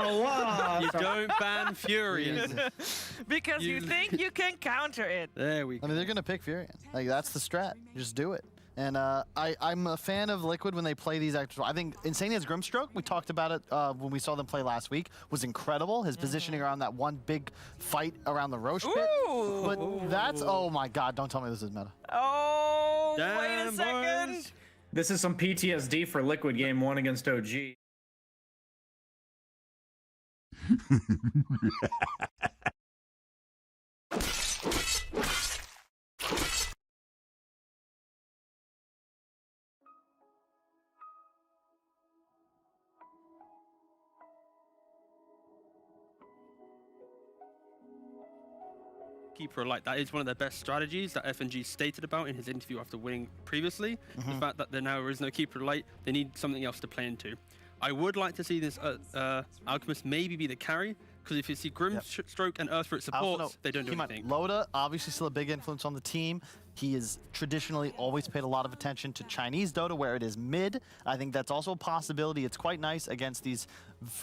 wow. You don't ban Furion. Because you think you can counter it. There we go. I mean, they're going to pick Furion. Like, that's the strat. Just do it. And I'm a fan of Liquid when they play these actors. I think Insania's Grimstroke, we talked about it when we saw them play last week, was incredible. His positioning around that one big fight around the Roche pit. But that's, oh my God, don't tell me this is meta. Oh, Damn, wait a second. boys. This is some PTSD for Liquid game 1 against OG. Keeper Light, that is one of their best strategies that FNG stated about in his interview after winning previously. The fact that there now is no Keeper Light, they need something else to play into. I would like to see this Alchemist maybe be the carry, because if you see Grimstroke and Earth Spirit supports, they don't do anything. Loda, obviously still a big influence on the team. He has traditionally always paid a lot of attention to Chinese Dota, where it is mid. I think that's also a possibility. It's quite nice against these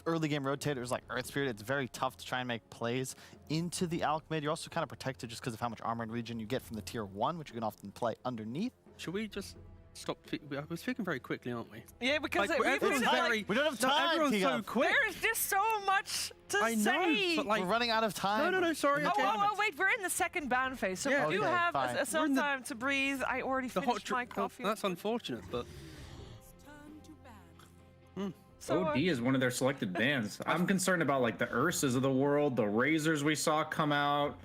early game rotators like Earth Spirit. It's very tough to try and make plays into the Alch mid. You're also kind of protected just because of how much armor and regen you get from the tier 1, which you can often play underneath. Should we just stop? We're speaking very quickly, aren't we? Yeah, because Like, everyone's very, we don't have time, everyone's so Tiga. quick. there's just so much to I know, say. but like, We're running out of time. no, sorry. Oh, okay. wait, we're in the second ban phase, so Yeah. we do Okay, have fine. some time to breathe. I already The hot finished my drink. coffee. That's unfortunate, but So, OD is one of their selected bans. I'm concerned about like the Ursas of the world, the Razors we saw come out,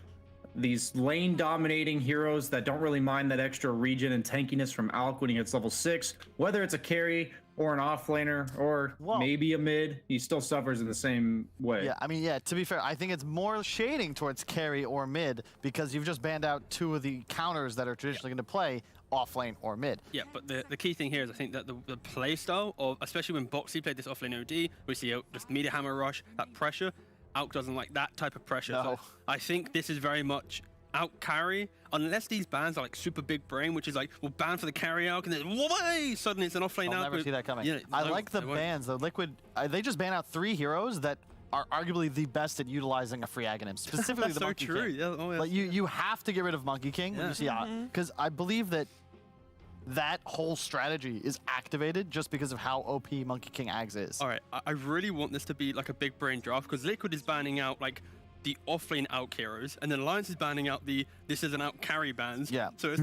these lane dominating heroes that don't really mind that extra regen and tankiness from Alch when he gets level 6. Whether it's a carry or an offlaner or maybe a mid, he still suffers in the same way. Yeah, I mean, yeah, to be fair, I think it's more shading towards carry or mid because you've just banned out 2 of the counters that are traditionally going to play off lane or mid. yeah. But the key thing here is I think that the play style of, especially when Bo3 played this offlane OD, we see just media hammer rush, that pressure. Alch doesn't like that type of pressure. No. So I think this is very much out carry, unless these bans are like super big brain, which is like, we'll ban for the carry Alch, and then whoa, suddenly it's an offlane I'll Alch. never see that coming. Yeah, I like the bans. The Liquid, they just ban out 3 heroes that are arguably the best at utilizing a free agonim, specifically the so Monkey true. King. Yeah, oh, yeah. Like you have to get rid of Monkey King when you see because I believe that whole strategy is activated just because of how OP Monkey King Ags is. All right, I really want this to be like a big brain draft because Liquid is banning out like the offlane Alch heroes, and then Alliance is banning out the this is an Alch carry bans. Yeah. So it's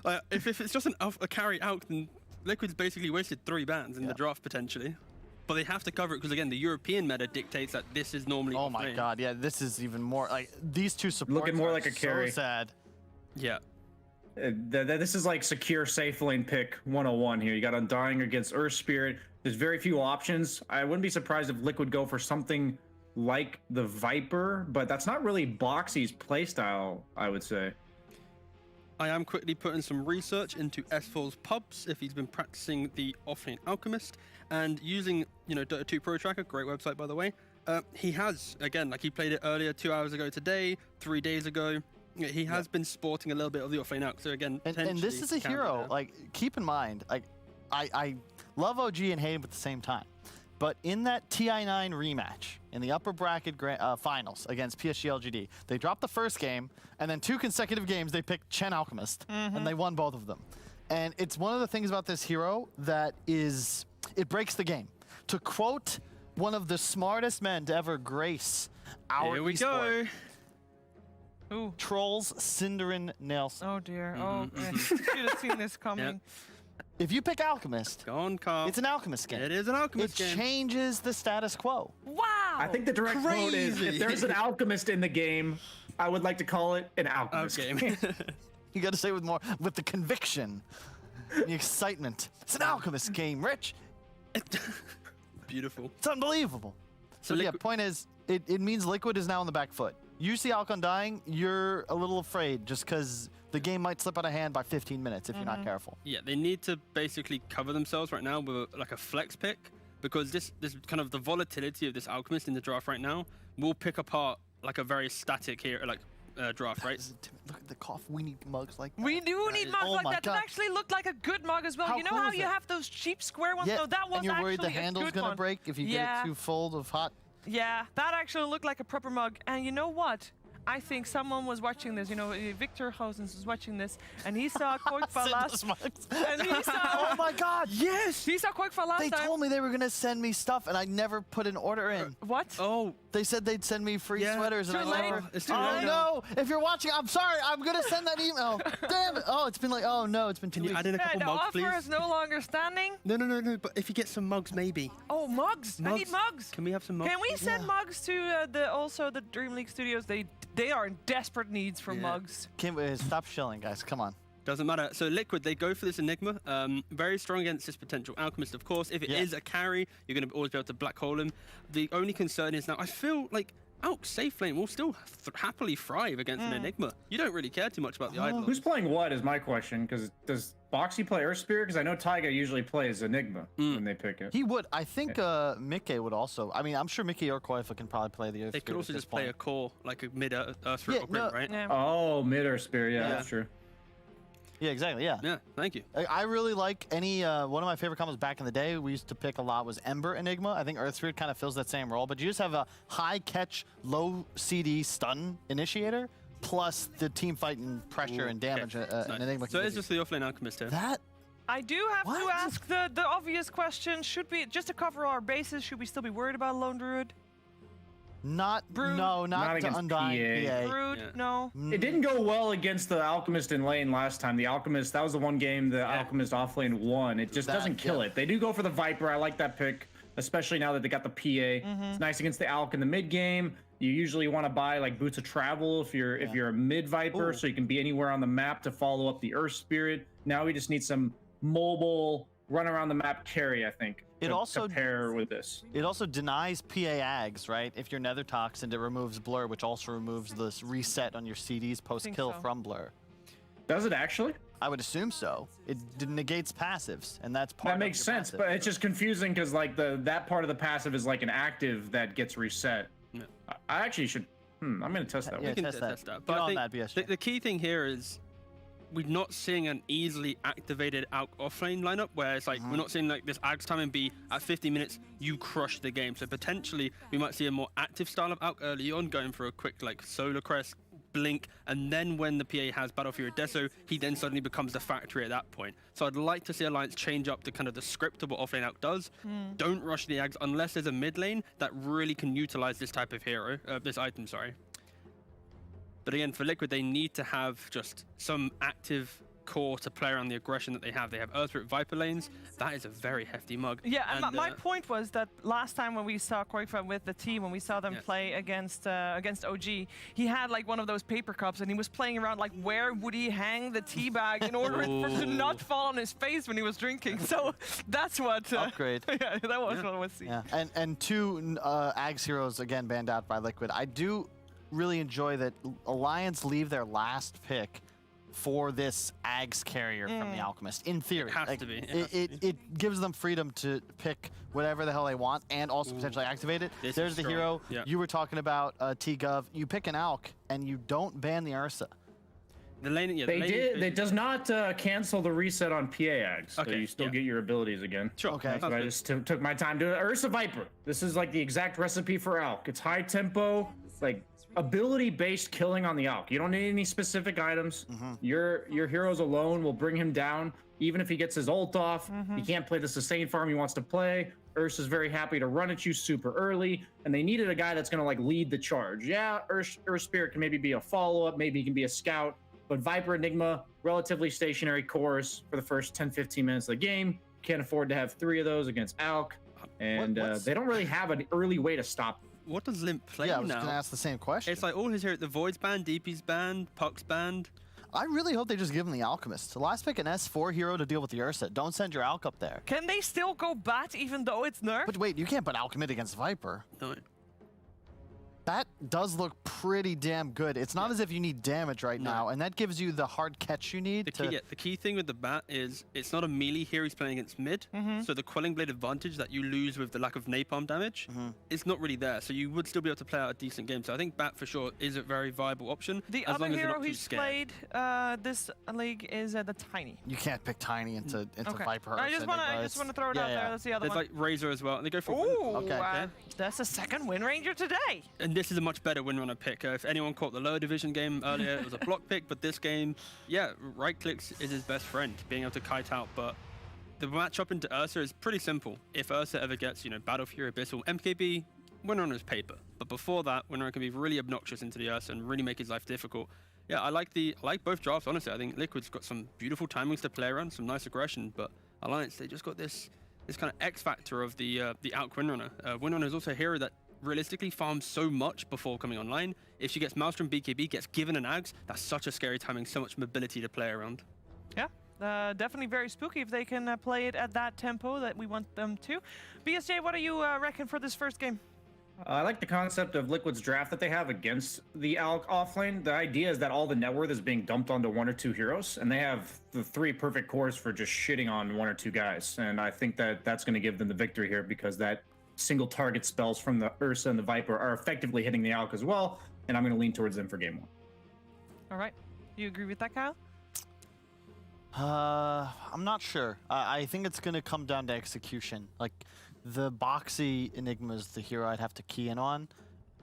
like if it's just a carry Alch, then Liquid's basically wasted 3 bans in the draft potentially. But they have to cover it because again, the European meta dictates that this is normally. Oh my God, yeah, this is even more like these 2 supports Looking more are like a carry. So sad. Yeah. This is like secure safe lane pick 101 here. You got Undying against Earth Spirit. There's very few options. I wouldn't be surprised if Liquid go for something like the Viper, but that's not really Boxy's playstyle, I would say. I am quickly putting some research into S4's pubs if he's been practicing the offlane Alchemist and using, Dota 2 Pro Tracker, great website by the way. He has, again, like he played it earlier 2 hours ago today, 3 days ago. He has been sporting a little bit of the offlane Alch, so again, And this is a hero, like, keep in mind, like, I love OG and hate him at the same time. But in that TI9 rematch, in the upper bracket finals against PSG LGD, they dropped the first game, and then 2 consecutive games they picked Chen Alchemist, and they won both of them. And it's one of the things about this hero that is, it breaks the game. To quote one of the smartest men to ever grace our Here we esport, go. Ooh. Trolls Cinderin Nelson. Oh dear. Oh, should have seen this coming. If you pick Alchemist, Go on, Carl. it's an Alchemist game. It is an Alchemist It game. changes the status quo. Wow. I think the direct quote is, if there's an Alchemist in the game, I would like to call it an Alchemist Okay. game. You got to say it with the conviction, and the excitement. It's an Alchemist game, Rich. Beautiful. It's unbelievable. So yeah, point is, it means Liquid is now on the back foot. You see Alch Undying, you're a little afraid just because the game might slip out of hand by 15 minutes if you're not careful. Yeah, they need to basically cover themselves right now with like a flex pick because this kind of the volatility of this Alchemist in the draft right now will pick apart like a very static here draft, right? Look at the cough. We need mugs like that. We do need mugs oh like my that. God. It actually looked like a good mug as well. How you know cool how is you that? have those cheap square ones? Yeah, No, that was and you're worried the actually a handle's good gonna one. break if you get it too full of hot. Yeah, that actually looked like a proper mug. And you know what? I think someone was watching this, you know, Victor Hosens was watching this, and he saw Koikfa last and he saw, Oh my god! yes! He saw Koikfa last They time. told me they were gonna send me stuff, and I never put an order in. What? Oh, They said they'd send me free Yeah. sweaters, and Too I late. never. It's too Oh late. no! If you're watching, I'm sorry. I'm gonna send that email. Damn it! Oh, it's been like, oh no, it's been 2 can you weeks. add in a Yeah, couple the mugs, offer please? is no longer standing. No. But if you get some mugs, maybe. Oh, mugs! I need mugs! Can we have some mugs? Can we send Yeah. mugs to the DreamLeague studios? They are in desperate needs for Yeah. mugs. Can't wait. Stop shilling, guys. Come on. Doesn't matter. So Liquid, they go for this Enigma. Very strong against this potential Alchemist, of course. If it is Yeah. a carry, you're going to always be able to black hole him. The only concern is now, I feel like Alk safe lane will still happily thrive against an Enigma. You don't really care too much about the idol. Who's playing what is my question, because does Boxy play Earth Spirit? Because I know Taiga usually plays Enigma when they pick it. He would. I think Mickey would also. I mean, I'm sure Mickey or Koifa can probably play the Earth They Spirit could at also this just play a point. core, like a mid Earth Yeah, upgrade, no. right? Yeah. Oh, mid Earth Spirit, yeah, Yeah. that's true. Yeah, exactly. Yeah. Yeah, thank you. I really like any one of my favorite combos back in the day we used to pick a lot was Ember Enigma. I think Earth Spirit kind of fills that same role, but you just have a high catch, low CD stun initiator plus the team fight and pressure and damage Okay. an Nice. Enigma. So can it's give just the offlane Alchemist here. you. That. I do have to What? ask the obvious question. Should we, just to cover our bases, should we still be worried about Lone Druid? Not. Brood. No, Not not the against Undying PA. PA. Brood? Yeah. No. It didn't go well against the Alchemist in lane last time. The Alchemist, that was the one game the Alchemist off lane won. It just That- doesn't kill yeah. it. They do go for the Viper. I like that pick, especially now that they got the PA. It's nice against the Alch in the mid game. You usually want to buy like Boots of Travel if you're a mid Viper, Ooh. so you can be anywhere on the map to follow up the Earth Spirit. Now we just need some mobile run around the map carry, I think. It also- to pair with this. It also denies PA Ags, right? If you're Nether Toxin, it removes Blur, which also removes this reset on your CDs post-kill so. from Blur. Does it actually? I would assume so. It negates passives, and that's part That of makes your sense, passive. but it's just confusing because like that part of the passive is like an active that gets reset. Yeah. I actually should. I'm gonna test that Yeah, one. We can test that. test that. Get But I on think that, BSJ. the key thing here is we're not seeing an easily activated Alk offlane lineup where it's like we're not seeing like this Ags time and B at 50 minutes you crush the game. So potentially we might see a more active style of Alk early on, going for a quick like Solar Crest, Blink, and then when the PA has Battle Fury Deso, he then suddenly becomes the factory at that point. So I'd like to see Alliance change up the kind of the script of what offlane Alk does. Don't rush the Ags unless there's a mid lane that really can utilize this type of hero, this item, sorry. But again, for Liquid, they need to have just some active core to play around the aggression that they have. They have Earth Spirit Viper lanes. That is a very hefty mug. Yeah, and my uh, point was that last time when we saw Koikfa with the team, when we saw them Yeah. play against OG, he had like one of those paper cups and he was playing around like where would he hang the tea bag in order for it to not fall on his face when he was drinking. So that's what Upgrade. yeah, that was Yeah. what I was seeing. Yeah, and two Ags heroes again banned out by Liquid. I do really enjoy that Alliance leave their last pick for this Ags carrier from the Alchemist. In theory, It has like, to be. It has to it gives them freedom to pick whatever the hell they want and also potentially activate it. This There's is the strong. hero Yeah. you were talking about, T-Gov. You pick an Alch and you don't ban the Ursa. The lane, yeah, They the lane did. It does not cancel the reset on PA Ags, so Okay, you still yeah. get your abilities again. Sure. Okay. That's why I just took my time doing it. Ursa Viper. This is like the exact recipe for Alk. It's high tempo, like ability-based killing on the Alk. You don't need any specific items. Your heroes alone will bring him down. Even if he gets his ult off, he can't play the sustain farm he wants to play. Ursa's very happy to run at you super early, and they needed a guy that's gonna like lead the charge. Yeah, Earth Spirit can maybe be a follow-up, maybe he can be a scout, but Viper Enigma, relatively stationary cores for the first 10-15 minutes of the game. Can't afford to have 3 of those against Alk, and what's- they don't really have an early way to stop them. What does Limp play Yeah, I was now? gonna ask the same question. It's like all his hero, the Void's banned, DP's banned, Puck's banned. I really hope they just give him the Alchemist. The last pick an S4 hero to deal with the Ursa. Don't send your Alch up there. Can they still go bat even though it's nerfed? But wait, you can't put Alchemist against Viper. No. that does look pretty damn good. It's not as if you need damage right now, and that gives you the hard catch you need. The key thing with the bat is it's not a melee here. He's playing against mid, so the Quelling Blade advantage that you lose with the lack of napalm damage is not really there. So you would still be able to play out a decent game. So I think bat for sure is a very viable option. The as other long as you're hero not too who's scared. played this league is the Tiny. You can't pick Tiny into Viper. I just want to throw it out there. That's the other There's one. like Razor as well. And they go for Ooh, that's a second Wind Ranger today. And this is a much better win runner pick. If anyone caught the lower division game earlier, it was a block pick, but this game, yeah, right clicks is his best friend, being able to kite out. But the matchup into Ursa is pretty simple. If Ursa ever gets, Battle Fury, Abyssal, MKB, win runner's paper. But before that, win runner can be really obnoxious into the Ursa and really make his life difficult. Yeah, I like both drafts, honestly. I think Liquid's got some beautiful timings to play around, some nice aggression, but Alliance, they just got this kind of X factor of the Alk Windrunner. Windrunner is also a hero that realistically farms so much before coming online. If she gets Maelstrom BKB, gets given an Ags, that's such a scary timing, so much mobility to play around. Yeah, definitely very spooky if they can play it at that tempo that we want them to. BSJ, what do you reckon for this first game? I like the concept of Liquid's draft that they have against the Alk offlane. The idea is that all the net worth is being dumped onto one or two heroes, and they have the 3 perfect cores for just shitting on 1 or 2 guys. And I think that that's going to give them the victory here, because that single target spells from the Ursa and the Viper are effectively hitting the Alk as well, and I'm going to lean towards them for game 1. All right. You agree with that, Kyle? I'm not sure. I think it's going to come down to execution. Like, the boxy Enigma is the hero I'd have to key in on.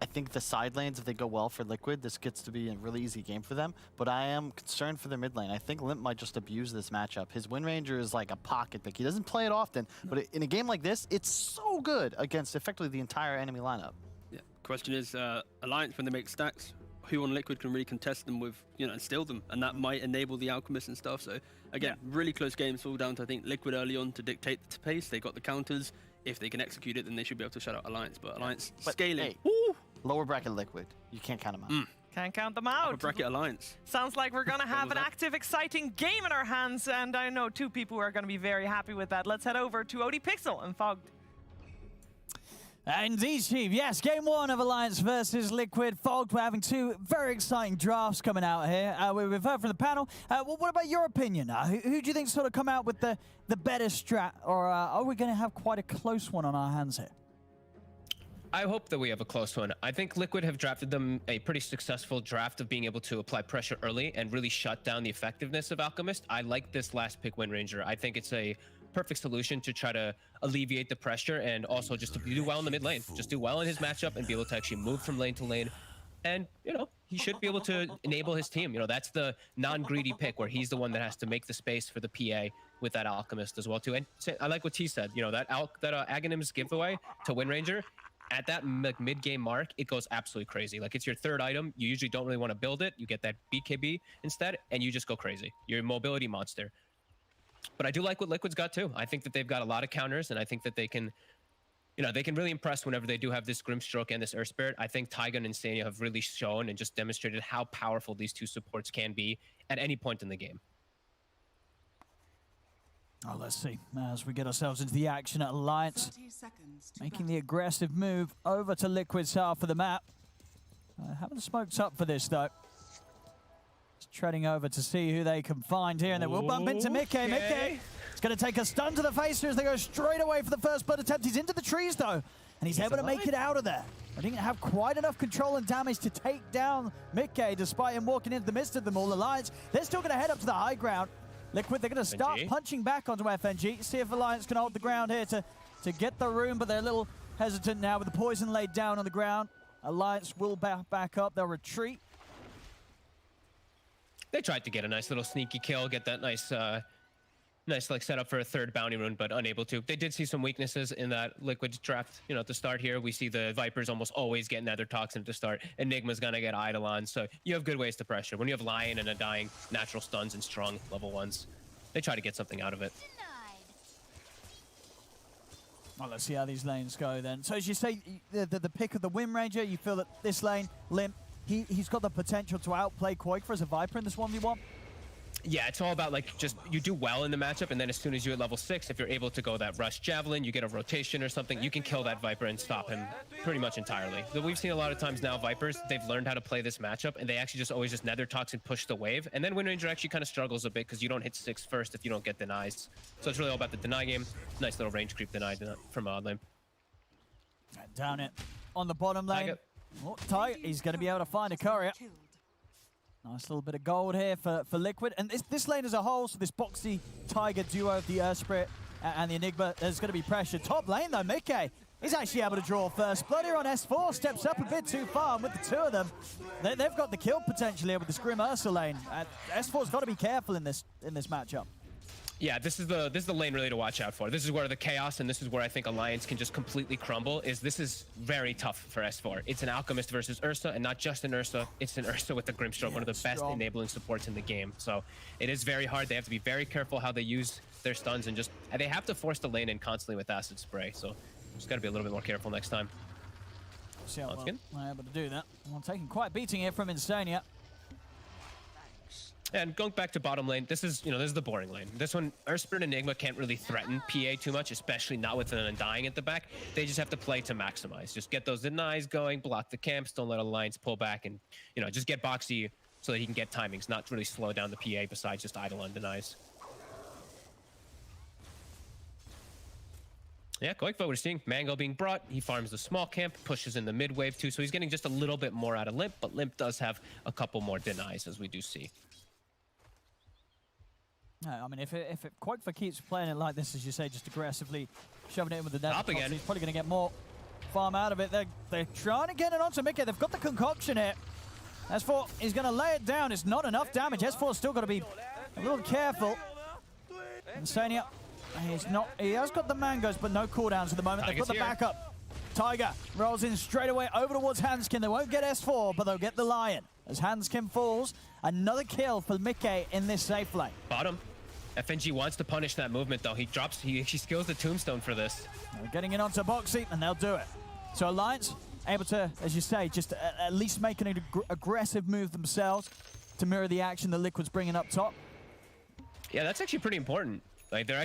I think the side lanes, if they go well for Liquid, this gets to be a really easy game for them. But I am concerned for their mid lane. I think Limp might just abuse this matchup. His Wind Ranger is like a pocket pick. He doesn't play it often, but in a game like this, it's so good against effectively the entire enemy lineup. Yeah. Question is, Alliance, when they make stacks, who on Liquid can really contest them with, and steal them, and that might enable the Alchemist and stuff. So again, really close games, all down to I think Liquid early on to dictate the pace. They got the counters. If they can execute it, then they should be able to shut out Alliance. But Alliance scaling. Hey, lower bracket Liquid, you can't count them out. Can't count them out. Upper bracket Alliance. Sounds like we're gonna have an active, exciting game in our hands, and I know 2 people who are gonna be very happy with that. Let's head over to OD Pixel and Fogged. Indeed, Chief. Yes, game 1 of Alliance versus Liquid. Fogged, we're having 2 very exciting drafts coming out here. We've heard from the panel. What about your opinion? Who do you think sort of come out with the better strat, or are we going to have quite a close one on our hands here? I hope that we have a close one. I think Liquid have drafted them a pretty successful draft of being able to apply pressure early and really shut down the effectiveness of Alchemist. I like this last pick Wind Ranger. I think it's a perfect solution to try to alleviate the pressure and also just to do well in the mid lane. Just do well in his matchup and be able to actually move from lane to lane. And, he should be able to enable his team. That's the non-greedy pick where he's the one that has to make the space for the PA with that Alchemist as well, too. And I like what T said, that Aghanims giveaway to Wind Ranger, at that mid-game mark, it goes absolutely crazy. Like, it's your 3rd item. You usually don't really want to build it. You get that BKB instead, and you just go crazy. You're a mobility monster. But I do like what Liquid's got too. I think that they've got a lot of counters, and I think that they can, they can really impress whenever they do have this Grimstroke and this Earth Spirit. I think Taiga and Insania have really shown and just demonstrated how powerful these 2 supports can be at any point in the game. Oh, let's see. As we get ourselves into the action at Alliance, making the aggressive move over to Liquid's half of the map. Haven't smoked up for this, though. Treading over to see who they can find here, and then we'll bump into Mickey. Mickey, it's going to take a stun to the face here as they go straight away for the first blood attempt. He's into the trees, though, and he's able to make it out of there. I didn't have quite enough control and damage to take down Mickey, despite him walking into the midst of them all. Alliance, they're still going to head up to the high ground. Liquid, they're going to start punching back onto FNG, see if Alliance can hold the ground here to get the room, but they're a little hesitant now with the poison laid down on the ground. Alliance will back up, they'll retreat. They tried to get a nice little sneaky kill, get that nice setup for a 3rd bounty rune, but unable to. They did see some weaknesses in that Liquid draft. At the start here, we see the Vipers almost always get Nether Toxin to start. Enigma's gonna get Eidolon, so you have good ways to pressure. When you have Lion and a dying, natural stuns and strong level 1s, they try to get something out of it. Well, let's see how these lanes go then. So as you say, the pick of the Wind Ranger, you feel that this lane, Limp, he's got the potential to outplay Quake for as a Viper in this 1v1? Yeah, it's all about like just you do well in the matchup, and then as soon as you're at level 6, if you're able to go that rush javelin, you get a rotation or something, you can kill that Viper and stop him pretty much entirely. But we've seen a lot of times now Vipers, they've learned how to play this matchup, and they actually just always just Nether Toxin push the wave, and then Wind Ranger actually kind of struggles a bit because you don't hit 6 first if you don't get denies. So it's really all about the deny game. Nice little range creep deny from Oddlane. Down it on the bottom lane. Tiger. Oh, Tiger, he's going to be able to find a courier. Nice little bit of gold here for Liquid. And this lane as a whole, so this Boxy Tiger duo of the Earth Spirit and the Enigma, there's going to be pressure. Top lane though, Mickey, he's actually able to draw first blood here on S4. Steps up a bit too far, and with the two of them, they've got the kill potentially here with the Scrim Ursa lane. S4's got to be careful in this matchup. Yeah, this is the lane really to watch out for. This is where the chaos, and this is where I think Alliance can just completely crumble. This is very tough for S4. It's an Alchemist versus Ursa, and not just an Ursa. It's an Ursa with the Grimstroke, one of the best enabling supports in the game. So it is very hard. They have to be very careful how they use their stuns, and they have to force the lane in constantly with acid spray. So just got to be a little bit more careful next time. See how well they're able to do that. Well, taking quite a beating here from Insania. And going back to bottom lane, this is the boring lane. This one, Earth Spirit Enigma can't really threaten PA too much, especially not with an Undying at the back. They just have to play to maximize. Just get those denies going, block the camps, don't let Alliance pull back, and just get Boxy so that he can get timings, not really slow down the PA besides just idle on denies. Yeah, going forward, we're seeing Mango being brought. He farms the small camp, pushes in the mid wave too, so he's getting just a little bit more out of Limp, but Limp does have a couple more denies, as we do see. No, I mean, if Quakefor keeps playing it like this, as you say, just aggressively shoving it in with the net, he's probably going to get more farm out of it. They're trying to get it onto Mickey. They've got the concoction here. S4 is going to lay it down. It's not enough damage. S4's still got to be a little careful. Insania, he has got the mangoes, but no cooldowns at the moment. They've got the backup. Tiger rolls in straight away over towards Hanskin. They won't get S4, but they'll get the Lion. As Hanskin falls, another kill for Mickey in this safe lane. Bottom. FNG wants to punish that movement, though. He skills the tombstone for this. They're getting it onto Boxy, and they'll do it. So Alliance able to, as you say, just at least make an aggressive move themselves to mirror the action the Liquid's bringing up top. Yeah, that's actually pretty important. Like, there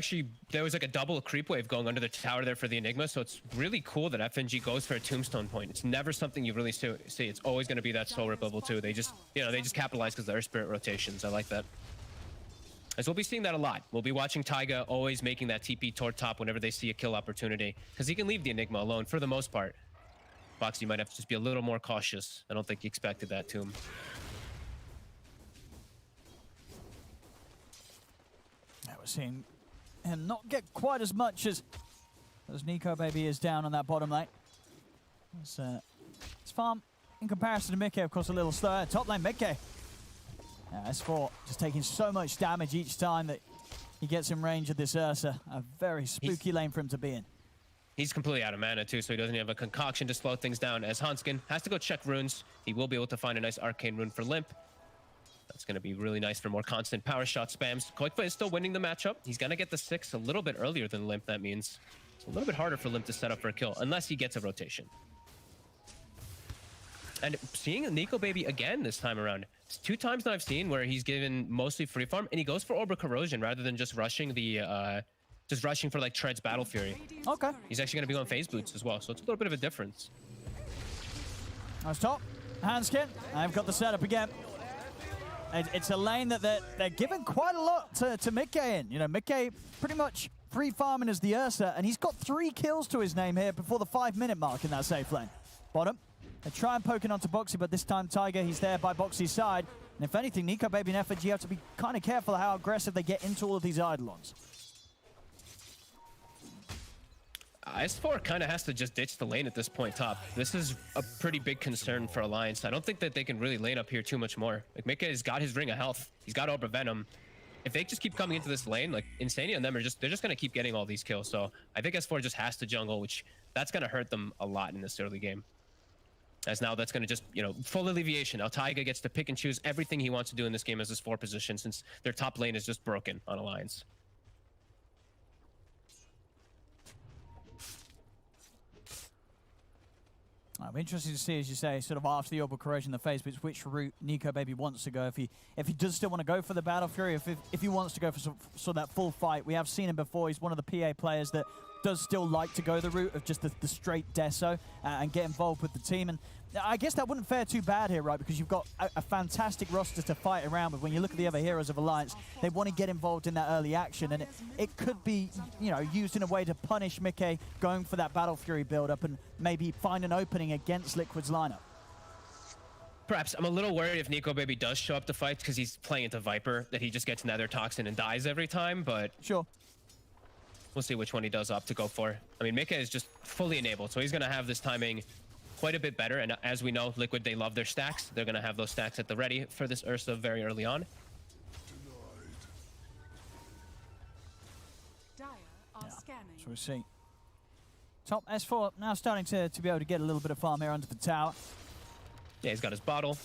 was like a double creep wave going under the tower there for the Enigma, so it's really cool that FNG goes for a tombstone point. It's never something you really see. It's always going to be that soul rip level 2. They just capitalize because of their spirit rotations. I like that. As we'll be seeing that a lot. We'll be watching Taiga always making that TP toward top whenever they see a kill opportunity, because he can leave the Enigma alone for the most part. Boxy might have to just be a little more cautious. I don't think he expected that tomb. Yeah, we're seeing him not get quite as much as Nico Baby is down on that bottom lane. His farm, in comparison to Mickey, of course, a little slower. Top lane, Mickey. S4 just taking so much damage each time that he gets in range of this Ursa. A very spooky lane for him to be in. He's completely out of mana too, so he doesn't have a concoction to slow things down. As Hanskin has to go check runes, he will be able to find a nice arcane rune for Limp. That's going to be really nice for more constant power shot spams. Quakefor is still winning the matchup. He's going to get the 6 a little bit earlier than Limp, that means. It's a little bit harder for Limp to set up for a kill, unless he gets a rotation. And seeing Nico Baby again this time around. It's 2 times now I've seen where he's given mostly free farm, and he goes for Orb of Corrosion rather than just rushing for like Tread's Battle Fury. Okay. He's actually going to be going phase boots as well, so it's a little bit of a difference. Nice top. Hanskin. I've got the setup again. It's a lane that they're giving quite a lot to Mickey in. You know, Mickey pretty much free farming as the Ursa, and he's got 3 kills to his name here before the 5-minute mark in that safe lane. Bottom. They try and poke it onto Boxy, but this time Tiger, he's there by Boxy's side. And if anything, Nico Baby and FNG have to be kind of careful how aggressive they get into all of these Eidolons. S4 kind of has to just ditch the lane at this point top. This is a pretty big concern for Alliance. I don't think that they can really lane up here too much more. Like, Mika has got his Ring of Health. He's got Orb of Venom. If they just keep coming into this lane, like, Insania and them they're just going to keep getting all these kills. So I think S4 just has to jungle, which that's going to hurt them a lot in this early game. As now that's going to just, full alleviation. Now Taiga gets to pick and choose everything he wants to do in this game as his 4 position, since their top lane is just broken on Alliance. I'm interested to see, as you say, sort of after the orbital corrosion in the face, which route Nico Baby wants to go. If he does still want to go for the Battle Fury, if he wants to go for sort of that full fight. We have seen him before. He's one of the PA players that does still like to go the route of just the straight deso and get involved with the team. And I guess that wouldn't fare too bad here, right? Because you've got a fantastic roster to fight around with. When you look at the other heroes of Alliance, they want to get involved in that early action, and it could be, you know, used in a way to punish Mickey going for that Battle Fury build-up and maybe find an opening against Liquid's lineup. Perhaps. I'm a little worried if Nico Baby does show up to fight because he's playing into Viper, that he just gets Nether Toxin and dies every time, but sure. We'll see which one he does opt to go for. I mean, Mickey is just fully enabled, so he's going to have this timing quite a bit better. And as we know, Liquid, they love their stacks. They're going to have those stacks at the ready for this Ursa very early on. Yeah. So we see top S4 now starting to be able to get a little bit of farm here under the tower. Yeah, he's got his bottle.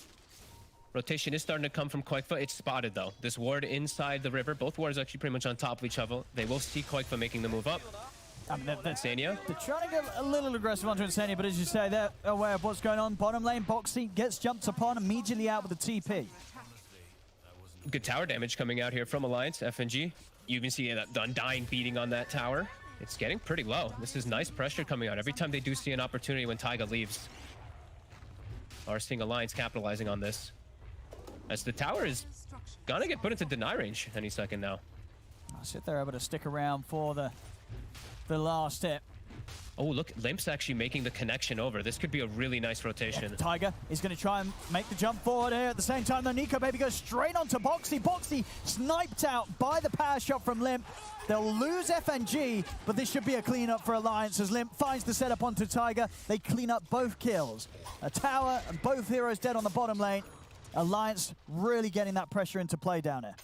Rotation is starting to come from Koikfa. It's spotted, though. This ward inside the river. Both wards actually pretty much on top of each other. They will see Koikfa making the move up. I mean, Insania. They're trying to get a little aggressive onto Insania, but as you say, they're aware of what's going on. Bottom lane, Boxy gets jumped upon, immediately out with the TP. Good tower damage coming out here from Alliance, FNG. You even see the Undying beating on that tower. It's getting pretty low. This is nice pressure coming out. Every time they do see an opportunity when Taiga leaves. Are seeing Alliance capitalizing on this. As the tower is gonna get put into deny range any second now. I sit there able to stick around for the last hit. Oh, look, Limp's actually making the connection over. This could be a really nice rotation. Yeah, Tiger is going to try and make the jump forward here. At the same time, though, Nico Baby goes straight onto Boxy. Boxy sniped out by the power shot from Limp. They'll lose FNG, but this should be a cleanup for Alliance as Limp finds the setup onto Tiger. They clean up both kills. A tower and both heroes dead on the bottom lane. Alliance really getting that pressure into play down here.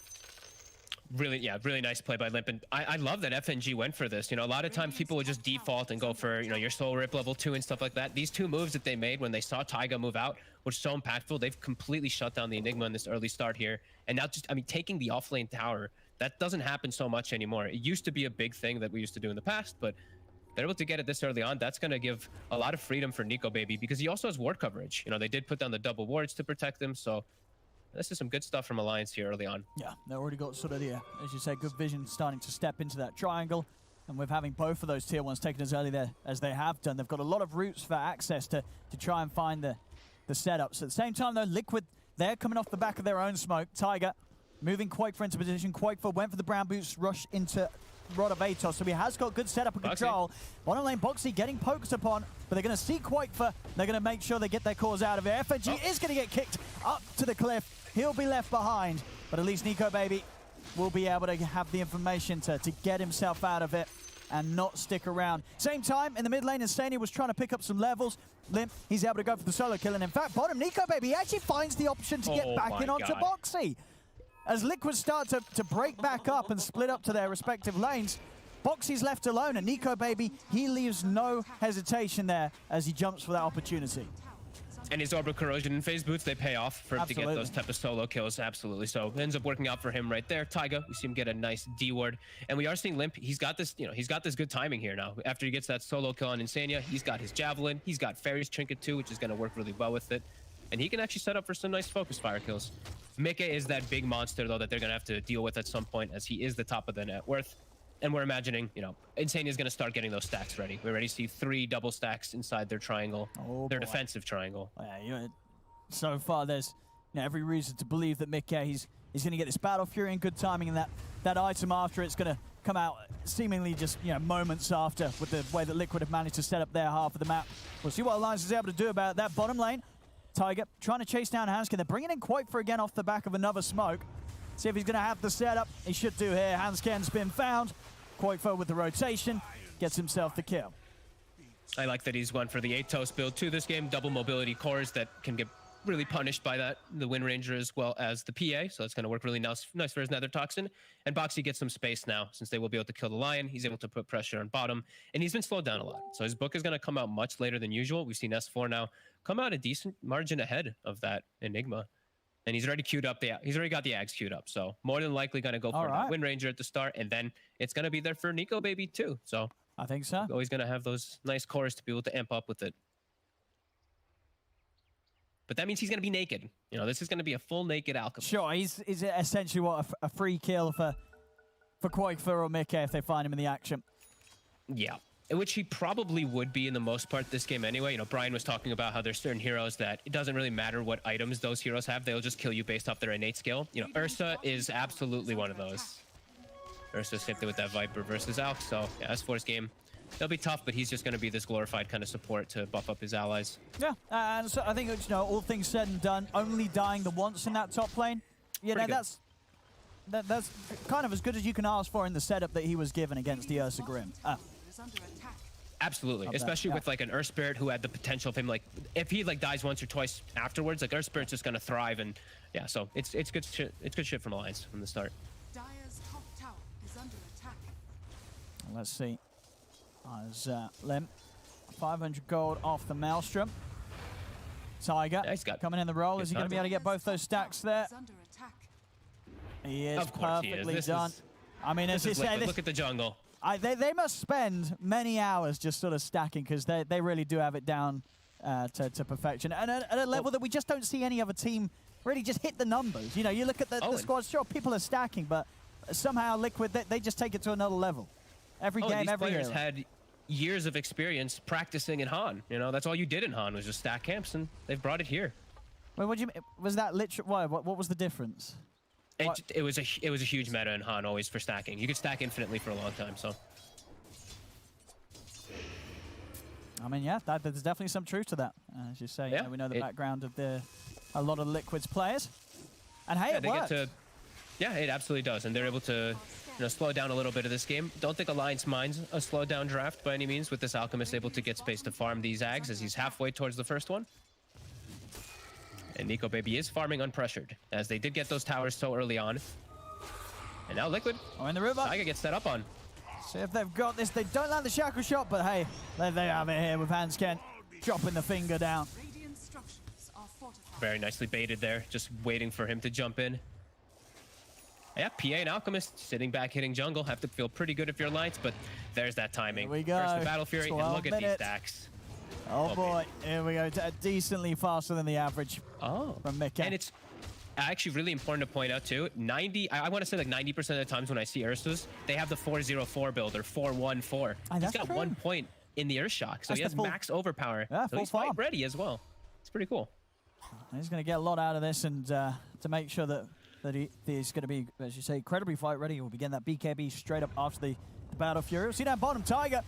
Really, yeah, really nice play by Limp. And I love that FNG went for this. You know, a lot of times people would just default and go for, you know, your Soul Rip level 2 and stuff like that. These two moves that they made when they saw Taiga move out were so impactful. They've completely shut down the Enigma in this early start here. And now just, I mean, taking the offlane tower, that doesn't happen so much anymore. It used to be a big thing that we used to do in the past, but they're able to get it this early on. That's going to give a lot of freedom for Nico Baby because he also has ward coverage. You know, they did put down the double wards to protect him, so this is some good stuff from Alliance here early on. Yeah, they already got sort of the, as you say, good vision starting to step into that triangle. And with having both of those tier 1s taken as early there as they have done, they've got a lot of routes for access to try and find the setups. At the same time, though, Liquid, they're coming off the back of their own smoke. Tiger moving Quakefor into position. Quakefor went for the brown boots, rush into Rod of Atos, so he has got good setup and control. Bottom lane, Boxy getting poked upon, but they're going to see Quakefor. They're going to make sure they get their cores out of it. FNG is going to get kicked up to the cliff. He'll be left behind, but at least Nico Baby will be able to have the information to get himself out of it and not stick around. Same time, in the mid lane, Insania was trying to pick up some levels. Limp, he's able to go for the solo kill, and in fact, bottom, Nico Baby actually finds the option to get back in onto Boxy. As Liquid start to break back up and split up to their respective lanes, Boxy's left alone, and Nico Baby, he leaves no hesitation there as he jumps for that opportunity. And his orbital corrosion and phase boots, they pay off for him to get those type of solo kills. Absolutely. So it ends up working out for him right there. Taiga, we see him get a nice D ward. And we are seeing Limp. He's got this, you know, he's got this good timing here now. After he gets that solo kill on Insania, he's got his Javelin. He's got Fairy's Trinket too, which is going to work really well with it. And he can actually set up for some nice focus fire kills. Mickey is that big monster, though, that they're going to have to deal with at some point, as he is the top of the net worth. And we're imagining, you know, Insania is going to start getting those stacks ready. We already see 3 double stacks inside their triangle, their defensive triangle. Yeah, so far, there's every reason to believe that Mickey, he's going to get this Battle Fury in good timing, and that item after it's going to come out seemingly just moments after, with the way that Liquid have managed to set up their half of the map. We'll see what Alliance is able to do about that. Bottom lane, Tiger trying to chase down Hanskin. They're bringing in Quakefor again off the back of another smoke. See if he's going to have the setup. He should do here. Hanskin's been found. Quakefor with the rotation gets himself the kill. I like that he's went for the Atos build too this game. Double mobility cores that can get really punished by that. The Wind Ranger as well as the PA. So it's going to work really nice for his Nether Toxin. And Boxy gets some space now since they will be able to kill the Lion. He's able to put pressure on bottom. And he's been slowed down a lot. So his book is going to come out much later than usual. We've seen S4 now come out a decent margin ahead of that Enigma. And he's already queued up he's already got the Ags queued up. So more than likely going to go for Wind Ranger at the start, and then it's going to be there for Nico Baby too. So I think so. Always going to have those nice cores to be able to amp up with it. but that means he's going to be naked. You know, this is going to be a full naked Alchemist. Sure, he's essentially what a free kill for Quakefer or Mickey if they find him in the action. Yeah, which he probably would be in the most part this game anyway. You know, Brian was talking about how there's certain heroes that it doesn't really matter what items those heroes have. They'll just kill you based off their innate skill. You know, Ursa is absolutely one of those. Ursa skipped it with that Viper versus Alk. So, yeah, S4's game, they'll be tough, but he's just going to be this glorified kind of support to buff up his allies. Yeah, and so I think, you know, all things said and done, only dying the once in that top lane, you know, that's kind of as good as you can ask for in the setup that he was given against the Ursa Grimm. Absolutely, especially with like an Earth Spirit who had the potential of him, like if he like dies once or twice afterwards, like Earth Spirit's just gonna thrive, and yeah, so it's good shit. It's good shit from Alliance from the start. Dire's top tower is under attack. Let's see. As Limp, 500 gold off the Maelstrom. Tiger coming in the roll. Is he going to be able to get both those stacks there? He is perfectly done. I mean, as you say, look at the jungle. They must spend many hours just sort of stacking because they really do have it down to perfection. And at a level that we just don't see any other team really just hit the numbers. You know, you look at the squad, sure, people are stacking, but somehow Liquid, they just take it to another level. Every game, these every players had years of experience practicing in Han. You know, that's all you did in Han was just stack camps, and they've brought it here. Wait, what do you mean? Was that literally, what was the difference? It was a huge meta in Han always for stacking. You could stack infinitely for a long time, so. I mean, yeah, there's definitely some truth to that. As you say, yeah, you know, we know the background of a lot of Liquid's players. And hey, it works. Yeah, it absolutely does. And they're able to, you know, slow down a little bit of this game. Don't think Alliance minds a slowed down draft by any means, with this Alchemist able to get space to farm these Ags as he's halfway towards the first one. And Nico Baby is farming unpressured, as they did get those towers so early on. And now Liquid. Oh, in the river. Tiger gets set up on. See if they've got this. They don't land the shackle shot, but hey, there they have it here with Hansken dropping the finger down. Very nicely baited there, just waiting for him to jump in. Yeah, PA and Alchemist sitting back hitting jungle. Have to feel pretty good if you're Alliance, but there's that timing. Here we go. First the Battle Fury, and look at these stacks. Oh boy, here we go. Decently faster than the average from Mickey. And it's actually really important to point out too, I want to say like 90% of the times when I see Ursas, they have the 404 build or 414. He's got 1 point in the Earth Shock, so he has max overpower. Yeah, so he's fight ready as well. It's pretty cool. He's going to get a lot out of this, and to make sure that he's going to be, as you say, incredibly fight ready. He'll be getting that BKB straight up after the Battle Fury. See down bottom, Tiger.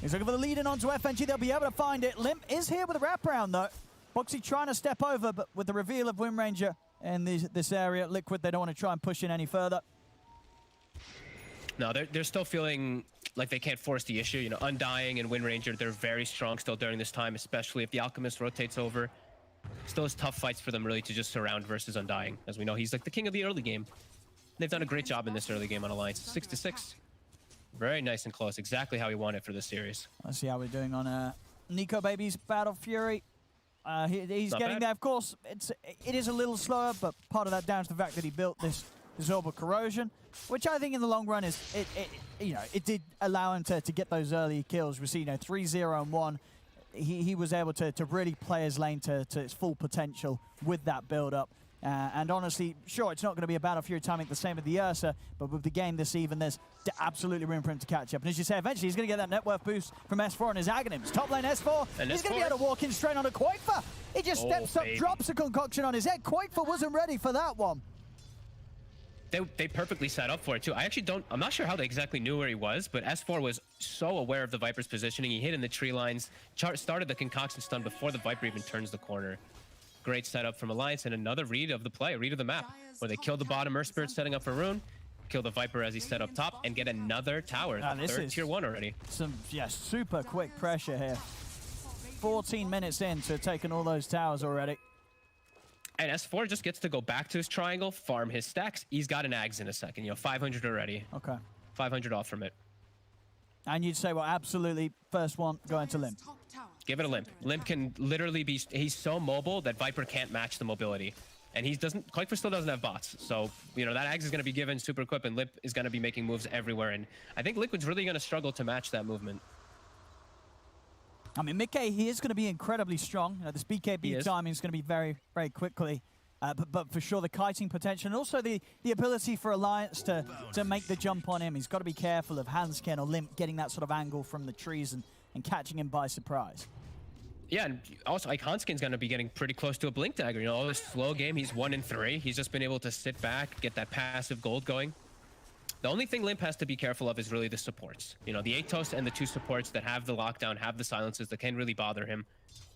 He's looking for the lead in onto FNG. They'll be able to find it. Limp is here with a wraparound, though. Boxy trying to step over, but with the reveal of Wind Ranger in this area, Liquid, they don't want to try and push in any further. No, they're still feeling like they can't force the issue. You know, Undying and Wind Ranger, they're very strong still during this time, especially if the Alchemist rotates over. Still is tough fights for them really to just surround versus Undying. As we know, he's like the king of the early game. They've done a great job in this early game on Alliance. 6-6. Very nice and close. Exactly how we want it for this series. Let's see how we're doing on Nico Baby's Battle Fury. He's getting there, of course. It is a little slower, but part of that down to the fact that he built this Orb of Corrosion, which I think in the long run is, it did allow him to get those early kills. We see, 3-0 and 1. He was able to really play his lane to its full potential with that build-up. And honestly, sure, it's not going to be a Battle Fury timing the same with the Ursa, but with the game this even, there's absolutely room for him to catch up. And as you say, eventually he's going to get that net worth boost from S4 on his Aghanims. Top lane S4, he's going to be able to walk in straight onto Quakefer. He just steps up, drops a concoction on his head. Quakefer wasn't ready for that one. They perfectly set up for it too. I'm not sure how they exactly knew where he was, but S4 was so aware of the Viper's positioning. He hit in the tree lines, started the concoction stun before the Viper even turns the corner. Great setup from Alliance, and another read of the play, read of the map, where they kill the bottom Earth Spirit setting up for Rune, kill the Viper as he set up top, and get another tower. Third tier 1 already. Some super quick pressure here. 14 minutes in to have taken all those towers already. And S4 just gets to go back to his triangle, farm his stacks. He's got an Ags in a second, 500 already. Okay. 500 off from it. And you'd say, well, absolutely, first one going to Limp. Give it a Limp. Limp can literally be, he's so mobile that Viper can't match the mobility. And Quakefer still doesn't have bots. So, that Ags is going to be given super equip, and Limp is going to be making moves everywhere. And I think Liquid's really going to struggle to match that movement. I mean, Mickey, he is going to be incredibly strong. This BKB timing is going to be very, very quickly. But for sure, the kiting potential and also the ability for Alliance to make the jump on him. He's got to be careful of Handscan or Limp getting that sort of angle from the trees and catching him by surprise. Yeah, and also like Hanskin's going to be getting pretty close to a blink dagger. You know, all this slow game, he's 1 in 3. He's just been able to sit back, get that passive gold going. The only thing Limp has to be careful of is really the supports. You know, the Atos and the 2 supports that have the lockdown, have the silences that can really bother him.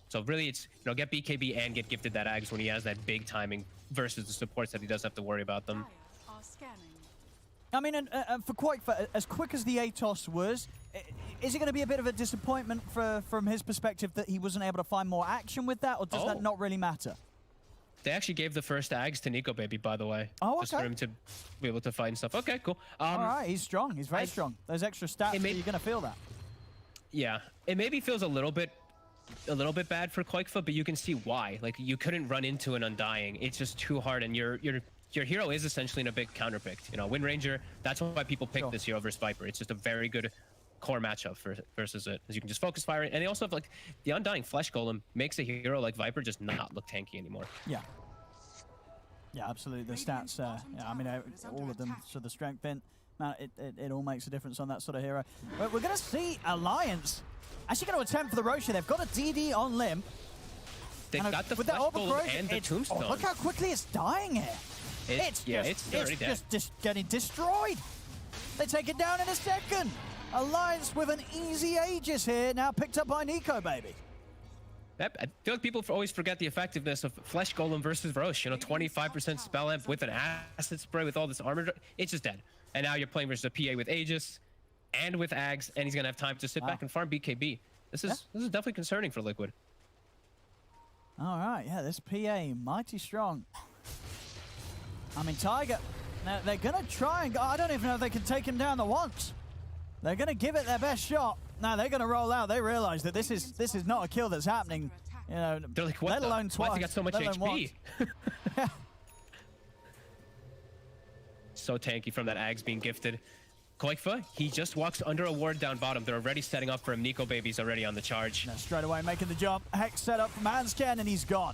So really it's, you know, get BKB and get gifted that Ags when he has that big timing versus the supports that he doesn't have to worry about them. I mean, and for Quake, as quick as the Atos was, is it going to be a bit of a disappointment from his perspective that he wasn't able to find more action with that, or does that not really matter? They actually gave the first Ags to Nico Baby, by the way. Oh, okay. Just for him to be able to find stuff. Okay, cool. All right, he's strong. He's very strong. Those extra stats, you're going to feel that. Yeah, it maybe feels a little bit bad for Quakefa, but you can see why. Like, you couldn't run into an Undying. It's just too hard, and your hero is essentially in a big counterpicked. You know, Wind Ranger, that's why people pick this hero versus Viper. It's just a very good core matchup versus it, as you can just focus fire. And they also have, like, the Undying Flesh Golem makes a hero like Viper just not look tanky anymore. Yeah. Yeah, absolutely. The stats, yeah, I mean, all of them, so the strength in, man, it all makes a difference on that sort of hero. But we're going to see Alliance actually going to attempt for the Roshi. They've got a DD on Limp. They've got the Flesh Golem and the Tombstone. Oh, look how quickly it's dying here. It's just getting destroyed. They take it down in a second. Alliance with an easy Aegis here, now picked up by Nico Baby. I feel like people always forget the effectiveness of Flesh Golem versus Roche. You know, 25% spell amp with an acid spray with all this armor. It's just dead. And now you're playing versus a PA with Aegis and with Ags, and he's going to have time to sit back and farm BKB. This is definitely concerning for Liquid. All right, yeah, this PA, mighty strong. I mean, Tiger, they're going to try and go. I don't even know if they can take him down the once. They're going to give it their best shot. Now they're going to roll out. They realize that this is not a kill that's happening. You know, they're like, what let alone twice. Why's he got so much HP? So tanky from that Ags being gifted. Koikfa, he just walks under a ward down bottom. They're already setting up for him. Nico Baby's already on the charge. Now straight away making the jump. Hex set up from Hanscan, and he's gone.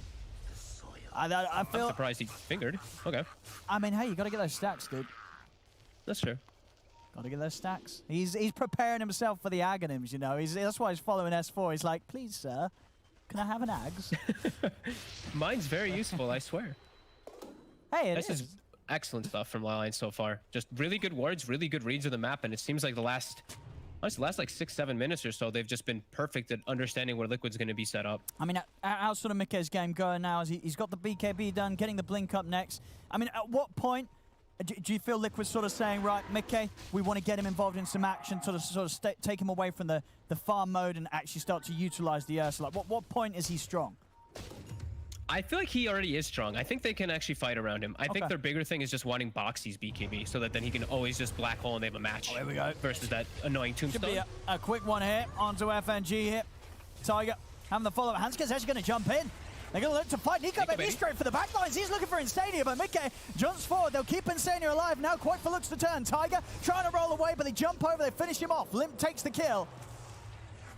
I feel... I'm surprised he fingered. Okay. I mean, hey, you got to get those stacks, dude. That's true. Got to get those stacks. He's preparing himself for the Aghanims, you know. That's why he's following S4. He's like, please, sir, can I have an Ags? Mine's very useful, I swear. Hey, this is excellent stuff from Alliance so far. Just really good wards, really good reads of the map, and it seems like the last like 6-7 minutes or so, they've just been perfect at understanding where Liquid's going to be set up. I mean, how's sort of Mickey's game going now? He's got the BKB done, getting the blink up next. I mean, at what point do you feel Liquid's sort of saying, right, Mickey, we want to get him involved in some action, sort of take him away from the farm mode and actually start to utilize the Ursa? Like, what point is he strong? I feel like he already is strong. I think they can actually fight around him. I think their bigger thing is just wanting Boxy's BKB so that then he can always just black hole and they have a match. There we go. Versus that annoying Tombstone. Could be a quick one here onto FNG here. Tiger having the follow-up. Hanskan's actually going to jump in. They're going to look to fight Nico Baby straight for the backlines. He's looking for Insania, but Mickey jumps forward. They'll keep Insania alive. Now Quakefa looks to turn. Tiger trying to roll away, but they jump over. They finish him off. Limp takes the kill.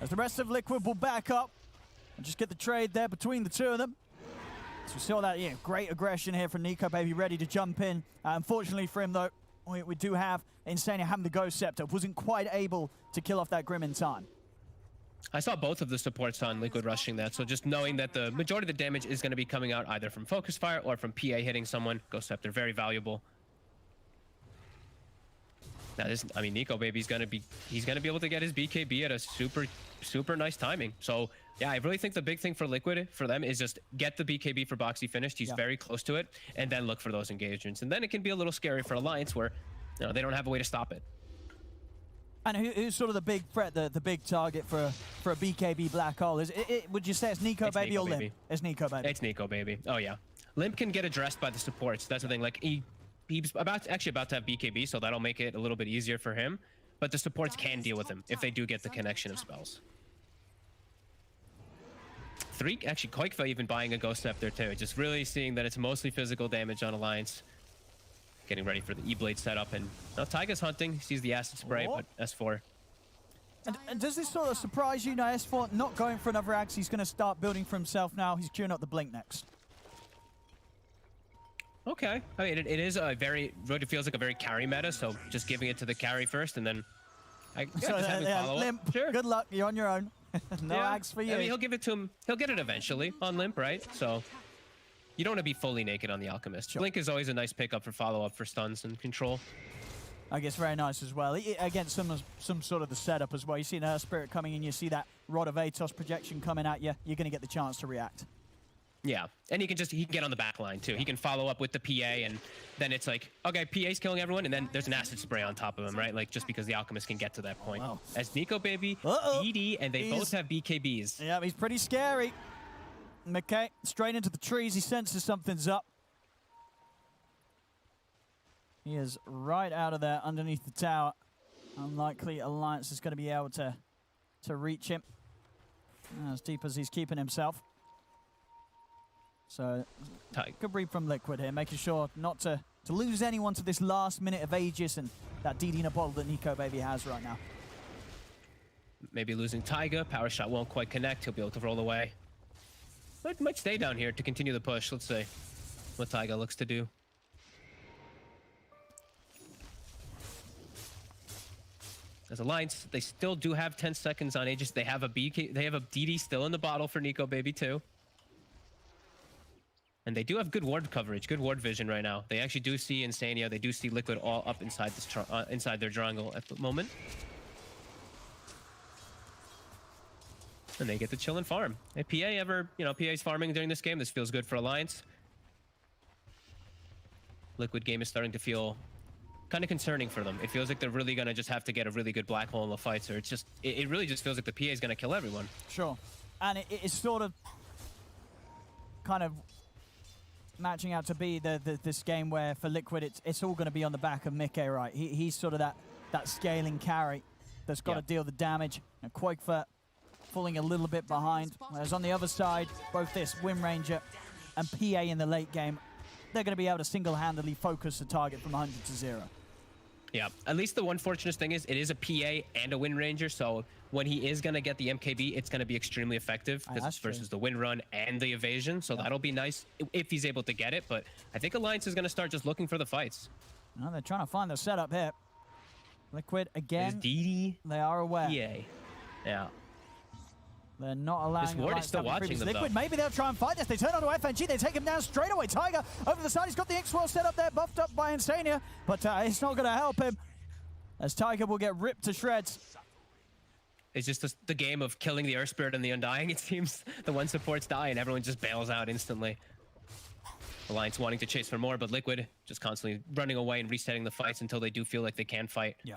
As the rest of Liquid will back up and just get the trade there between the two of them. So we saw that, great aggression here from Nico Baby, ready to jump in. Unfortunately for him, though, we do have Insania having the Ghost Scepter. Wasn't quite able to kill off that Grim in time. I saw both of the supports on Liquid rushing that, so just knowing that the majority of the damage is going to be coming out either from Focus Fire or from PA hitting someone. Ghost Scepter, very valuable. Now this, I mean, Nico Baby's going to be able to get his BKB at a super nice timing. So yeah, I really think the big thing for Liquid, for them, is just get the BKB for Boxy finished. He's very close to it, and then look for those engagements. And then it can be a little scary for Alliance where, they don't have a way to stop it. And who's sort of the big threat, the big target for a BKB black hole? Would you say it's Nico Baby or Limp? It's Nico Baby. It's Nico Baby. Oh yeah, Limp can get addressed by the supports. That's the thing. Like he's about to have BKB, so that'll make it a little bit easier for him. But the supports can deal with him if they do get the connection of spells. Actually, Koikfa even buying a Ghost Scepter too. Just really seeing that it's mostly physical damage on Alliance. Getting ready for the E-Blade setup, and now Taiga's hunting. He sees the acid spray, but S4. And does this sort of surprise you? Now, S4 not going for another axe. He's going to start building for himself now. He's queuing up the blink next. Okay. I mean, it is a very, what it feels like a very carry meta, so just giving it to the carry first and then just having follow-up. Limp, Sure. good luck. You're on your own. No axe for you. I mean, he'll give it to him. He'll get it eventually on Limp, right? So you don't want to be fully naked on the Alchemist. Sure. Blink is always a nice pickup for follow-up for stuns and control. I guess very nice as well. Against some sort of the setup as well. You see an Earth Spirit coming in, you see that Rod of Atos projection coming at you, you're going to get the chance to react. Yeah, and he can get on the back line too. He can follow up with the PA, and then it's like, okay, PA's killing everyone, and then there's an acid spray on top of him, right? Like, just because the Alchemist can get to that point. Wow. As Nico Baby, DD, and they both have BKBs. Yeah, he's pretty scary. McKay, straight into the trees. He senses something's up. He is right out of there underneath the tower. Unlikely Alliance is going to be able to reach him as deep as he's keeping himself. So, good read from Liquid here, making sure not to lose anyone to this last minute of Aegis and that DD in a bottle that Nico Baby has right now. Maybe losing Taiga. Power shot won't quite connect. He'll be able to roll away. But might stay down here to continue the push. Let's see what Taiga looks to do. As Alliance, they still do have 10 seconds on Aegis. They have a DD still in the bottle for Nico Baby too. And they do have good ward coverage, good ward vision right now. They actually do see Insania. They do see Liquid all up inside this inside their jungle at the moment. And they get to chill and farm. If PA ever, PA's farming during this game, this feels good for Alliance. Liquid game is starting to feel kind of concerning for them. It feels like they're really going to just have to get a really good black hole in the fight. So it really just feels like the PA is going to kill everyone. Sure. And it's sort of kind of matching out to be this game where for Liquid it's all going to be on the back of Mickey, right? He's sort of that scaling carry that's got to deal the damage. And Quakefoot falling a little bit behind. Whereas on the other side, both this Wind Ranger and PA in the late game, they're going to be able to single-handedly focus the target from 100 to 0. Yeah, at least the one fortunate thing is it is a PA and a Wind Ranger, so when he is going to get the MKB, it's going to be extremely effective because it's versus the Wind Run and the evasion, so that'll be nice if he's able to get it, but I think Alliance is going to start just looking for the fights. Well, they're trying to find the setup here. Liquid, again, DD, they are aware. PA. Yeah. They're not allowing this ward is still watching them, Liquid, though. maybe they'll try and fight this. They turn onto FNG. They take him down straight away. Tiger over the side. He's got the X-Swirl set up there, buffed up by Insania, but it's not going to help him as Tiger will get ripped to shreds. It's just the game of killing the Earth Spirit and the Undying. It seems the one supports die and everyone just bails out instantly. Alliance wanting to chase for more, but Liquid just constantly running away and resetting the fights until they do feel like they can fight. Yeah.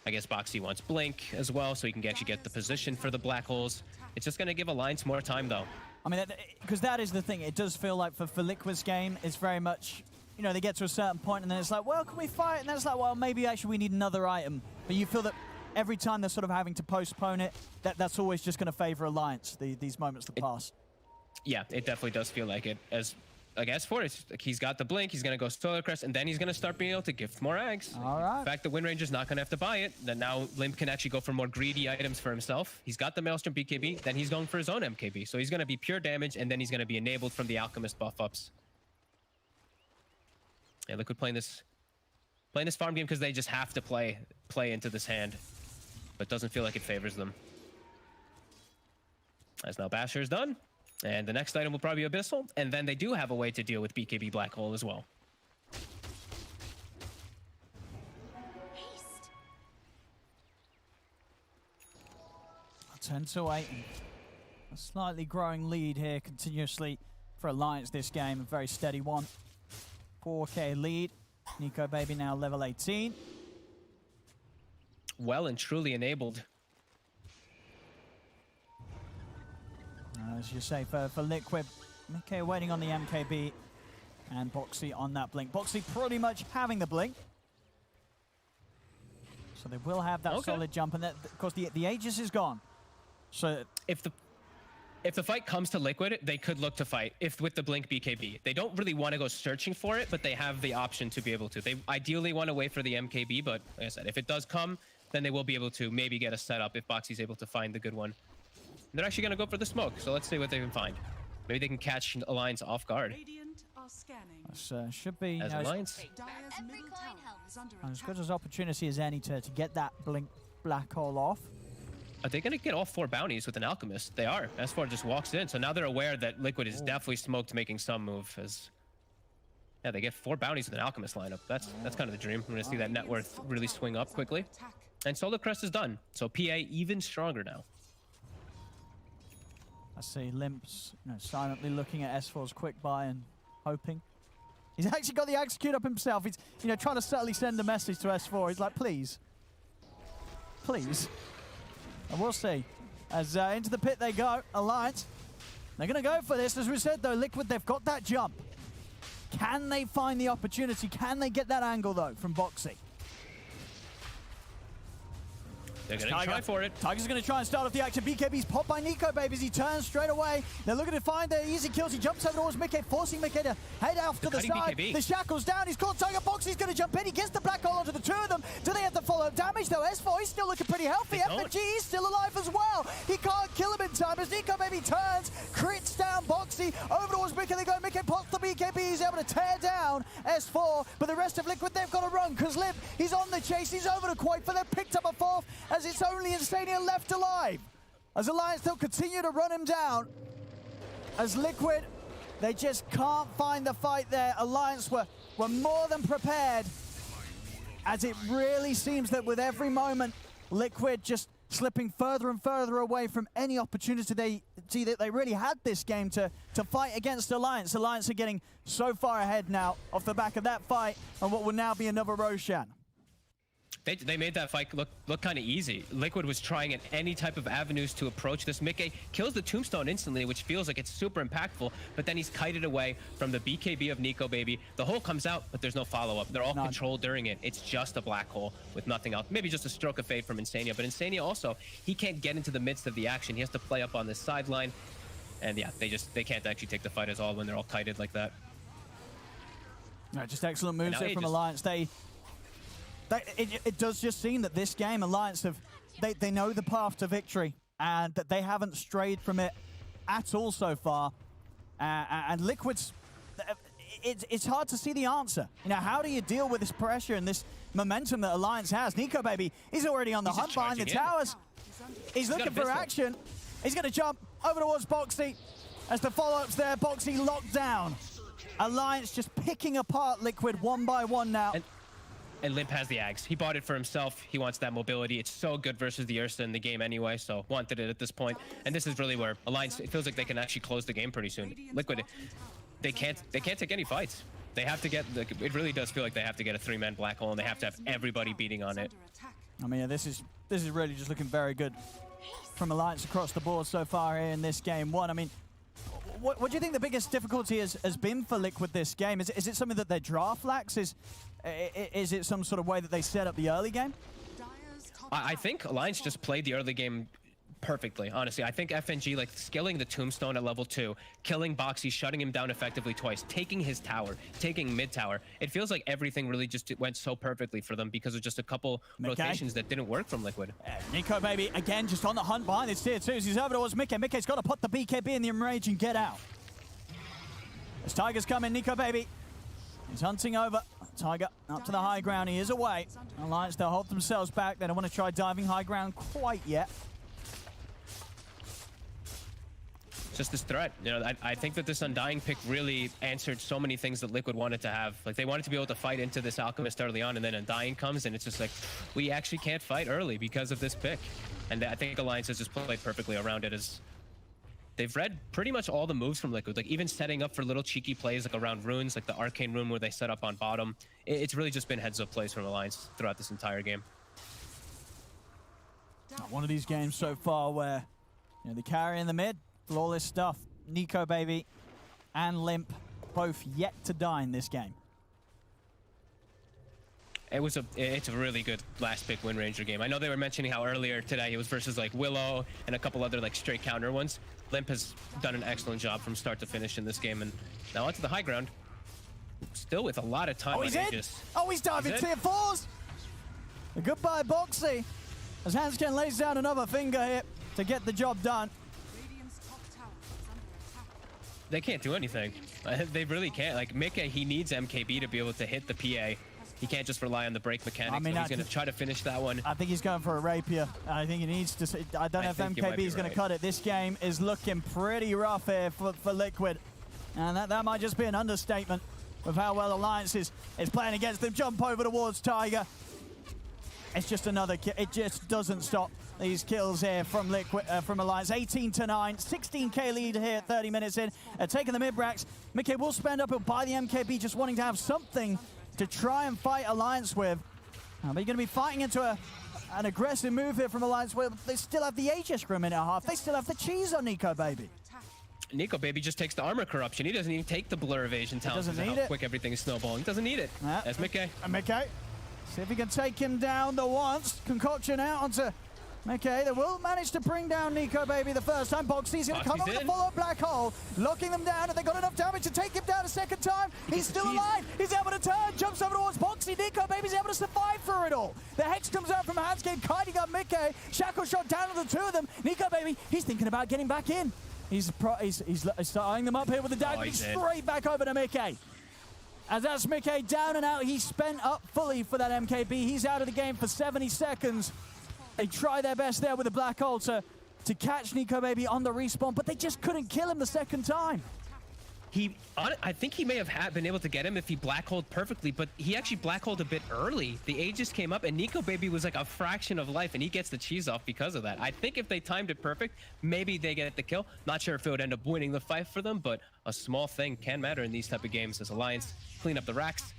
I guess Boxy wants Blink as well, so he can actually get the position for the black holes. It's just going to give Alliance more time, though. I mean, because that is the thing. It does feel like for Liquid's game, it's very much, they get to a certain point and then it's like, well, can we fight? And then it's like, well, maybe actually we need another item. But you feel that every time they're sort of having to postpone it, that's always just going to favor Alliance, these moments that pass. Yeah, it definitely does feel like it. As I guess for it, he's got the Blink, he's going to go Solar Crest, and then he's going to start being able to gift more eggs. All right. In fact, the Wind Ranger's not going to have to buy it. Then now Limp can actually go for more greedy items for himself. He's got the Maelstrom BKB, then he's going for his own MKB. So he's going to be pure damage, and then he's going to be enabled from the Alchemist buff-ups. Yeah, Liquid playing this farm game because they just have to play into this hand. But it doesn't feel like it favors them. As now Basher's done. And the next item will probably be Abyssal, and then they do have a way to deal with BKB Black Hole as well. Haste. 10 to 8. A slightly growing lead here continuously for Alliance this game. A very steady one. 4K lead. Nico Baby now level 18. Well and truly enabled. As you say, for Liquid, Mickey waiting on the MKB and Boxy on that blink. Boxy pretty much having the blink. So they will have that solid jump, and that, of course the Aegis is gone. So if the fight comes to Liquid, they could look to fight with the Blink BKB. They don't really want to go searching for it, but they have the option to be able to. They ideally want to wait for the MKB, but like I said, if it does come, then they will be able to maybe get a setup if Boxy's able to find the good one. They're actually going to go for the smoke, so let's see what they can find. Maybe they can catch Alliance off guard. Radiant are scanning. This should be As Alliance. Dire's middle tower is under as attack. good as opportunity as any to get that blink black hole off. Are they going to get all 4 bounties with an Alchemist? They are. S4 just walks in, so now they're aware that Liquid is definitely smoked making some move. As yeah, they get 4 bounties with an Alchemist lineup. That's kind of the dream. We're going to see that net worth really swing up quickly. And Solar Crest is done, so PA even stronger now. I see Limp's silently looking at S4's quick buy and hoping. He's actually got the execute up himself. He's trying to subtly send a message to S4. He's like, please. Please. And we'll see. As into the pit they go, Alliance. They're going to go for this. As we said, though, Liquid, they've got that jump. Can they find the opportunity? Can they get that angle, though, from Boxy? They're going to try for it. Tiger's going to try and start off the action. BKB's popped by Nico Babies. He turns straight away. They're looking to find the easy kills. He jumps over towards Mickey, forcing Mickey to head off to the side. BKB. The shackle's down. He's caught Tiger. Boxy's going to jump in. He gets the black hole onto the 2 of them. Do they have the follow-up damage, though? S4, he's still looking pretty healthy. FNG is still alive as well. He can't kill him in time as Nico Baby turns, crits down Boxy. Over towards Mickey. They go. Mickey pops the BKB. He's able to tear down S4. But the rest of Liquid, they've got to run because Limp, he's on the chase. He's over to Quake, but they've picked up a 4th as it's only Insania left alive. As Alliance, they'll continue to run him down. As Liquid, they just can't find the fight there. Alliance were more than prepared. As it really seems that with every moment, Liquid just slipping further and further away from any opportunity they see that they really had this game to fight against Alliance. Alliance are getting so far ahead now off the back of that fight and what will now be another Roshan. They made that fight look kind of easy. Liquid was trying at any type of avenues to approach this. Mickey kills the tombstone instantly, which feels like it's super impactful, but then he's kited away from the BKB of Nico Baby. The hole comes out, but there's no follow-up. They're all controlled during it. It's just a black hole with nothing else. Maybe just a stroke of fate from Insania, but Insania also, he can't get into the midst of the action. He has to play up on this sideline. And yeah, they can't actually take the fight at all when they're all kited like that. No, just excellent moves there from Alliance. It does just seem that this game, Alliance they know the path to victory and that they haven't strayed from it at all so far. And Liquid's, it's hard to see the answer. How do you deal with this pressure and this momentum that Alliance has? Nico Baby, he's already on the hunt behind the towers. He's looking for action. He's going to jump over towards Boxy as the follow-up's there. Boxy locked down. Alliance just picking apart Liquid one by one now. And Limp has the Ags. He bought it for himself. He wants that mobility. It's so good versus the Ursa in the game anyway, so wanted it at this point. And this is really where Alliance, it feels like they can actually close the game pretty soon. Liquid, they can't take any fights. They have to get, it really does feel like they have to get a 3-man black hole and they have to have everybody beating on it. I mean, this is really just looking very good from Alliance across the board so far here in this game one. I mean, what do you think the biggest difficulty has been for Liquid this game? Is it something that their draft lacks? Is it some sort of way that they set up the early game? I think Alliance just played the early game perfectly, honestly. I think FNG, like, skilling the tombstone at level 2, killing Boxy, shutting him down effectively twice, taking his tower, taking mid tower. It feels like everything really just went so perfectly for them because of just a couple rotations that didn't work from Liquid. Nico Baby, again, just on the hunt behind his tier 2s. He's over towards Mickey. Mickey's got to put the BKB in the enrage and get out. As Tiger's coming, Nico Baby, he's hunting over. Tiger up to the high ground. He is away. Alliance, they'll hold themselves back. They don't want to try diving high ground quite yet. Just this threat. I think that this Undying pick really answered so many things that Liquid wanted to have. Like, they wanted to be able to fight into this Alchemist early on, and then Undying comes, and it's just like, we actually can't fight early because of this pick. And I think Alliance has just played perfectly around it. As they've read pretty much all the moves from Liquid, like even setting up for little cheeky plays like around runes, like the Arcane rune where they set up on bottom. It's really just been heads-up plays from Alliance throughout this entire game. One of these games so far where the carry in the mid, flawless stuff. Nico Baby and Limp both yet to die in this game. It's a really good last pick Wind Ranger game. I know they were mentioning how earlier today it was versus like Willow and a couple other like straight counter ones. Limp has done an excellent job from start to finish in this game, and now onto the high ground. Still with a lot of time. Oh, he's in! Oh, he's diving tier 4s! Goodbye, Boxy. As Hanskin lays down another finger here to get the job done. Radiant's top tower is under attack. They can't do anything. They really can't. Like, Mickey, he needs MKB to be able to hit the PA. He can't just rely on the break mechanics. I mean, so he's going to try to finish that one. I think he's going for a rapier. I think he needs to. I don't know if MKB is going to cut it. This game is looking pretty rough here for Liquid. And that might just be an understatement of how well Alliance is playing against them. Jump over towards Tiger. It's just another kill. It just doesn't stop these kills here from Liquid, from Alliance. 18-9, 16k lead here, 30 minutes in. Taking the mid-racks. Mickey will spend up, he'll buy the MKB, just wanting to have something to try and fight Alliance with. But you're going to be fighting into an aggressive move here from Alliance where they still have the Aegis for a minute and a half. They still have the cheese on Nico Baby. Nico Baby just takes the armor corruption. He doesn't even take the blur evasion talent. Doesn't need how it. quick everything is snowballing. He doesn't need it. That's Mickey. Mickey. See if he can take him down the once. Concoction out onto Mickey. They will manage to bring down Nico Baby the first time. Boxy's going to come up with a follow-up black hole, locking them down. Have they got enough damage to take him down a second time? He's still alive. He's able to turn, jumps over towards Boxy. Nico Baby's able to survive through it all. The Hex comes out from Hanskin, kiting up Mickey. Shackle shot down to the two of them. Nico Baby, he's thinking about getting back in. He's eyeing them up here with the dagger. Straight back over to Mickey. As that's Mickey down and out. He's spent up fully for that MKB. He's out of the game for 70 seconds. They try their best there with a black hole to catch Nico Baby on the respawn, but they just couldn't kill him the second time. I think he may have been able to get him if he black holed perfectly, but he actually black holed a bit early. The Aegis came up and Nico Baby was like a fraction of life and he gets the cheese off because of that. I think if they timed it perfect, maybe they get the kill. Not sure if it would end up winning the fight for them, but a small thing can matter in these type of games as Alliance clean up the racks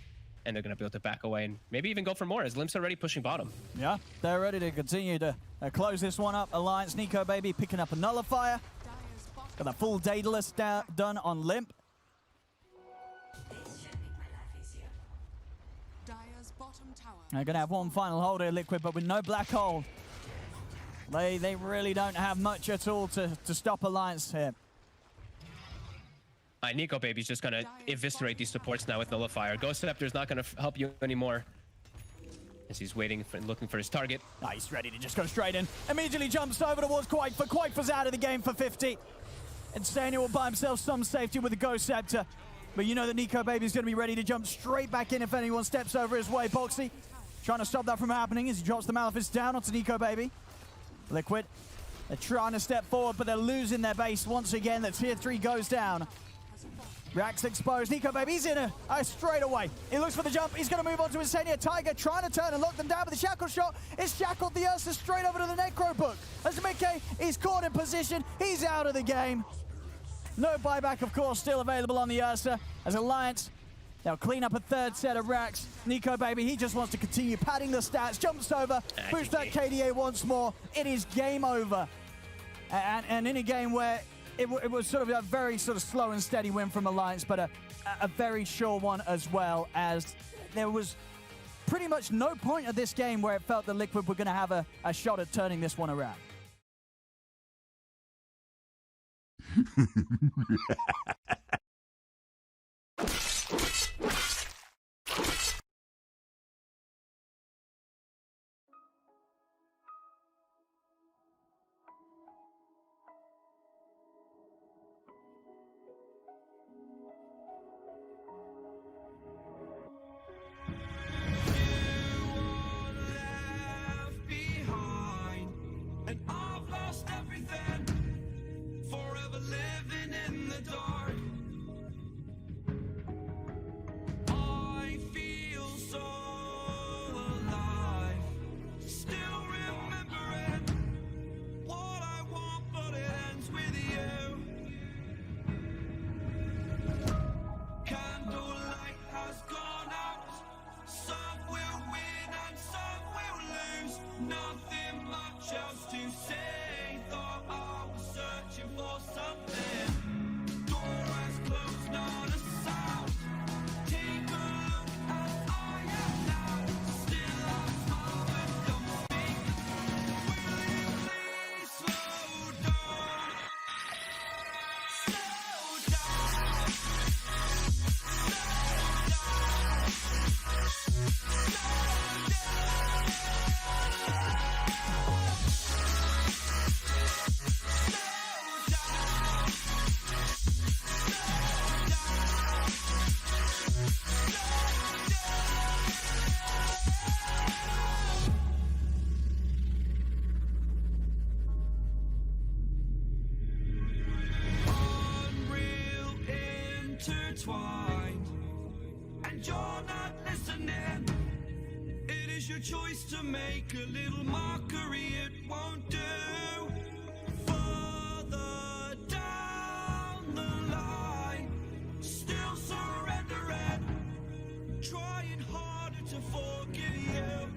and they're going to be able to back away and maybe even go for more as Limp's already pushing bottom. Yeah, they're ready to continue to close this one up. Alliance, Nico Baby picking up a nullifier. Got a full Daedalus done on Limp. Dire's bottom tower. They're going to have one final hold here, Liquid, but with no black hole. They really don't have much at all to stop Alliance here. Nico Baby's just going to eviscerate these supports now with Nullifier. Ghost Scepter's not going to help you anymore as he's waiting for looking for his target. He's ready to just go straight in. Immediately jumps over towards Quakefor. Quakefor's out of the game for 50. And Stania will buy himself some safety with the Ghost Scepter. But you know that Nico Baby's going to be ready to jump straight back in if anyone steps over his way. Boxy trying to stop that from happening as he drops the Malefice down onto Nico Baby. Liquid, they're trying to step forward, but they're losing their base once again. The tier 3 goes down. Racks exposed. Nico Baby, he's in a straight away. He looks for the jump. He's going to move on to Insania. Tiger trying to turn and lock them down with the shackle shot. It's shackled the Ursa straight over to the Necro Book. As Mickey is caught in position, he's out of the game. No buyback, of course, still available on the Ursa. As Alliance, they'll clean up a third set of racks. Nico Baby, he just wants to continue padding the stats. Jumps over, boosts that KDA once more. It is game over. And in a game where it was sort of a very sort of slow and steady win from Alliance, but a very sure one as well, as there was pretty much no point of this game where it felt that Liquid were going to have a shot at turning this one around. Else to say, thought I was searching for something. intertwined, and you're not listening. It is your choice to make a little mockery, it won't do. Further down the line, still surrendering, trying harder to forgive you.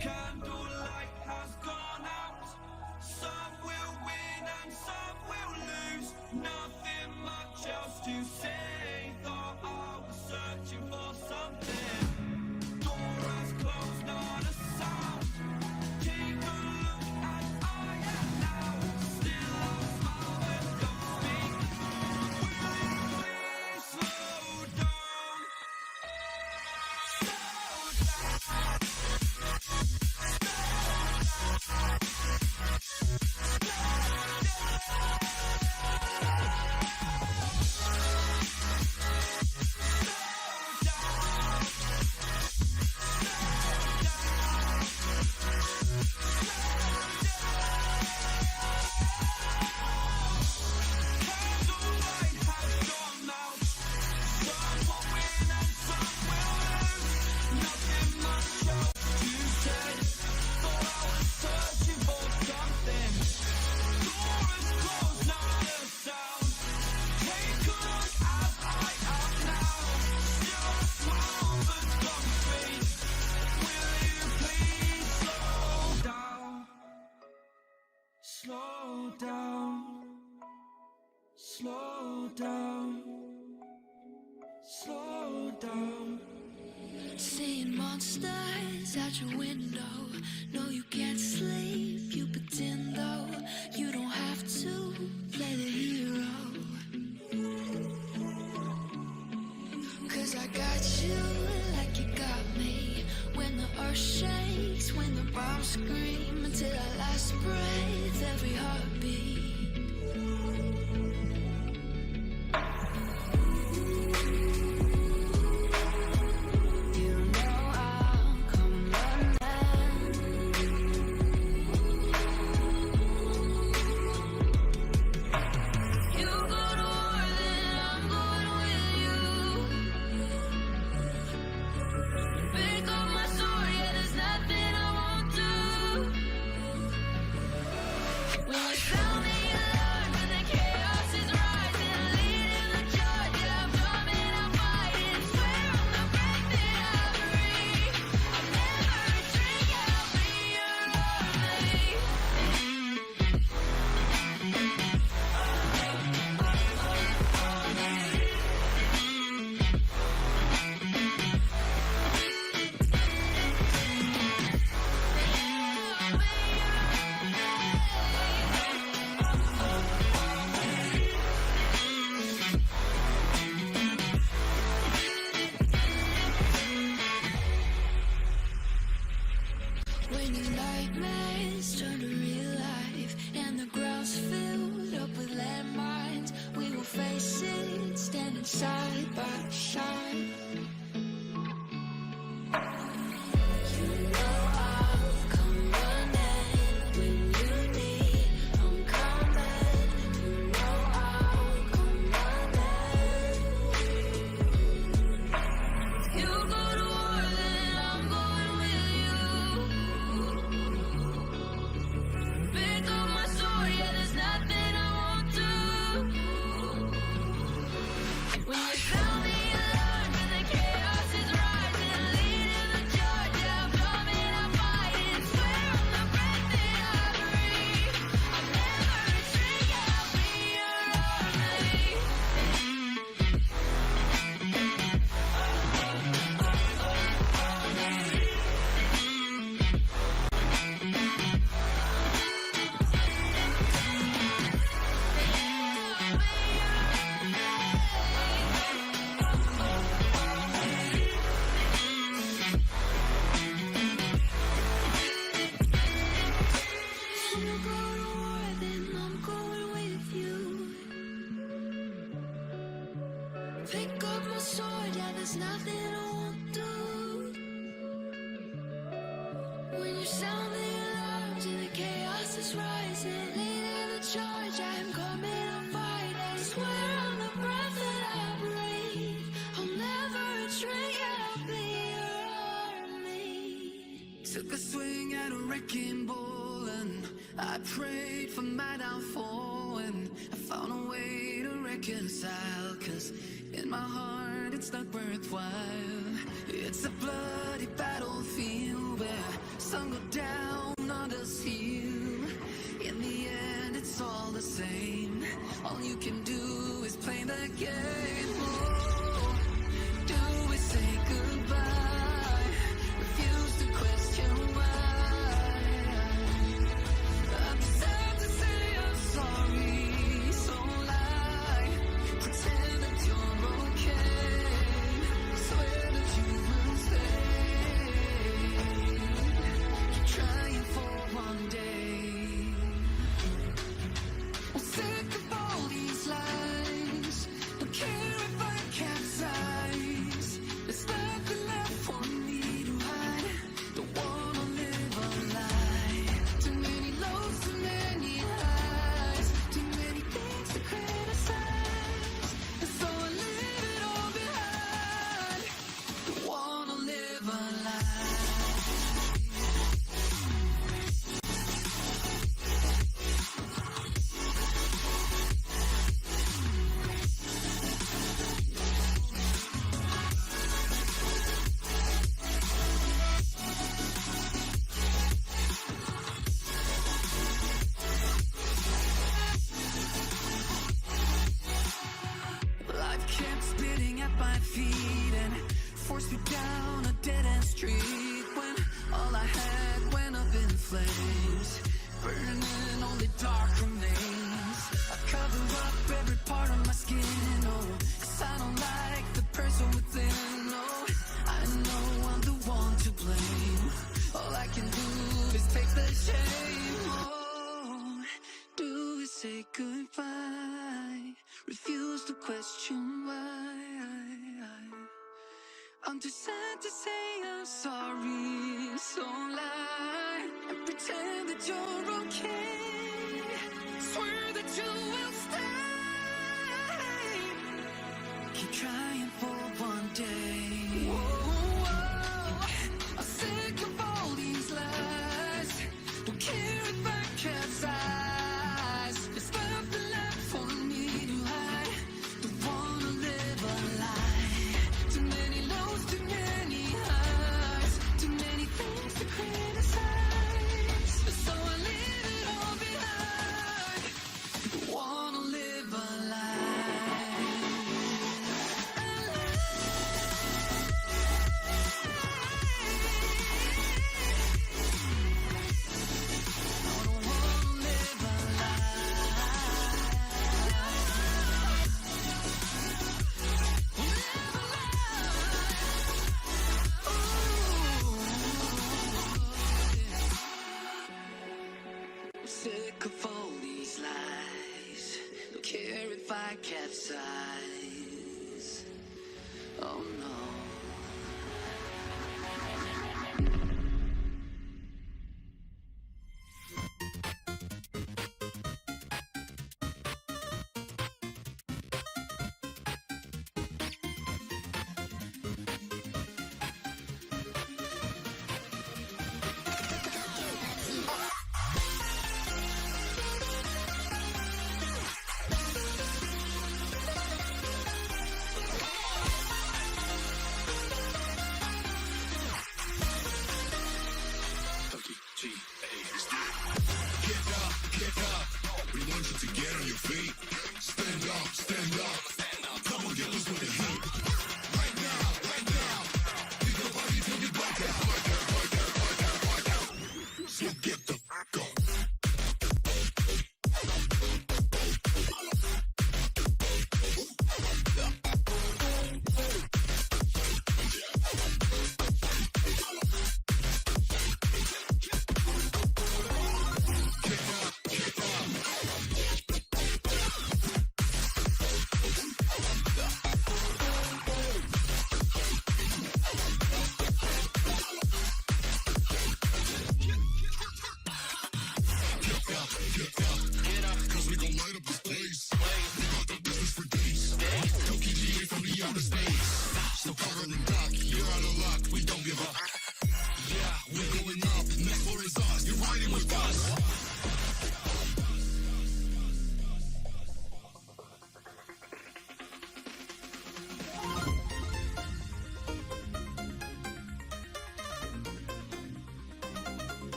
Candlelight has gone out. Some will win and some will lose. Nothing much else to say. Thought I was searching for something. Door has closed, not a sound. Take a look as I am now. Still I'll smile but don't speak. Will you please slow down? Candlelight has gone out. Some will win and some will lose. Nothing much else to say. Thought I was searching for something. Door is closed, not a sound. Take a look as I am now. Still a smile but don't speak. Will you please slow down? Slow down. Slow down. Slow down. Seeing monsters out your window. No, you can't sleep, you pretend though. You don't have to play the hero. Cause I got you like you got me. When the earth shakes, when the bombs scream. Until our last breath, every heartbeat. You know I'll come running. You go to war, then I'm going with you. Pick up my sword, yeah, there's nothing I won't do. When you sound the alarm and the chaos is rising, leading the charge, yeah, I'm coming, I'm fighting. Swear on the breath that I breathe, I'll never retreat, yeah, I'll be your army. When your nightmares turn to real life and the ground's filled up with landmines, we will face it, standing side by side. You know I'll come running when you need. I'm coming. You know I'll come running. You go to war, then I'm going with you. Pick up my sword, yeah, there's nothing I won't do. When you sound the alarm and the chaos is rising, leading the charge, yeah, I'm coming, I'm fighting. Swear on the breath that I breathe, I'll never retreat, yeah, I'll be your army. You go to war, then I'm going with you. Pick up my sword, yeah, there's nothing I won't do. When you sound the alarms and the chaos is rising, leading the charge, I'm coming, I'm fighting. Took a swing at a wrecking ball and I prayed for my downfall, and I found a way to reconcile, 'cause in my heart it's not worthwhile. It's a bloody battlefield where some go down, others heal. In the end it's all the same. All you can do is play the game. Oh, do we say goodbye? Refuse to question why. I'm sad to say I'm sorry, so lie. Pretend that you're okay. Swear that you will stay. Keep trying for one day. I'm sick of all these lies. Don't care if I capsize. There's nothing left for me to hide. Don't wanna live a lie. Too many lows, too many highs. Too many things to criticize. And so I leave it all behind. Don't wanna live a lie. Life kept spitting at my feet and forced me down a dead-end street, when all I had went up in flames, burning only dark remains. I cover up every part of my skin, oh, 'cause I don't like the person within. Oh, I know I'm the one to blame. All I can do is take the shame. Oh, do we say goodbye? Refuse to question why. I'm too sad to say I'm sorry, so lie and pretend that you're okay. Swear that you will stay. Keep trying for one day. Whoa, I'm sick of all these lies. Don't care if I capsize. There's nothing left for me to hide. Don't wanna live a lie. Too many lows, too many highs. Too many things to criticize. So I leave it all behind. Don't wanna live a lie. I don't wanna live a I'm sick of all these lies. Don't care if I capsize. Oh no.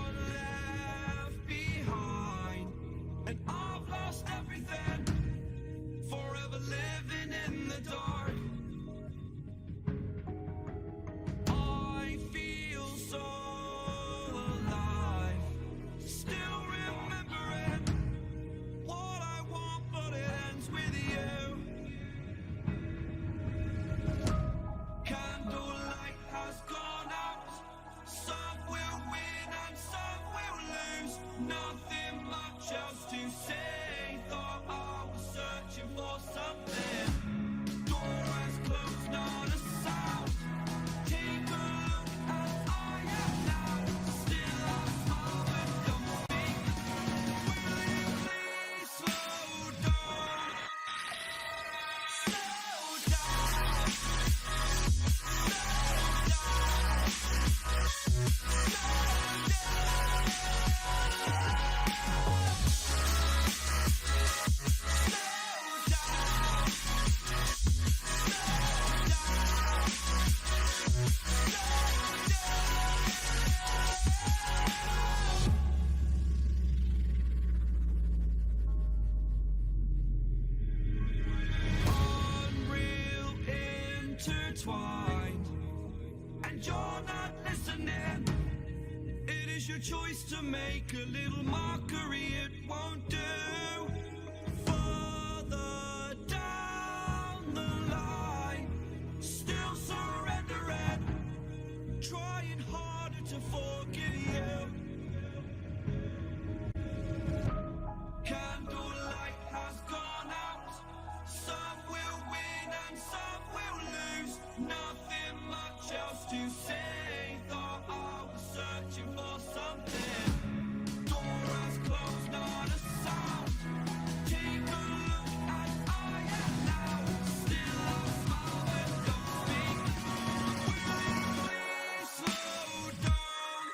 left behind, and I've lost everything. Forever living in the dark. I feel so alive. Still remembering what I want, but it ends with you. Candlelight has gone out. Some will win and some will lose. Nothing much else to say. Thought I was searching for something. Door has closed, not a sound. Take a look as I am now. Still I smile but don't speak. Will you please slow down? Slow down. Unreal intertwined, and you're not listening. It is your choice to make a little mockery, it won't do. Further down the line, still surrendering, trying harder to forgive you. Candlelight has gone out. Some will win and some will lose. Nothing much else to say. Thought I was searching for something. Door has closed, not a sound. Take a look as I am now. Still I smile but don't speak. Will you please slow down?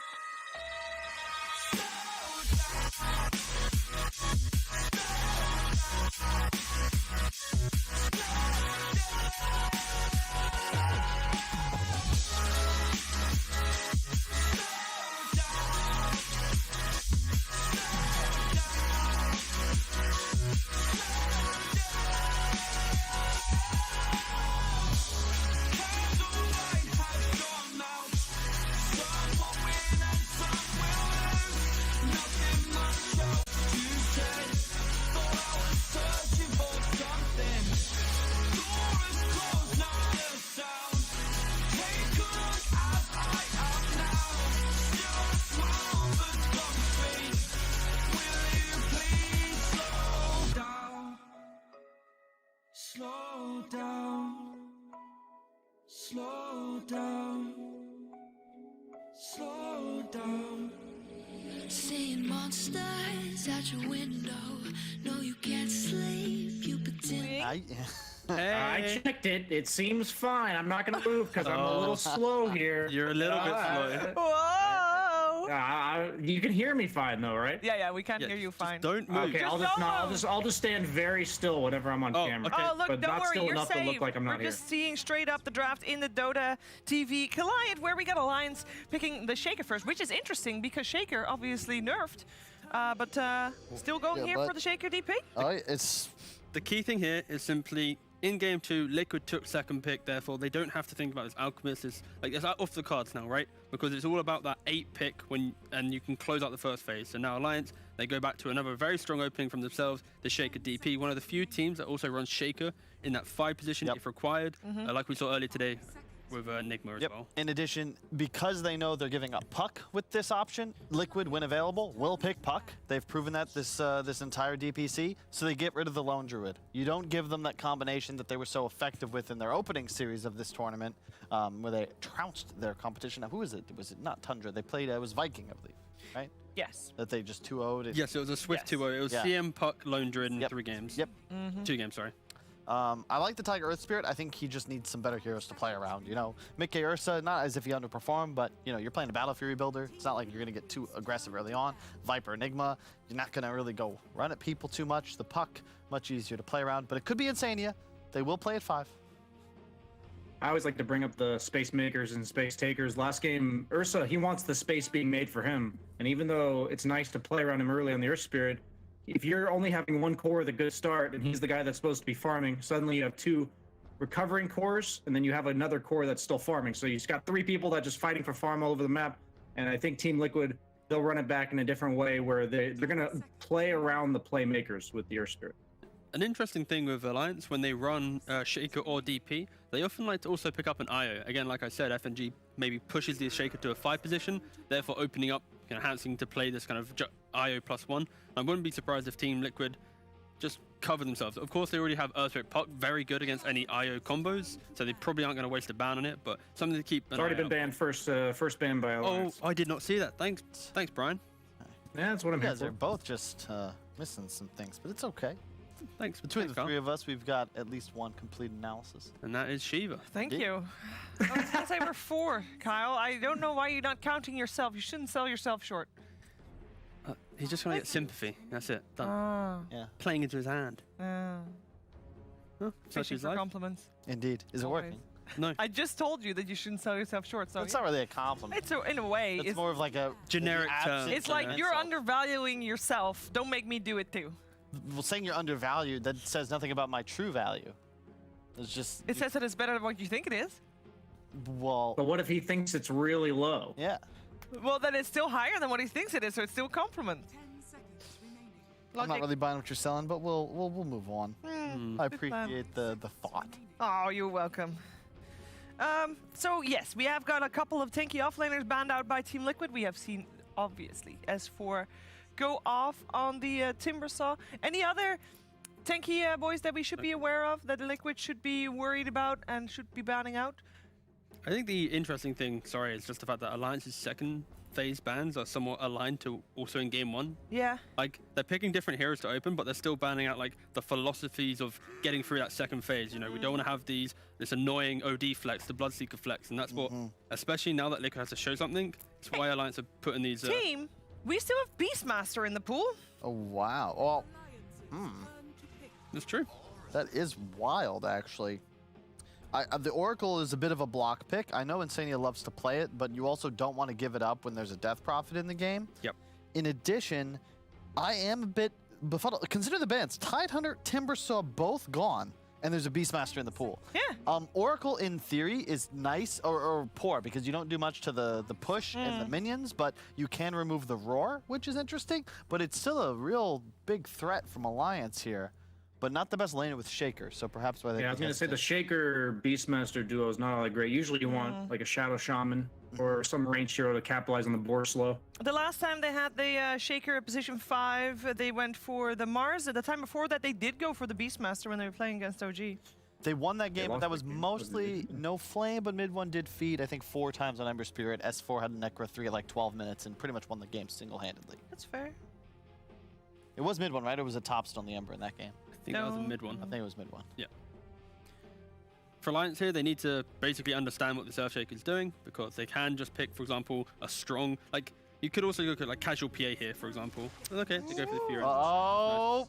Candlelight has gone out. Some will win and some will lose. Nothing much else to say. Thought I was searching for something. Door is closed, not a sound. Take a look as I am now. Still a smile but don't speak. Will you please slow down? Slow down. Slow down. Slow down. Seeing monsters at your window. No, you can't sleep. You pretend. I checked it. It seems fine. I'm not gonna move because I'm a little slow here. You're a little bit slow. Whoa! You can hear me fine though, right? Yeah, we can Yeah, hear you just fine. Don't move. Okay, Just I'll just stand very still whenever I'm on Oh, camera. okay. Oh, look, but don't not worry, still you're enough safe. to look like I'm not We're here. just seeing straight up the draft in the Dota TV client, where we got Alliance picking the Shaker first, which is interesting because Shaker obviously nerfed, but still going Yeah, here but- for the Shaker DP. It's The key thing here is simply in game 2, Liquid took second pick, therefore they don't have to think about this Alchemist. It's like it's off the cards now, right? Because it's all about that 8 pick and you can close out the first phase. So now Alliance, they go back to another very strong opening from themselves, the Shaker DP, one of the few teams that also runs Shaker in that 5 position if required, like we saw earlier today with Nigma as well. In addition, because they know they're giving up Puck with this option, Liquid, when available, will pick Puck. They've proven that this entire DPC, so they get rid of the Lone Druid. You don't give them that combination that they were so effective with in their opening series of this tournament, where they trounced their competition. Now, who was it? Was it not Tundra? They played, it was Viking, I believe, right? Yes. That they just 2-0'd. Yes, it was a swift Yes. 2-0. It was Yeah. CM, Puck, Lone Druid in Yep. 3 games. Yep. 2 games, sorry. I like the Tiger Earth Spirit. I think he just needs some better heroes to play around. You know, Mickey Ursa, not as if he underperformed, but you know, you're playing a Battle Fury builder. It's not like you're gonna get too aggressive early on. Viper Enigma, you're not gonna really go run at people too much. The puck, much easier to play around, but it could be Insania. They will play at 5. I always like to bring up the space makers and space takers. Last game, Ursa, he wants the space being made for him. And even though it's nice to play around him early on the Earth Spirit, if you're only having one core with a good start and he's the guy that's supposed to be farming, suddenly you have 2 recovering cores and then you have another core that's still farming. So you've got 3 people that just fighting for farm all over the map. And I think Team Liquid, they'll run it back in a different way where they're going to play around the playmakers with the Earth Spirit. An interesting thing with Alliance, when they run Shaker or DP, they often like to also pick up an IO. Again, like I said, FNG maybe pushes the Shaker to a 5 position, therefore opening up, you know, Hansing to play this kind of IO +1. I wouldn't be surprised if Team Liquid just cover themselves. Of course, they already have Earthquake Puck, very good against any IO combos, so they probably aren't going to waste a ban on it, but something to keep an It's already eye been out. banned first ban by Alliance. Oh, I did not see that. Thanks, Brian. Yeah, that's what I'm You here guys for. are both just missing some things, but it's okay. Thanks. Between Thanks, the Carl. 3 of us, we've got at least 1 complete analysis. And that is Shiva. Thank Indeed. you. I was gonna say we're 4, Kyle. I don't know why you're not counting yourself. You shouldn't sell yourself short. He's just trying to get sympathy. That's it. Done. Oh. Yeah, Playing into his hand. Huh? Such Fishing is for life. compliments. indeed. Is it Always. working? No. I just told you that you shouldn't sell yourself short. So That's not really a compliment. it's in a way. It's more of like a Generic the absence term. It's of like an you're insult. undervaluing yourself. Don't make me do it too. Well, saying you're undervalued, that says nothing about my true value. It's just, It says that it's better than what you think it is. well, But what if he thinks it's really low? yeah. Well, then it's still higher than what he thinks it is, so it's still a compliment. 10 seconds remaining. I'm not really buying what you're selling, but we'll move on. I appreciate the thought. Oh, you're welcome. So yes, we have got a couple of tanky offlaners banned out by Team Liquid. We have seen, obviously, S4 go off on the Timber Saw. Any other tanky boys that we should be aware of, that Liquid should be worried about and should be banning out? I think the interesting thing, sorry, is just the fact that Alliance's second phase bans are somewhat aligned to also in Game 1. Yeah. Like, they're picking different heroes to open, but they're still banning out, like, the philosophies of getting through that second phase. You know, we don't want to have this annoying OD flex, the Bloodseeker flex, and that's what, especially now that Liquid has to show something, it's why Alliance are putting these... Team, we still have Beastmaster in the pool. Oh, wow. Well, That's true. that is wild, actually. The Oracle is a bit of a block pick. I know Insania loves to play it, but you also don't want to give it up when there's a Death Prophet in the game. Yep. In addition, I am a bit befuddled. Consider the bans. Tidehunter, Timbersaw, both gone, and there's a Beastmaster in the pool. Yeah. Oracle, in theory, is nice or poor because you don't do much to the push and the minions, but you can remove the Roar, which is interesting, but it's still a real big threat from Alliance here. But not the best laner with Shaker, so perhaps why they... Yeah, I was gonna say the Shaker Beastmaster duo is not all that great. Usually you want like a Shadow Shaman or some range hero to capitalize on the board slow. The last time they had the Shaker at position 5, they went for the Mars. At the time before that, they did go for the Beastmaster when they were playing against OG. They won that game, but lost that was that game. mostly no flame, but mid one did feed, I think, 4 times on Ember Spirit. S4 had a Necro 3 at like 12 minutes and pretty much won the game single-handedly. That's fair. It was mid one, right? Or was it Topston on the Ember in that game? I think that was a No. mid one. I think it was mid one. For Alliance here, they need to basically understand what this Earthshaker is doing, because they can just pick, for example, a strong... Like, you could also look at, like, casual PA here, for example. Okay, they go for the Fury. Oh,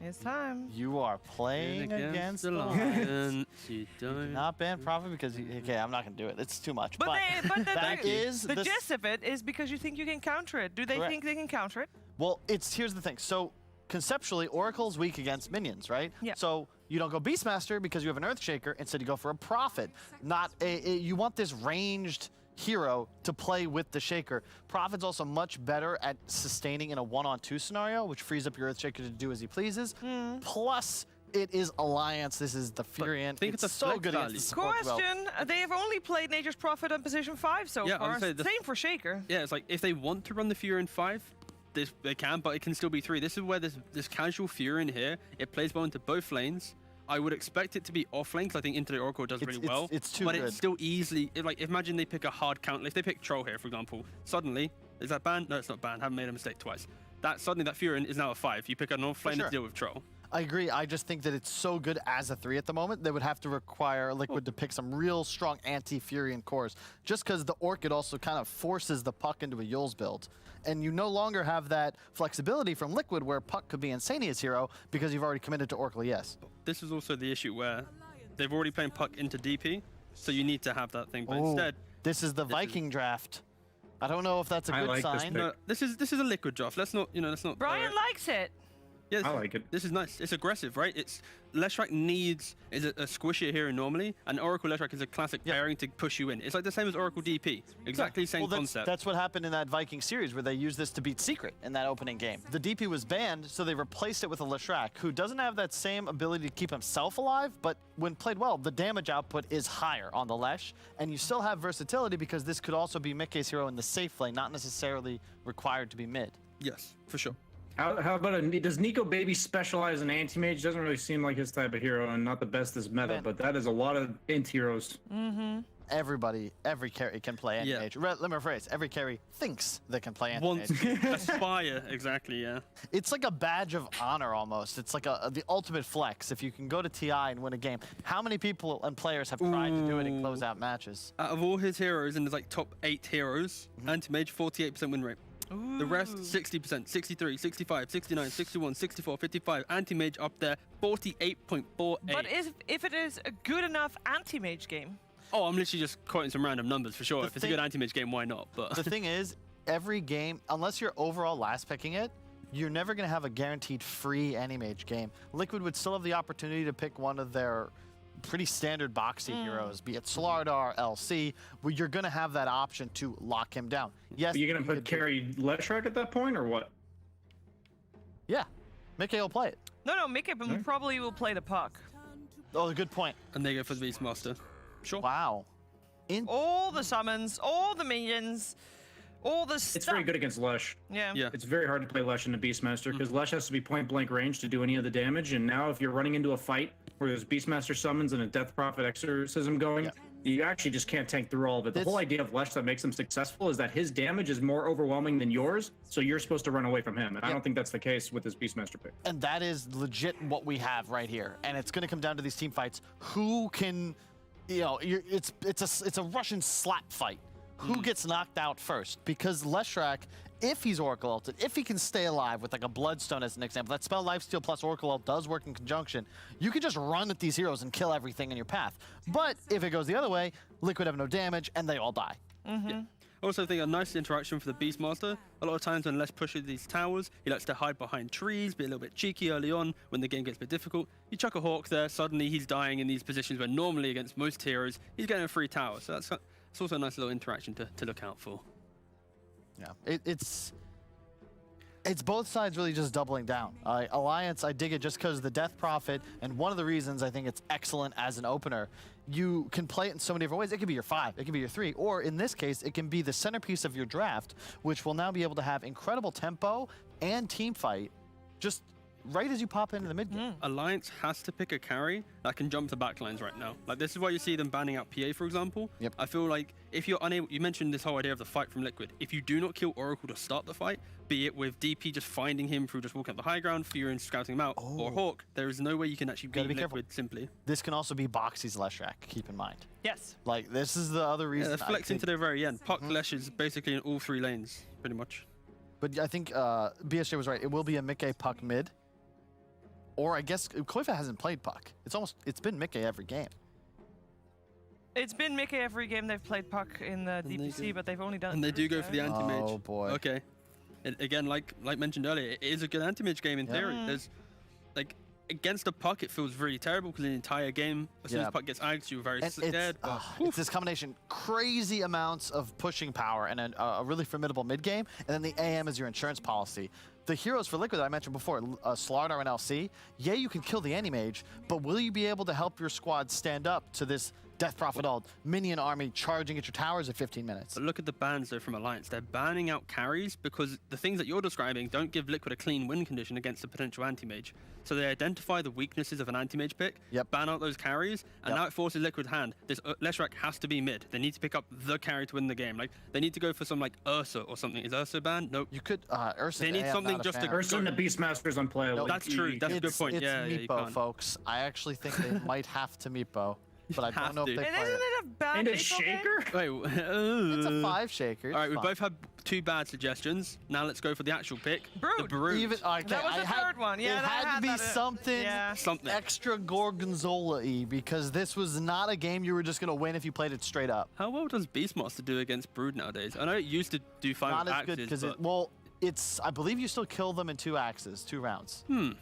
It's time. you are playing against the Lions. Lions. You don't... Not ban Prophet because, okay, I'm not going to do it. It's too much. But that is the the gist of it is because you think you can counter it. Do they Correct. think they can counter it? Well, here's the thing. So conceptually, Oracle's weak against minions, right? Yeah. So you don't go Beastmaster because you have an Earthshaker. Instead, you go for a Prophet. Not you want this ranged hero to play with the Shaker. Prophet's also much better at sustaining in a 1-on-2 scenario, which frees up your Earthshaker to do as he pleases. Plus, it is Alliance. This is the Furion. think it's a so flex good value. against the support well. Question, they have only played Nature's Prophet on position 5 so Yeah, I far. would say the- Same for Shaker. Yeah, it's like, if they want to run the Fury in 5, they can, but it can still be 3. This is where this casual Fury in here, it plays well into both lanes. I would expect it to be off lane, because I think Into the Oracle does really well. It's too but good. it's still easily, like, imagine they pick a hard count. If they pick Troll here, for example, suddenly, is that banned? No, it's not banned. Haven't made a mistake twice. Suddenly that Fury is now a 5. You pick an off lane sure. to deal with Troll. I agree. I just think that it's so good as a 3 at the moment. They would have to require Liquid to pick some real strong anti-Furion cores, just because the Orchid also kind of forces the Puck into a Yule's build. And you no longer have that flexibility from Liquid where Puck could be Insania's hero because you've already committed to Oracle, yes. This is also the issue where they've already played Puck into DP, so you need to have that thing. But Oh, instead, this is the Viking draft. I don't know if that's a I good like this sign. pick. no, this is a Liquid draft. Let's not, let's not. Brian likes it. Yeah, I like it. This is nice. It's aggressive, right? It's Leshrac is a squishier hero normally, and Oracle Leshrac is a classic pairing to push you in. It's like the same as Oracle DP. Exactly the same Well, concept. that's what happened in that Viking series where they used this to beat Secret in that opening game. The DP was banned, so they replaced it with a Leshrac, who doesn't have that same ability to keep himself alive, but when played well, the damage output is higher on the Lesh, and you still have versatility because this could also be Mickey's hero in the safe lane, not necessarily required to be mid. Yes, for sure. How about does Nico Baby specialize in anti-mage? Doesn't really seem like his type of hero, and not the best as meta, Man. but that is a lot of int heroes. Everybody, every carry can play anti-mage. Let me rephrase, every carry thinks they can play Wants anti-mage. to aspire, exactly, yeah. It's like a badge of honor almost. It's like the ultimate flex. If you can go to TI and win a game, how many people and players have tried to do it and close out matches? Out of all his heroes, in his like top 8 heroes, anti-mage 48% win rate. The rest 60%, 63, 65, 69, 61, 64, 55. Anti-mage up there 48.48. But if it is a good enough anti-mage game, Oh, I'm literally just quoting some random numbers for sure. The If it's a good anti-mage game, why not? But The thing is, every game, unless you're overall last picking it, you're never going to have a guaranteed free anti-mage game. Liquid would still have the opportunity to pick one of their pretty standard boxy heroes, be it Slardar, LC, where you're going to have that option to lock him down. Yes. Are you gonna put carry Leshrac at that point, or what? Yeah. Mickey will play it. no, Mickey probably will play the Puck. Oh, good point. and they go for the Beastmaster. Sure. Wow. All the summons, all the minions, all the stuff. It's very good against Lesh. Yeah. Yeah. It's very hard to play Lesh in the Beastmaster because Lesh has to be point blank range to do any of the damage. And now, if you're running into a fight where there's Beastmaster summons and a Death Prophet exorcism going, you actually just can't tank through all of it. The whole idea of Lesh that makes him successful is that his damage is more overwhelming than yours, so you're supposed to run away from him. And I don't think that's the case with this Beastmaster pick. And that is legit what we have right here. And it's going to come down to these team fights. Who can, it's a Russian slap fight. Who gets knocked out first? Because Leshrac, if he's Oracle ulted, if he can stay alive with like a Bloodstone as an example, that spell Lifesteal plus Oracle ult does work in conjunction, you can just run at these heroes and kill everything in your path. But if it goes the other way, Liquid have no damage and they all die. I also think a nice interaction for the Beastmaster. A lot of times when Lesh pushes these towers, he likes to hide behind trees, be a little bit cheeky early on when the game gets a bit difficult. You chuck a Hawk there, suddenly he's dying in these positions where normally against most heroes, he's getting a free tower. So that's also a nice little interaction to look out for. Yeah, it's both sides really just doubling down. Alliance, I dig it just because the Death Prophet, and one of the reasons I think it's excellent as an opener, you can play it in so many different ways. It could be your 5, it could be your 3, or in this case, it can be the centerpiece of your draft, which will now be able to have incredible tempo and team fight just right as you pop into the mid game. Alliance has to pick a carry that can jump the backlines right now. Like, this is why you see them banning out PA, for example. Yep. I feel like if you're unable, you mentioned this whole idea of the fight from Liquid. If you do not kill Oracle to start the fight, be it with DP just finding him through just walking up the high ground, Furion scouting him out, or Hawk, there is no way you can actually beat be Liquid careful. simply. This can also be Boxy's Leshrac, keep in mind. Yes. Like, this is the other Yeah, reason they're flexing to the very end. Puck Lesh is basically in all 3 lanes, pretty much. But I think BSJ was right. It will be a Mickey Puck mid. Or I guess Koifa hasn't played Puck. It's been Mickey every game. It's been Mickey every game they've played Puck in the DPC, but they've only done And they do go for the anti-mage. Oh, boy. Okay. Again, like mentioned earlier, it is a good anti-mage game in theory. There's, like, against a Puck, it feels really terrible because the entire game, as soon as Puck gets agged, you're very And scared. But it's this combination, crazy amounts of pushing power and a really formidable mid game, and then the AM is your insurance policy. The heroes for Liquid that I mentioned before, Slardar and LC, yeah, you can kill the anti-mage, but will you be able to help your squad stand up to this Death Prophet ult, minion army charging at your towers at 15 minutes. But look at the bans though from Alliance. They're banning out carries because the things that you're describing don't give Liquid a clean win condition against a potential anti-mage. So they identify the weaknesses of an anti-mage pick, ban out those carries, and now it forces Liquid's hand. This Leshrac has to be mid. They need to pick up the carry to win the game. Like they need to go for some like Ursa or something. Is Ursa banned? Nope. You could Ursa. They need something just to. Ursa and the Beastmaster's unplayable. No, that's true. That's a good point. It's Yeah, you Meepo, can't. folks. I actually think they might have to Meepo, but I don't know if they And play isn't it. it a bad And a Meepo game? shaker? Wait. It's a 5 shaker. All right, we fine. both had 2 bad suggestions. Now let's go for the actual pick. Brood. The Brood. Even, okay, That was I the had, third one. Yeah, it that had had to be that, something, yeah. Something. extra Gorgonzola-y because this was not a game you were just going to win if you played it straight up. How well does Beastmaster do against Brood nowadays? I know it used to do fine Not with as good axes, because but it's I believe you still kill them in 2 axes, 2 rounds. Guys,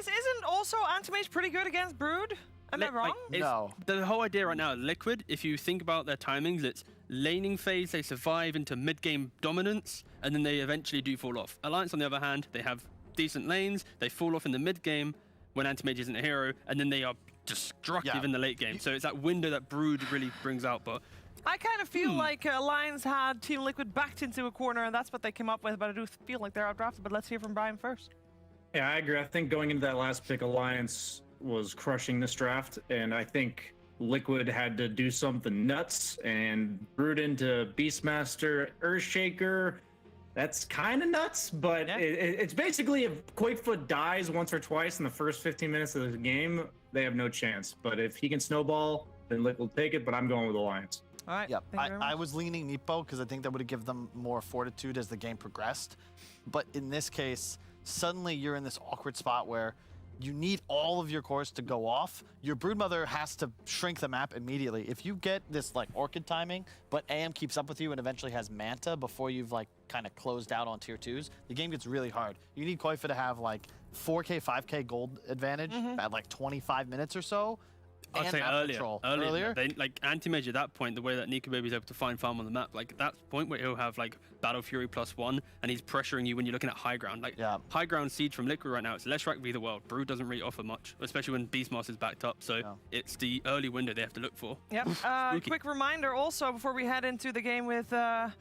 isn't also Anti-Mage pretty good against Brood? Am I wrong? No. The whole idea right now, Liquid, if you think about their timings, it's laning phase, they survive into mid-game dominance, and then they eventually do fall off. Alliance, on the other hand, they have decent lanes, they fall off in the mid-game when Anti-Mage isn't a hero, and then they are destructive in the late game. So it's that window that Brood really brings out, but I kind of feel like Alliance had Team Liquid backed into a corner, and that's what they came up with, but I do feel like they're outdrafted. But let's hear from Brian first. Yeah, I agree. I think going into that last pick, Alliance was crushing this draft, and I think Liquid had to do something nuts and brewed into Beastmaster, Earthshaker. That's kind of nuts, but it's basically if Quakefoot dies once or twice in the first 15 minutes of the game, they have no chance. But if he can snowball, then Liquid will take it, but I'm going with Alliance. All right. Yep. Thank you very I much. was leaning Meepo because I think that would have given them more fortitude as the game progressed. But in this case, suddenly you're in this awkward spot where you need all of your cores to go off. Your Broodmother has to shrink the map immediately. If you get this like Orchid timing, but AM keeps up with you and eventually has Manta before you've like kind of closed out on tier 2s, the game gets really hard. You need Koifa to have like 4K, 5K gold advantage at like 25 minutes or so. I'd and say map earlier. control. Earlier. They, like anti-mage at that point, the way that Nico Baby's able to find farm on the map, like that point where he'll have like Battle Fury +1 and he's pressuring you when you're looking at high ground. Like high ground siege from Liquid right now, it's Leshrac v the world. Brood doesn't really offer much, especially when Beastmaster's backed up. So it's the early window they have to look for. Yep. Quick reminder also before we head into the game with our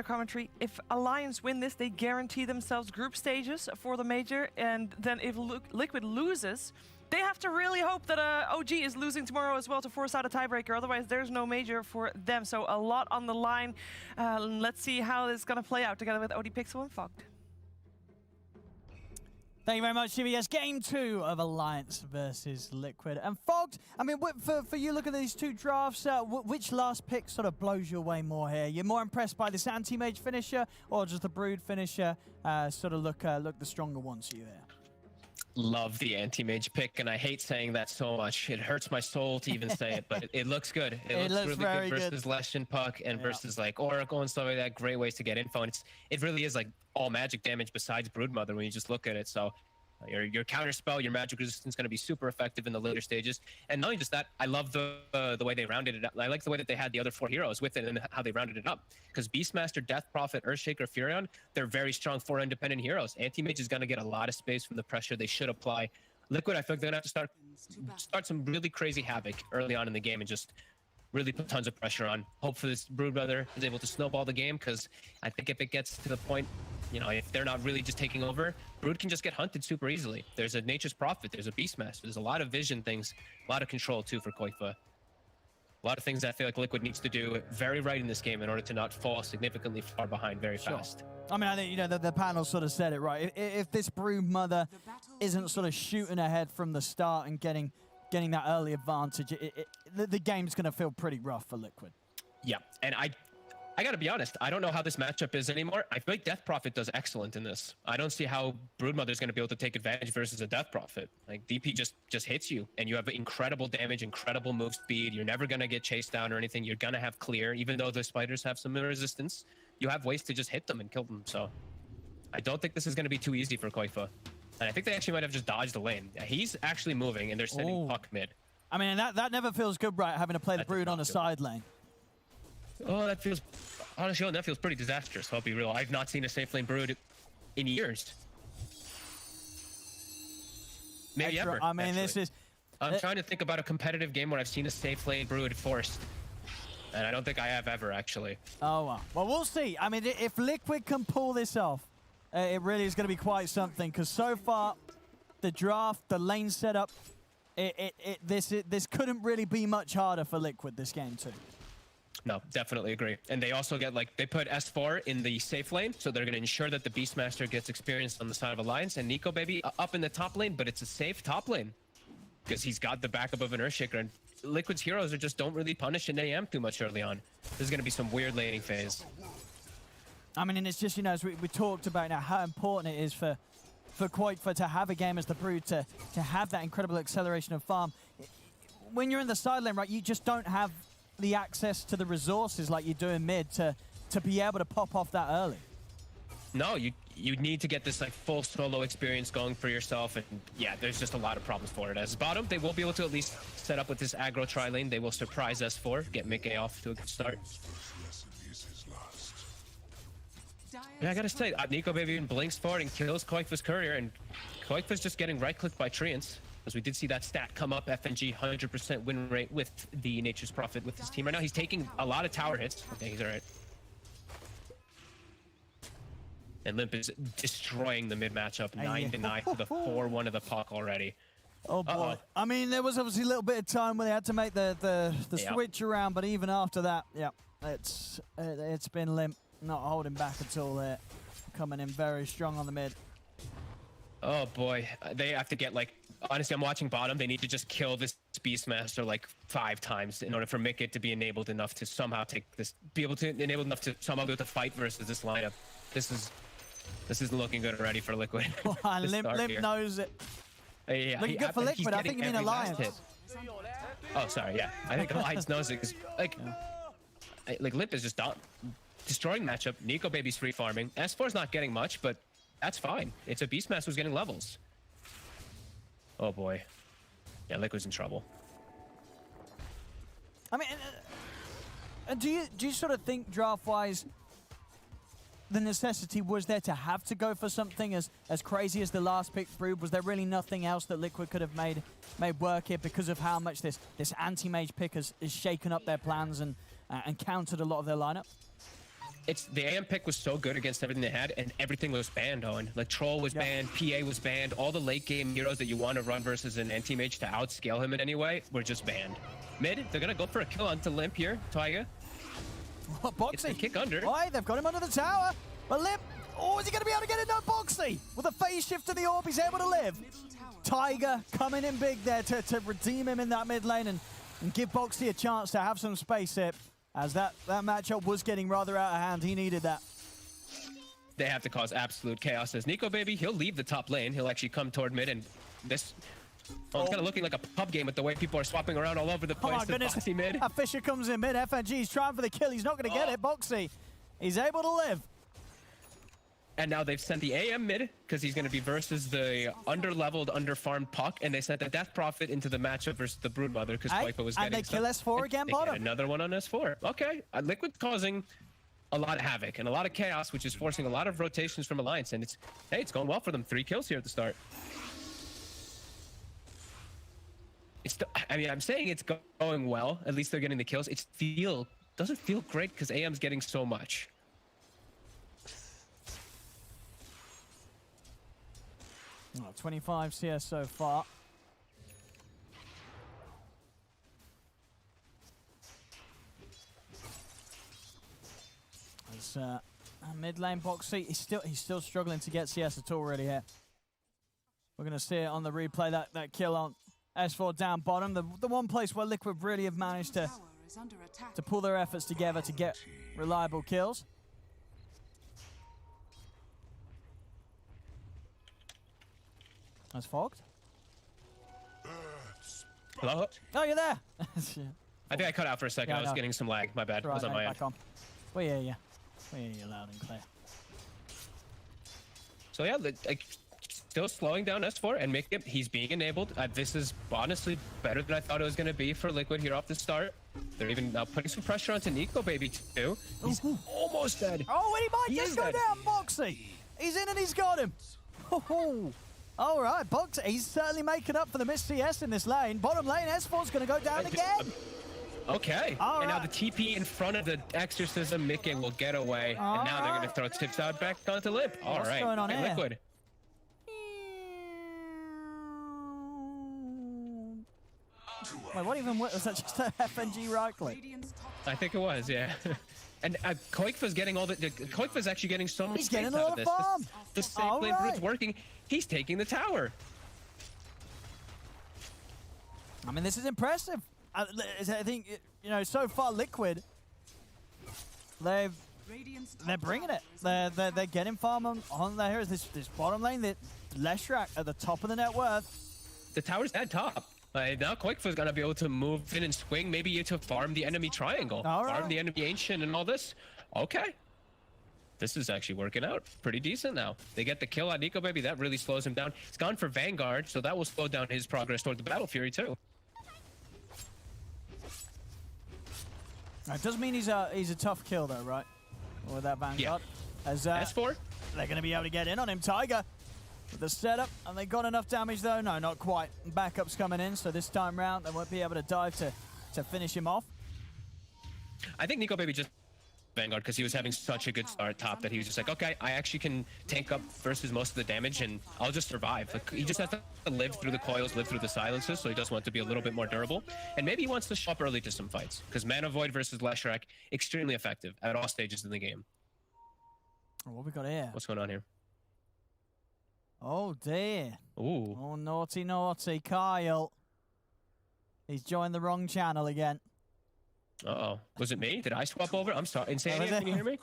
commentary, if Alliance win this, they guarantee themselves group stages for the major, and then if Liquid loses, they have to really hope that OG is losing tomorrow as well to force out a tiebreaker. Otherwise, there's no major for them. So a lot on the line. Let's see how this is going to play out together with OD Pixel and Fogged. Thank you very much, CBS. Game 2 of Alliance versus Liquid. And Fogged, I mean, for you, look at these 2 drafts, which last pick sort of blows you away more here? You're more impressed by this anti-mage finisher or just the Brood finisher sort of look the stronger ones to you here? Love the anti-mage pick, and I hate saying that so much. It hurts my soul to even say it, but it looks good. It looks really very good versus Leshen Puck and versus like Oracle and stuff like that. Great ways to get info, and it really is like all magic damage besides Broodmother when you just look at it. So your counter spell, your magic resistance is going to be super effective in the later stages. And not only just that, I love the way they rounded it up. I like the way that they had the other 4 heroes with it and how they rounded it up. Because Beastmaster, Death Prophet, Earthshaker, Furion, they're very strong 4 independent heroes. Anti-Mage is going to get a lot of space from the pressure they should apply. Liquid, I feel like they're going to have to start some really crazy havoc early on in the game and just really put tons of pressure on. Hopefully this Broodmother is able to snowball the game, because I think if it gets to the point, you know, if they're not really just taking over, Brood can just get hunted super easily. There's a Nature's Prophet, there's a Beastmaster, there's a lot of vision things, a lot of control too for Koifa. A lot of things that I feel like Liquid needs to do very right in this game in order to not fall significantly far behind very fast. I mean, I think, you know, the panel sort of said it right. If this Broodmother isn't sort of shooting ahead from the start and getting that early advantage, the game's going to feel pretty rough for Liquid. Yeah, and I gotta be honest, I don't know how this matchup is anymore. I feel like Death Prophet does excellent in this. I don't see how Broodmother's gonna be able to take advantage versus a Death Prophet. Like DP just hits you, and you have incredible damage, incredible move speed. You're never gonna get chased down or anything. You're gonna have clear, even though the spiders have some resistance. You have ways to just hit them and kill them. So I don't think this is gonna be too easy for Koifa. And I think they actually might have just dodged the lane. He's actually moving, and they're sending Puck mid. I mean, that never feels good, right? Having to play the Brood on the side lane. Oh, that feels, honestly, that feels pretty disastrous. I'll be real. I've not seen a safe lane Brood in years. Maybe ever. I mean, this is, I'm trying to think about a competitive game where I've seen a safe lane Brood forced. And I don't think I have ever, actually. Oh, well. Well, we'll see. I mean, if Liquid can pull this off, it really is going to be quite something. Because so far, the draft, the lane setup, this couldn't really be much harder for Liquid this game, too. No, definitely agree. And they also get, like, they put S4 in the safe lane, so they're going to ensure that the Beastmaster gets experience on the side of Alliance, and Nico Baby up in the top lane, but it's a safe top lane. Because he's got the backup of an Earthshaker, and Liquid's heroes are just don't really punish an AM too much early on. There's going to be some weird laning phase. I mean, and it's just, you know, as we talked about now, how important it is for Quoikfa to have a game as the Brood, to have that incredible acceleration of farm. When you're in the side lane, right, you just don't have the access to the resources like you do in mid to be able to pop off that early. No, you need to get this like full solo experience going for yourself, and yeah, there's just a lot of problems for it. As bottom, they will be able to at least set up with this aggro tri lane. They will surprise S4, get Mickey off to a good start. Yeah, I gotta say, Nico Baby even blinks forward and kills Quoikfa's courier, and Quoikfa's just getting right-clicked by Treants. As we did see that stat come up, FNG 100% win rate with the Nature's Prophet with his team right now. He's taking a lot of tower hits. Okay, he's all right. And Limp is destroying the mid matchup, 9-9 to the 4-1 of the puck already. Oh boy. I mean, there was obviously a little bit of time where they had to make the switch around, but even after that, yeah, it's been Limp not holding back at all there. Coming in very strong on the mid. Oh boy, they have to get like, honestly, I'm watching bottom. They need to just kill this Beastmaster like 5 times in order for Mickey to be enabled enough to somehow take this, be able to enable enough to somehow be able to fight versus this lineup. This isn't looking good already for Liquid. Limp knows it. Yeah, Looking good for Liquid. I think you mean Alliance. Oh, sorry. Yeah, I think Alliance knows it. Cause, like Limp is just destroying matchup. Nico Baby's free farming. S4's not getting much, but that's fine. It's a Beastmaster who's getting levels. Oh boy. Yeah, Liquid's in trouble. I mean, do you sort of think draft-wise the necessity was there to have to go for something as crazy as the last pick Brood? Was there really nothing else that Liquid could have made work here because of how much this anti-mage pick has shaken up their plans and countered a lot of their lineup? The AM pick was so good against everything they had, and everything was banned, Owen. Like, Troll was banned, PA was banned, all the late-game heroes that you want to run versus an anti-mage to outscale him in any way were just banned. Mid, they're going to go for a kill onto Limp here, Taiga. Boxy. It's the kick under. Why? They've got him under the tower. But Limp, is he going to be able to get it? No, Boxy. With a phase shift to the orb, he's able to live. Tiger coming in big there to redeem him in that mid lane and give Boxy a chance to have some space here. As that matchup was getting rather out of hand, he needed that. They have to cause absolute chaos. As Nico Baby, he'll leave the top lane. He'll actually come toward mid, and this... Oh, it's kind of looking like a pub game with the way people are swapping around all over the place. Oh my goodness, Boxy mid. A Fisher comes in mid, FNG's trying for the kill. He's not going to get it, Boxy. He's able to live. And now they've sent the AM mid, because he's going to be versus the under-leveled, under-farmed puck, and they sent the Death Prophet into the matchup versus the Broodmother, because Quoikfa was getting... And they kill S4 again, bottom. They get another one on S4. Okay. Liquid causing a lot of havoc and a lot of chaos, which is forcing a lot of rotations from Alliance, and it's going well for them. 3 kills here at the start. I mean, I'm saying it's going well. At least they're getting the kills. Doesn't feel great because AM's getting so much. Oh, 25 CS so far. As mid lane Boxy, he's still struggling to get CS at all really here. We're gonna see it on the replay, that kill on S4 down bottom. The one place where Liquid really have managed to pull their efforts together to get reliable kills. That's fogged. Hello? Oh, you're there. I think I cut out for a second. Yeah, I was getting some lag. My bad. It was on my end. Back on. We hear you. We hear you loud and clear. So yeah, still slowing down S4 and he's being enabled. This is honestly better than I thought it was going to be for Liquid here off the start. They're even putting some pressure onto Nico Baby too. He's almost dead. Oh, and he might just go down, Boxy. He's in and he's got him. Oh, All right, Bo3, he's certainly making up for the missed CS in this lane. Bottom lane, S4's going to go down again. Okay. All and now right. the TP in front of the Exorcism, Vikin will get away. All and now they're going right. to throw tips out back onto Lip. All What's right. going on Hey, here? Liquid. Wait, what even was that? Just an FNG right click? Radiant's top I think it was, yeah. And Koikfa's getting all the Koikfa's actually getting so much He's getting space a out lot of of this. farm. The same All lane right. route working. He's taking the tower. I mean, this is impressive. I think, you know, so far Liquid, they're Radiant's top bringing it. tower is They're getting farm on their heroes. This bottom lane, that Leshrac at the top of the net worth. The tower's at top. Now Koikfa's gonna be able to move in and swing, maybe to farm the enemy triangle, All farm right. the enemy ancient and all this. Okay. This is actually working out pretty decent now. They get the kill on Nico Baby. That really slows him down. He's gone for Vanguard, so that will slow down his progress toward the Battle Fury too. It does mean he's a tough kill though, right? With that Vanguard. As S4? they're going to be able to get in on him. Tiger with the setup. And they got enough damage though? No, not quite. Backup's coming in, so this time round they won't be able to dive to finish him off. I think Nico Baby just Vanguard because he was having such a good start top that he was just like, okay, I actually can tank up versus most of the damage and I'll just survive. Like, he just has to live through the coils, live through the silences, so he does want to be a little bit more durable. And maybe he wants to show up early to some fights because Mana Void versus Leshrac, extremely effective at all stages in the game. Oh, what we got here? What's going on here? Oh dear. Ooh. Oh, naughty, naughty. Kyle. He's joined the wrong channel again. Uh-oh. Was it me? Did I swap over? I'm sorry. Insanity, Was it? can you hear me?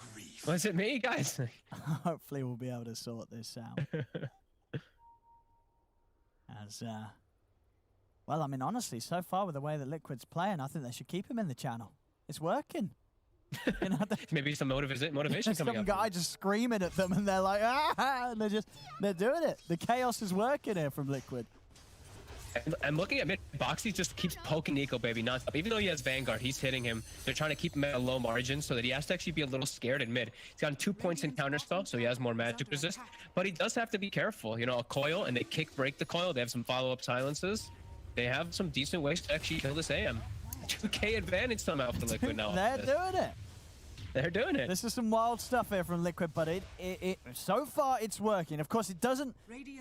Was it me, guys? Hopefully we'll be able to sort this out. As, well, I mean, honestly, so far with the way that Liquid's playing, I think they should keep him in the channel. It's working. You know, Maybe some motivation there's coming some up. guy just screaming at them, and they're like, ah, and they're doing it. The chaos is working here from Liquid. I'm looking at mid. Boxy just keeps poking Nico Baby nonstop. Even though he has Vanguard, he's hitting him. They're trying to keep him at a low margin so that he has to actually be a little scared in mid. He's gotten 2 points in counterspell, so he has more magic resist. But he does have to be careful. You know, a coil, and they break the coil. They have some follow-up silences. They have some decent ways to actually kill this AM. 2k advantage somehow for Liquid now. They're doing it. They're doing it. This is some wild stuff here from Liquid, but it so far it's working. Of course, it doesn't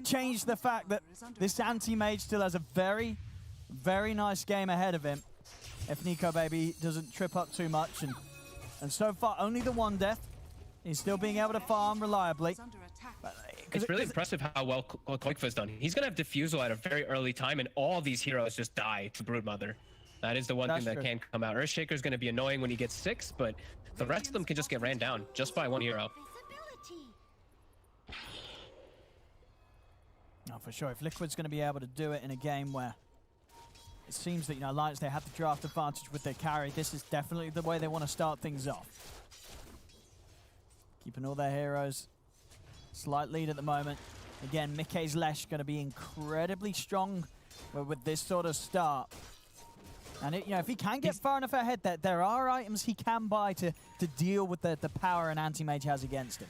change the fact that this anti-mage still has a very, very nice game ahead of him if Nico Baby doesn't trip up too much. And so far, only the one death. He's still being able to farm reliably. under attack. It's really impressive how well Koikfa's done. He's going to have Diffusal at a very early time, and all these heroes just die to Broodmother. That is the one thing that true. can come out. Earthshaker's going to be annoying when he gets 6, but the rest of them can just get ran down just by one hero. No, for sure. If Liquid's going to be able to do it in a game where it seems that, you know, Alliance, they have the draft advantage with their carry, this is definitely the way they want to start things off. Keeping all their heroes. Slight lead at the moment. Again, Mickey's Lesh going to be incredibly strong with this sort of start. And you know, if he can get far enough ahead, there are items he can buy to deal with the power an anti-mage has against him.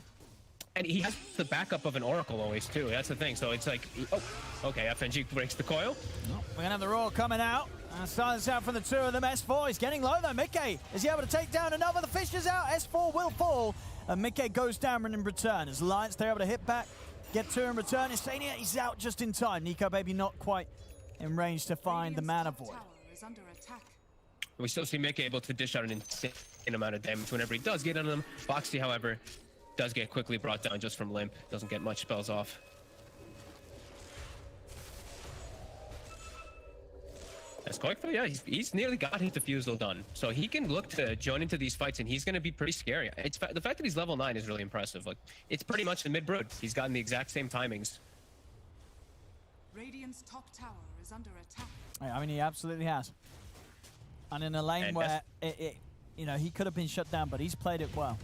And he has the backup of an Oracle always, too. That's the thing. So it's like, oh, okay, FNG breaks the coil. We're going to have the Roar coming out. And silence out from the two of them. S4 is getting low, though. Mickey, is he able to take down another? The fish is out. S4 will fall. And Mickey goes down in return. As Alliance, they're able to hit back, get two in return. Insania, he's out just in time. Nico Baby not quite in range to find the Mana Void. Tower is under attack. We still see Mick able to dish out an insane amount of damage whenever he does get on them. Boxy, however, does get quickly brought down just from Limp. Doesn't get much spells off. As Koikfa, yeah, he's nearly got his Diffusal done. So he can look to join into these fights, and he's going to be pretty scary. The fact that he's level 9 is really impressive. Like, it's pretty much the mid-brood. He's gotten the exact same timings. Radiant's top tower is under attack. I mean, he absolutely has. And in a lane And where you know, he could have been shut down, but he's played it well.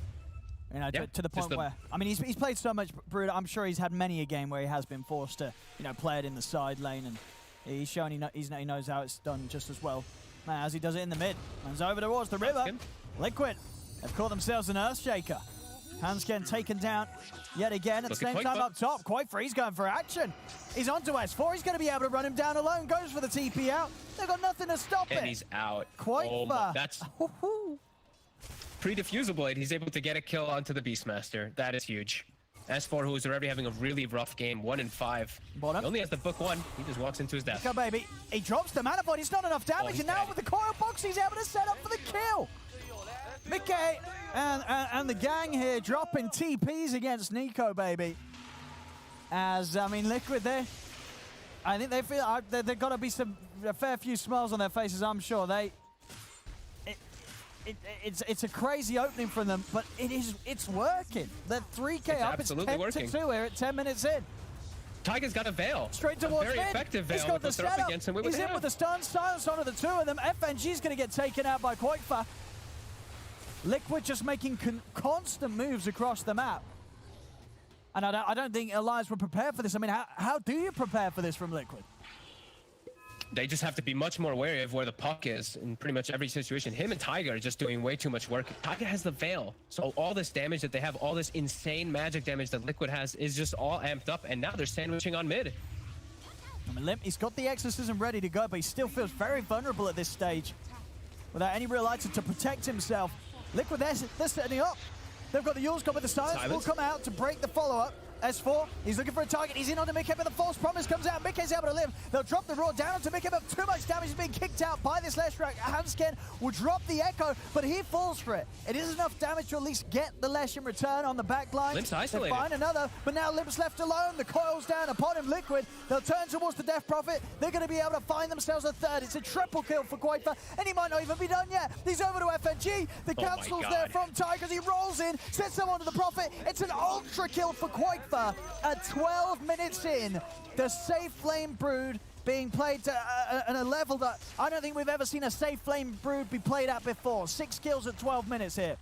You know, Yeah, to the point where, I mean, he's played so much Brood. I'm sure he's had many a game where he has been forced to, you know, play it in the side lane, and he's shown he knows how it's done just as well as he does it in the mid. Runs over towards the river. Him. Liquid have caught themselves an Earthshaker. Hansken taken down yet again. At the Look at same time Koikfa. up top, Koikfa, he's going for action. He's onto S4. He's going to be able to run him down alone. Goes for the TP out. They've got nothing to stop it. And he's out. Koikfa. Oh my, that's Woohoo. pre-diffusal blade. He's able to get a kill onto the Beastmaster. That is huge. S4, who is already having a really rough game, 1-5. Bottom. He only has the book 1. He just walks into his death. Go, baby. He drops the mana void. It's not enough damage. he's And now dead. with the coil box, he's able to set up for the kill. Mickey and the gang here dropping TPs against Nico, baby. As, I mean, Liquid there. I think they feel they've got to be a fair few smiles on their faces, I'm sure. It's a crazy opening from them, but it's working. They're 3K It's up. It's absolutely 10 working. to 2 here at 10 minutes in. Tiger's got a veil. Straight a towards very mid. effective He's veil got the with they're up setup. against him. With He's what in they with the have. stun silence onto the two of them. FNG's going to get taken out by Koikfa. Liquid just making constant moves across the map. And I don't think Alliance were prepared for this. I mean, how do you prepare for this from Liquid? They just have to be much more wary of where the puck is in pretty much every situation. Him and Tiger are just doing way too much work. Tiger has the veil. So all this damage that they have, all this insane magic damage that Liquid has is just all amped up. And now they're sandwiching on mid. I mean, Limp, he's got the exorcism ready to go, but he still feels very vulnerable at this stage. Without any real item to protect himself. Liquid, they're setting up. They've got the Yules come with the silence. Will come out to break the follow-up. S4, he's looking for a target. He's in onto Mickey, but the false promise comes out. Mickey's able to live. They'll drop the raw down onto Mickey, but too much damage is being kicked out by this Leshrac. Hansken will drop the Echo, but he falls for it. It is enough damage to at least get the Lesh in return on the back line. Limp's They isolated. find another, but now Limp's left alone. The coil's down upon him. Liquid, they'll turn towards the Death Prophet. They're going to be able to find themselves a third. It's a triple kill for Koikfa, and he might not even be done yet. He's over to FNG. The Oh my cancel's God. there from Tigers. He rolls in, sets them onto the Prophet. It's an ultra kill for Koikfa at 12 minutes in. The safe flame brood being played to at a level that I don't think we've ever seen a safe flame brood be played at before. 6 kills at 12 minutes here.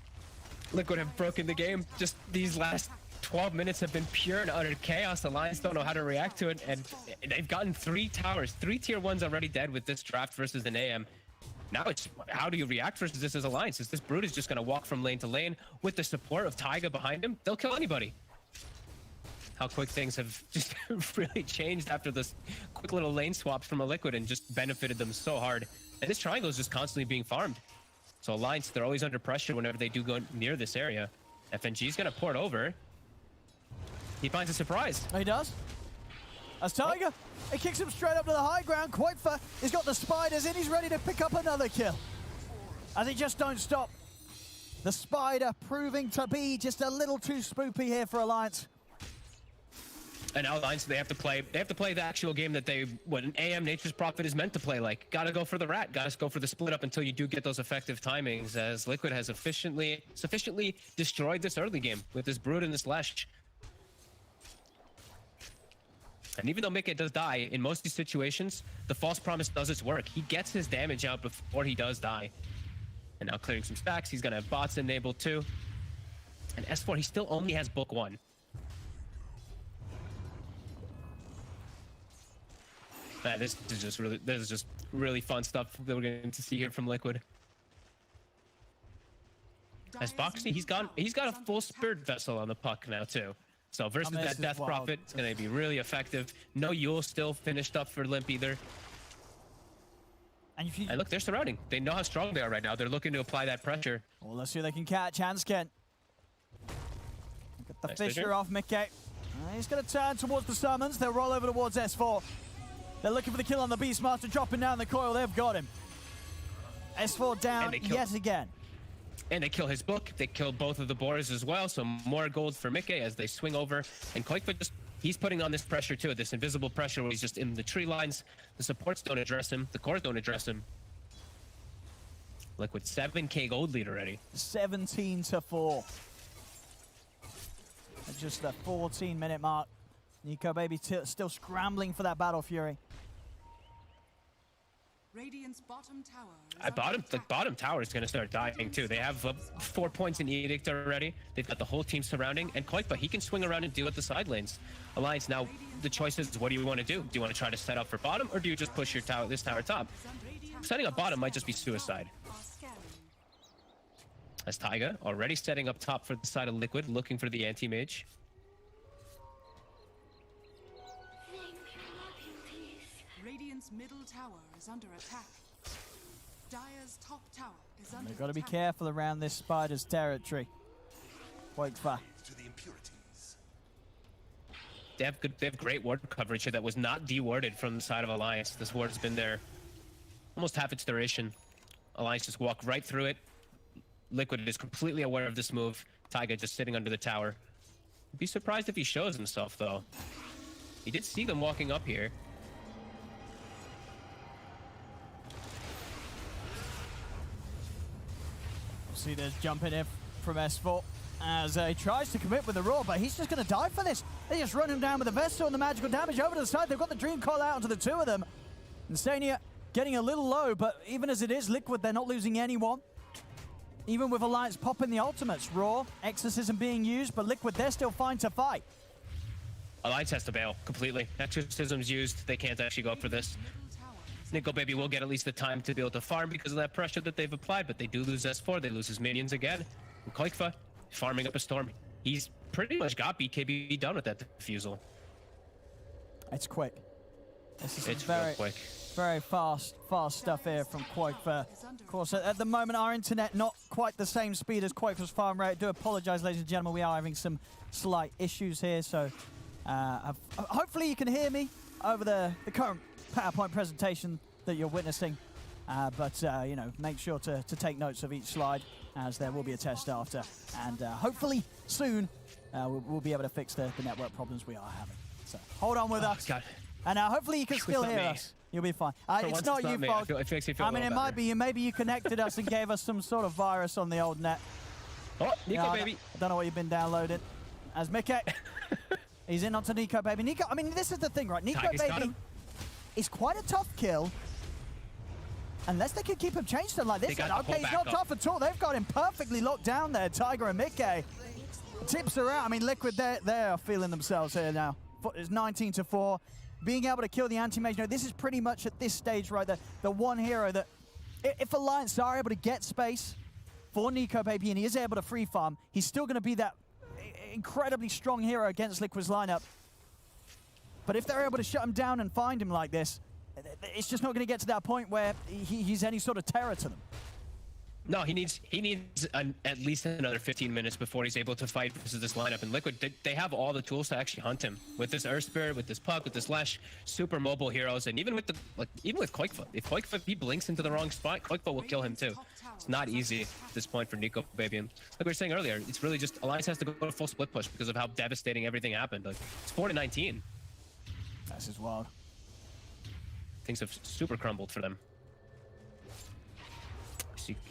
Liquid have broken the game. Just these last 12 minutes have been pure and utter chaos. The Lions don't know how to react to it, and they've gotten 3 towers. 3 tier 1s already dead with this draft versus an AM. Now it's how do you react versus this as Alliance? Is this Brood is just going to walk from lane to lane with the support of Taiga behind him? They'll kill anybody. How quick things have just really changed after this quick little lane swaps from a Liquid and just benefited them so hard. And this triangle is just constantly being farmed. So Alliance, they're always under pressure whenever they do go near this area. FNG's going to port over. He finds a surprise. He does. As Tiger, he kicks him straight up to the high ground. Koikfa, he's got the spiders in. He's ready to pick up another kill. And they just don't stop. The spider proving to be just a little too spoopy here for Alliance. And now Alliance, they have to play the actual game that what an AM Nature's Prophet is meant to play like. Gotta go for the rat, gotta go for the split up until you do get those effective timings, as Liquid has sufficiently destroyed this early game with this Brood and this Lesh. And even though Mickey does die, in most of these situations, the false promise does its work. He gets his damage out before he does die. And now clearing some stacks, he's gonna have bots enabled too. And S4, he still only has book 1. This is just really fun stuff that we're going to see here from Liquid. As Boxy, he's got a full Spirit Vessel on the puck now too. So versus this that is Death wild. Prophet, it's going to be really effective. No Yule still finished up for Limp either. And if you... And look, they're surrounding. They know how strong they are right now. They're looking to apply that pressure. Well, let's see if they can catch Hansken. Get the Nice Fisher vision. off Mickey. He's going to turn towards the summons. They'll roll over towards S4. They're looking for the kill on the Beastmaster, dropping down the coil. They've got him. S4 down yet again. And they kill his book. They kill both of the boars as well. So more gold for Mickey as they swing over. And Koikfa he's putting on this pressure too, this invisible pressure where he's just in the tree lines. The supports don't address him. The cores don't address him. Liquid 7k gold lead already. 17-4. At just the 14-minute mark. Nico baby still scrambling for that Battle Fury. Radiant's bottom tower is The bottom tower is going to start dying too. They have 4 points in Edict already. They've got the whole team surrounding. And Koikfa, he can swing around and deal with the side lanes. Alliance, now the choice is, what do you want to do? Do you want to try to set up for bottom, or do you just push your this tower top? Setting up bottom might just be suicide. As Taiga already setting up top for the side of Liquid, looking for the anti-mage. Radiant's middle tower is under attack. Dire's top tower is under They've got to be attack. careful around this Spider's territory. Quakefire. They have great ward coverage here that was not dewarded from the side of Alliance. This ward's been there almost half its duration. Alliance just walk right through it. Liquid is completely aware of this move. Taiga just sitting under the tower. I'd be surprised if he shows himself though. He did see them walking up here. See, there's jumping in from S4 as he tries to commit with the Roar, but he's just going to die for this. They just run him down with the Vestal and the magical damage over to the side. They've got the Dream Call out onto the two of them. Insania getting a little low, but even as it is, Liquid, they're not losing anyone. Even with Alliance popping the ultimates. Roar, Exorcism being used, but Liquid, they're still fine to fight. Alliance has to bail completely. Exorcism's used. They can't actually go up for this. Nico Baby will get at least the time to be able to farm because of that pressure that they've applied, but they do lose S4. They lose his minions again. And Koikfa farming up a storm. He's pretty much got BKB done with that defusal. It's quick. This is It's very, real quick. very fast stuff here from Quakefire. Of course, at the moment, our internet not quite the same speed as Quakefare's farm rate. I do apologize, ladies and gentlemen. We are having some slight issues here, so hopefully you can hear me over the current PowerPoint presentation that you're witnessing. But you know, make sure to take notes of each slide, as there will be a test after. And hopefully soon, we'll be able to fix the network problems we are having. So hold on with us. God. And hopefully you can still not hear me. us. You'll be fine. For It's once, not you, me. folks. It makes me feel I mean, a it little might better. be you. Maybe you connected us and gave us some sort of virus on the old net. Oh, Nico Yeah, Baby. I don't know what you've been downloading. As Mickey, he's in onto Nico Baby. Nico, I mean, this is the thing, right? Nico Tiger's got Baby him. is quite a tough kill. Unless they can keep him changed like this. They got And the okay, whole he's not backup. tough at all. They've got him perfectly locked down there, Tiger and Mickey. Tips are out. I mean, Liquid, they're feeling themselves here now. It's 19-4. Being able to kill the anti-mage. No, this is pretty much at this stage, right, the one hero that, if Alliance are able to get space for Nico Baby and he is able to free farm, he's still going to be that incredibly strong hero against Liquid's lineup. But if they're able to shut him down and find him like this, it's just not going to get to that point where he's any sort of terror to them. No, he needs at least another 15 minutes before he's able to fight versus this lineup. And Liquid, they have all the tools to actually hunt him with this Earth Spirit, with this Puck, with this Lash, super mobile heroes, and even with Koikfa. If Koikfa he blinks into the wrong spot, Koikfa will kill him too. It's not easy at this point for Nico Baby. And like we were saying earlier, it's really just Alliance has to go full split push because of how devastating everything happened. Like it's 4-19. This is wild. Things have super crumbled for them.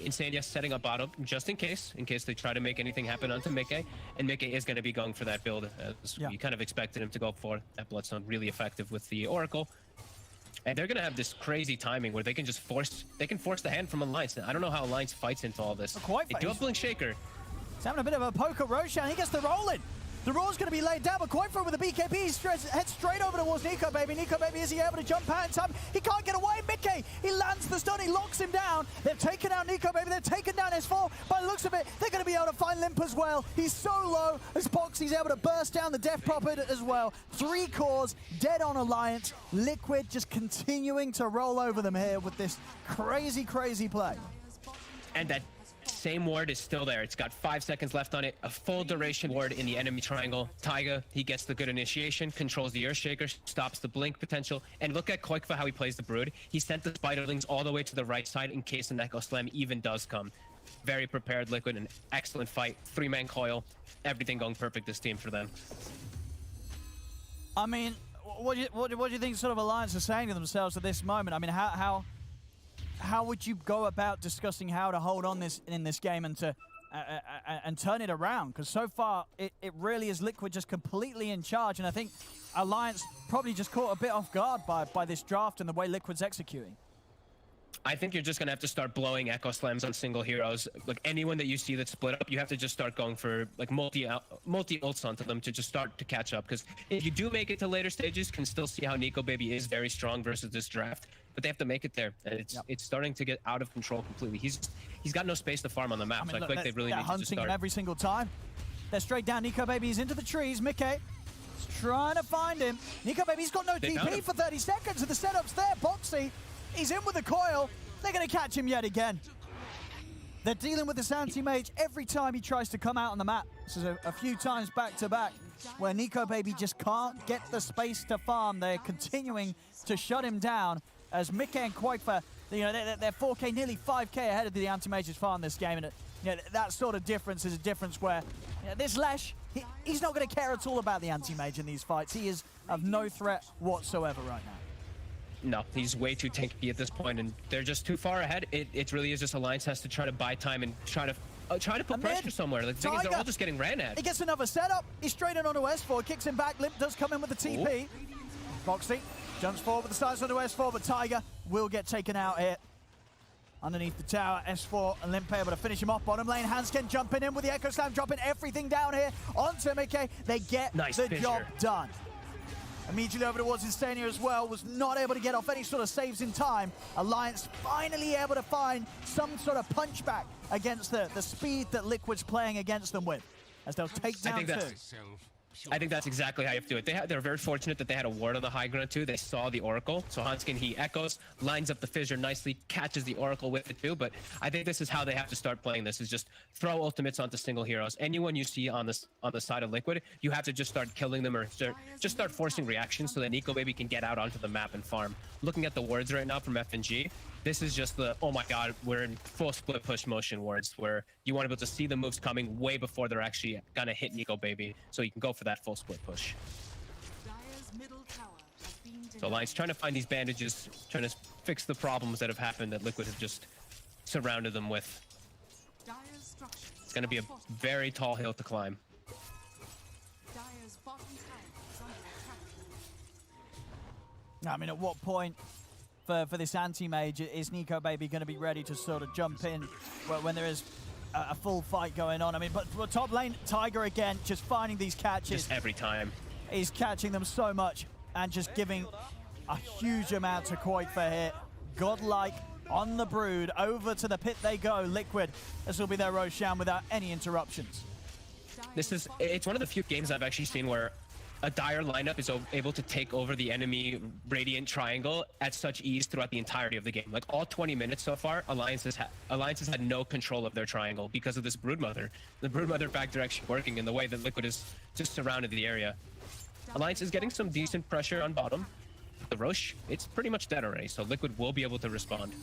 Insania setting up bottom just in case they try to make anything happen onto Mickey, and Mickey is going to be going for that build as we kind of expected him to go for. That Bloodstone really effective with the Oracle, and they're going to have this crazy timing where they can just force the hand from Alliance. I don't know how Alliance fights into all this. They do have Blink Shaker. He's having a bit of a poke at Roshan. He gets the roll in. The roar's going to be laid down, but Quakefire with the BKB, he heads straight over towards Nico Baby. Nico Baby, is he able to jump out in time? He can't get away. Mickey, he lands the stun, he locks him down. They've taken out Nico Baby, they've taken down S4. By the looks of it, they're going to be able to find Limp as well. He's so low as Poxy's able to burst down the Death Puppet as well. 3 cores, dead on Alliance. Liquid just continuing to roll over them here with this crazy, crazy play. And that same ward is still there. It's got 5 seconds left on it. A full duration ward in the enemy triangle. Taiga, he gets the good initiation, controls the Earthshaker, stops the blink potential. And look at Koikfa, how he plays the Brood. He sent the Spiderlings all the way to the right side in case an Echo Slam even does come. Very prepared Liquid, an excellent fight. 3-man coil. Everything going perfect this team for them. I mean, what do you think sort of Alliance are saying to themselves at this moment? I mean, how would you go about discussing how to hold on in this game and to and turn it around? Because so far it really is Liquid just completely in charge, and I think Alliance probably just caught a bit off guard by this draft and the way Liquid's executing. I think you're just gonna have to start blowing echo slams on single heroes. Like anyone that you see that's split up, you have to just start going for like multi ults onto them to just start to catch up. Because if you do make it to later stages, can still see how Nico Baby is very strong versus this draft. But they have to make it there, and it's starting to get out of control completely. He's got no space to farm on the map. I mean, so I look, feel like they really they're need to hunting just him start. every single time. They're straight down. Nico Baby is into the trees. Mickey is trying to find him. Nico Baby's got no They found DP him. for 30 seconds, and the setup's there. Bo3, he's in with the coil. They're going to catch him yet again. They're dealing with this anti-mage every time he tries to come out on the map. This is a few times back-to-back where Nico Baby just can't get the space to farm. They're continuing to shut him down as Mickey and Quakefa, you know, they're 4K, nearly 5K ahead of the anti-mage's farm this game. And you know, that sort of difference is a difference where this Lesh, he's not going to care at all about the anti-mage in these fights. He is of no threat whatsoever right now. No, he's way too tanky at this point, and they're just too far ahead. It really is just Alliance has to try to buy time and try to put pressure somewhere. The thing is, they're all just getting ran at. He gets another setup. He's straight in onto S4, kicks him back. Limp does come in with the TP. Boxy jumps forward with the sides onto S4, but Tiger will get taken out here. Underneath the tower, S4 and Limp able to finish him off. Bottom lane, Hanskin jumping in with the Echo Slam, dropping everything down here onto Mickey. They get the job done. Immediately over towards Instania as well, was not able to get off any sort of saves in time. Alliance finally able to find some sort of punchback against the speed that Liquid's playing against them with, as they'll take down two. I think that's exactly how you have to do it. They're very fortunate that they had a ward on the high ground too. They saw the Oracle. So Hanskin, he echoes, lines up the fissure nicely, catches the Oracle with it too. But I think this is how they have to start playing this, is just throw ultimates onto single heroes. Anyone you see on the side of Liquid, you have to just start killing them or just start forcing reactions so that Nico Baby can get out onto the map and farm. Looking at the wards right now from FNG, this is just the, oh my god, we're in full split push motion wards where you want to be able to see the moves coming way before they're actually gonna hit Nico Baby, so you can go for that full split push. So Alliance trying to find these bandages, trying to fix the problems that have happened that Liquid have just surrounded them with. It's gonna be a very tall hill to climb. I mean, at what point for this anti-mage is Nico Baby going to be ready to sort of jump in when there is a full fight going on? I mean, but top lane, Tiger again, just finding these catches. Just every time. He's catching them so much and just giving a huge amount to Quakefa here. Godlike on the Brood, over to the pit they go. Liquid, this will be their Roshan without any interruptions. It's one of the few games I've actually seen where a dire lineup is able to take over the enemy Radiant Triangle at such ease throughout the entirety of the game. Like all 20 minutes so far, Alliance has had no control of their triangle because of this Broodmother. The Broodmother factor actually working in the way that Liquid has just surrounded the area. Alliance is getting some decent pressure on bottom. The Rosh, it's pretty much dead already, so Liquid will be able to respond.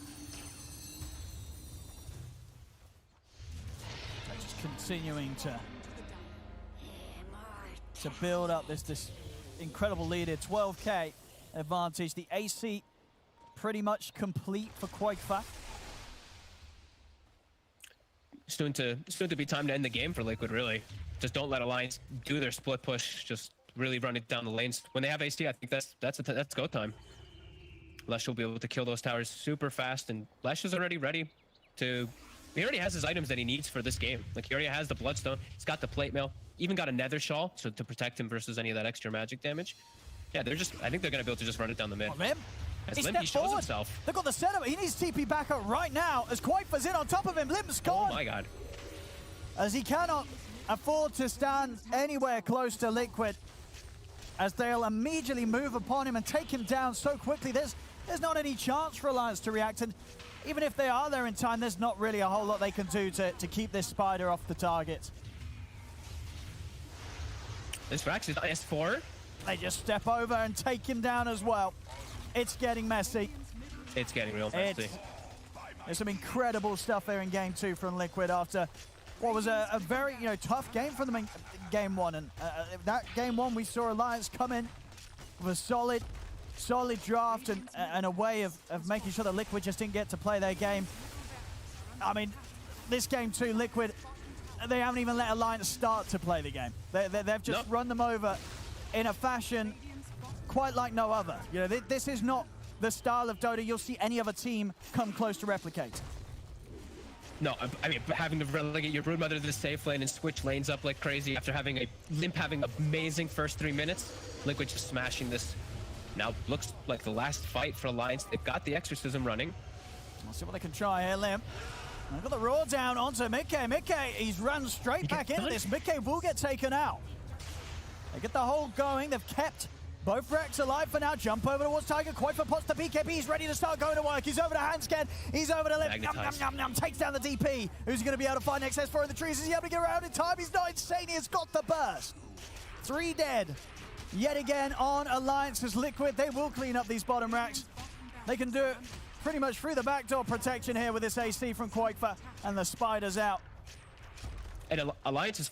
Just continuing to build up this incredible lead here. 12k advantage. The AC pretty much complete for Quakefa. Soon to be time to end the game for Liquid, really. Just don't let Alliance do their split push. Just really run it down the lanes. When they have AC, I think that's go time. Lesh will be able to kill those towers super fast, and Lesh is already ready to... He already has his items that he needs for this game. Like, he already has the Bloodstone, he's got the Plate Mail, even got a Nether Shawl so to protect him versus any of that extra magic damage. Yeah, I think they're gonna be able to just run it down the mid. Lim, As Lim, he shows himself. They've got the setup. He needs TP back up right now as Quakefa's in on top of him. Lim's gone. Oh my god. As he cannot afford to stand anywhere close to Liquid, as they'll immediately move upon him and take him down so quickly. There's not any chance for Alliance to react, and even if they are there in time, there's not really a whole lot they can do to keep this spider off the target. This Rax is S4. They just step over and take him down as well. It's getting messy. It's getting real messy. There's some incredible stuff there in Game 2 from Liquid after what was a very tough game for them in Game 1. And that Game 1 we saw Alliance come in with a solid draft and a way of making sure that Liquid just didn't get to play their game. I mean, this Game 2, Liquid, they haven't even let Alliance start to play the game. They've just run them over in a fashion quite like no other. This is not the style of Dota you'll see any other team come close to replicate. No, I mean, having to relegate your broodmother to the safe lane and switch lanes up like crazy after having Limp having amazing first 3 minutes. Liquid just smashing this. Now looks like the last fight for Alliance. They've got the exorcism running. We'll see what they can try here, Limp. They've got the roar down onto Mickey. Mickey, he's run straight back into this. Mickey will get taken out. They get the hold going. They've kept both Rex alive for now. Jump over towards Tiger. Koifa pots the BKB. He's ready to start going to work. He's over to Handscan. He's over to Limp. Takes down the DP. Who's going to be able to find XS4 in the trees? Is he able to get around in time? He's not insane. He has got the burst. 3 dead. Yet again on Alliance's Liquid. They will clean up these bottom racks. They can do it pretty much through the backdoor protection here with this AC from Koifa, and the Spiders out. And Alliance is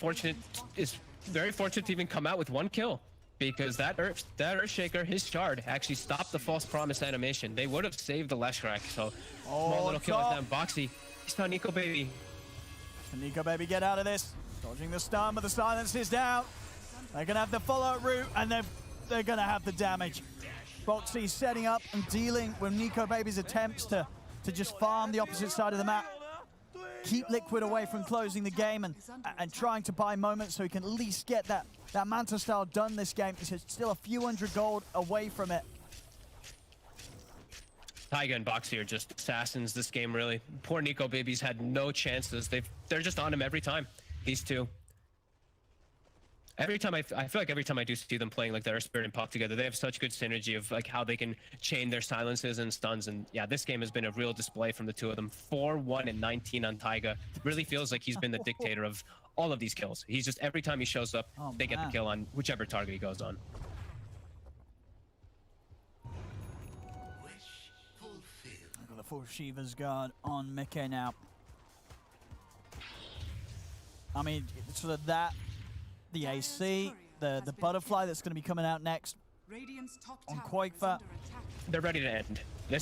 very fortunate to even come out with 1 kill, because that Earthshaker, his shard, actually stopped the false promise animation. They would have saved the Leshrac, so small little kill with them. Boxy, he's not Nico Baby. Can Nico Baby get out of this? Dodging the stun, but the silence is down. They're gonna have the follow route, and they're gonna have the damage. Boxy setting up and dealing with Nico Baby's attempts to just farm the opposite side of the map. Keep Liquid away from closing the game and trying to buy moments so he can at least get that Manta style done this game. He's still a few hundred gold away from it. Taiga and Boxy are just assassins this game, really. Poor Nico Babies had no chances. They're just on him every time, these two. Every time I feel like every time I do see them playing like their Spirit and Puck together, they have such good synergy of like how they can chain their silences and stuns. And yeah, this game has been a real display from the two of them. 4-1 and 19 on Taiga. Really feels like he's been the dictator of all of these kills. He's just, every time he shows up, they get the kill on whichever target he goes on. I've got the full Shiva's guard on Mickey now. I mean, sort of that, the AC, the butterfly that's going to be coming out next on Koifa. They're ready to end. They're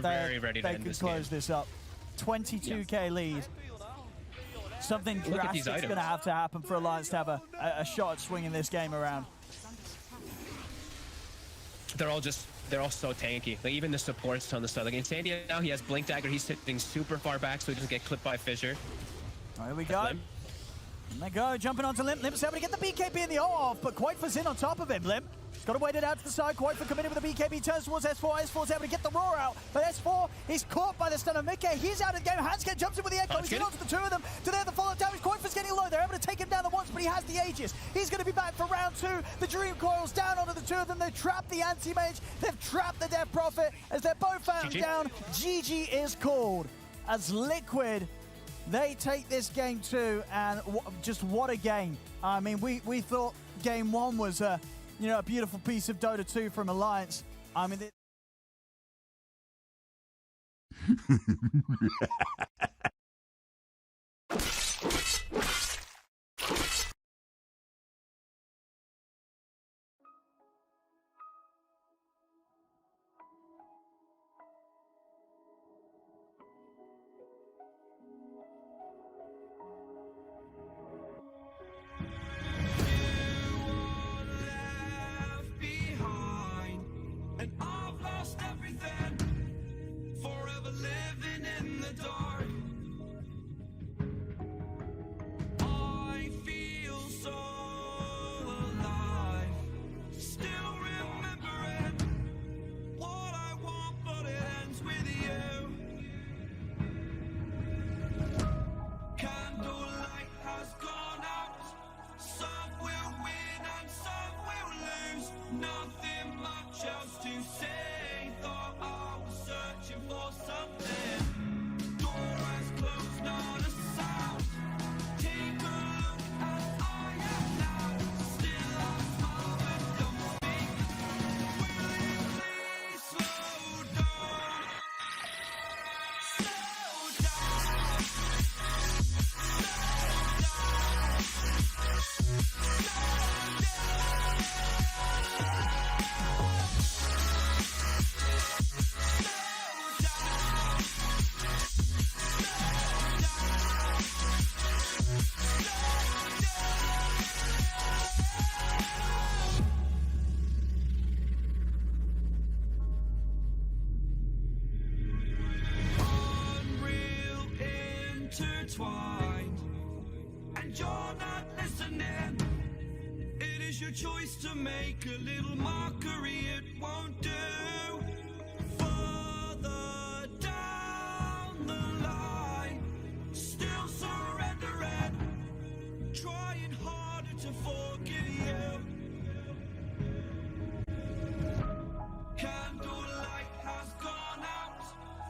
very ready to end this game. They can close this up. 22k lead. Something drastic's going to have for Alliance to have a shot at swinging this game around. They're all so tanky. Like even the supports on the side. Like in Sandia now, he has Blink Dagger. He's sitting super far back, so he doesn't get clipped by Fissure. Right, here we go. And they go, jumping onto Limp. Limp's able to get the BKB in the off, but Koifa's in on top of him, Limp. He's got to wait it out to the side. Koifa committed with the BKB, turns towards S4. S4's able to get the roar out, but S4 is caught by the stun of Mickey. He's out of the game. Handscan jumps in with the echo. He's in onto the two of them. Do they have the follow damage? Koifa's getting low. They're able to take him down at once, but he has the Aegis. He's going to be back for round 2. The Dream Coils down onto the two of them. They've trapped the Anti-Mage. They've trapped the Death Prophet. As they're both found down, GG is called. As Liquid, they take this game too, and just what a game. I mean, we thought game 1 was a beautiful piece of Dota 2 from Alliance. I mean, intertwined, and you're not listening. It is your choice to make a little mockery, it won't do. Further down the line, still surrendering, trying harder to forgive you. Candlelight has gone out.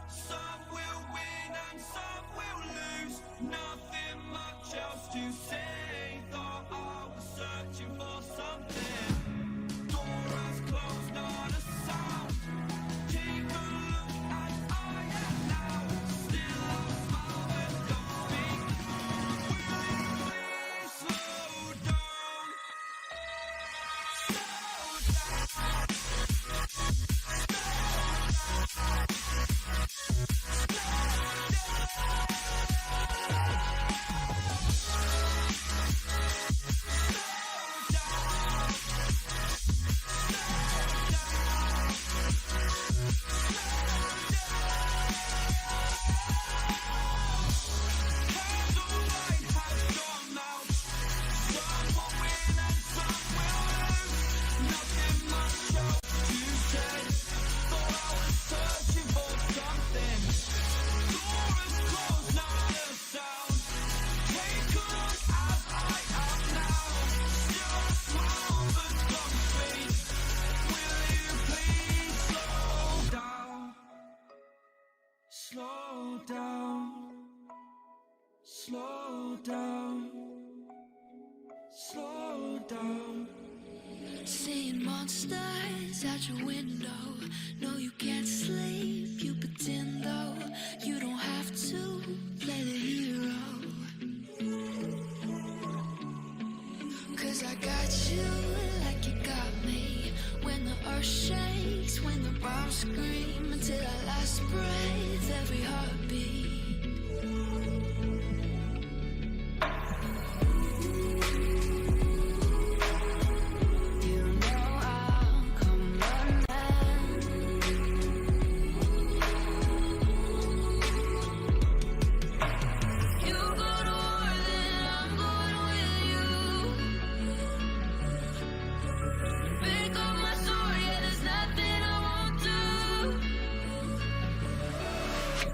Some will win and some will lose. Nothing much else to say. Thought I was searching for something. Door has closed, not a sound. Take a look as I am now. Still I smile but don't speak. Will you please slow down? Slow down, slow down, slow down. Seeing monsters out your window. No, you can't sleep, you pretend though. You don't have to play the hero. 'Cause I got you like you got me. When the earth shakes, when the bombs scream, until our last breath, every heartbeat. You know I'll come running. You go to war, then I'm going with you. Pick up my sword, yeah, there's nothing I won't do.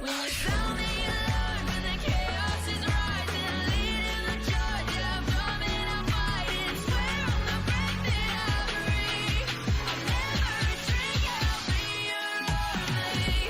When you sound the alarm and the chaos is rising, leading the charge, yeah, I'm coming, I'm fighting. Swear on the breath that I breathe, I'll never retreat, yeah, I'll be your army.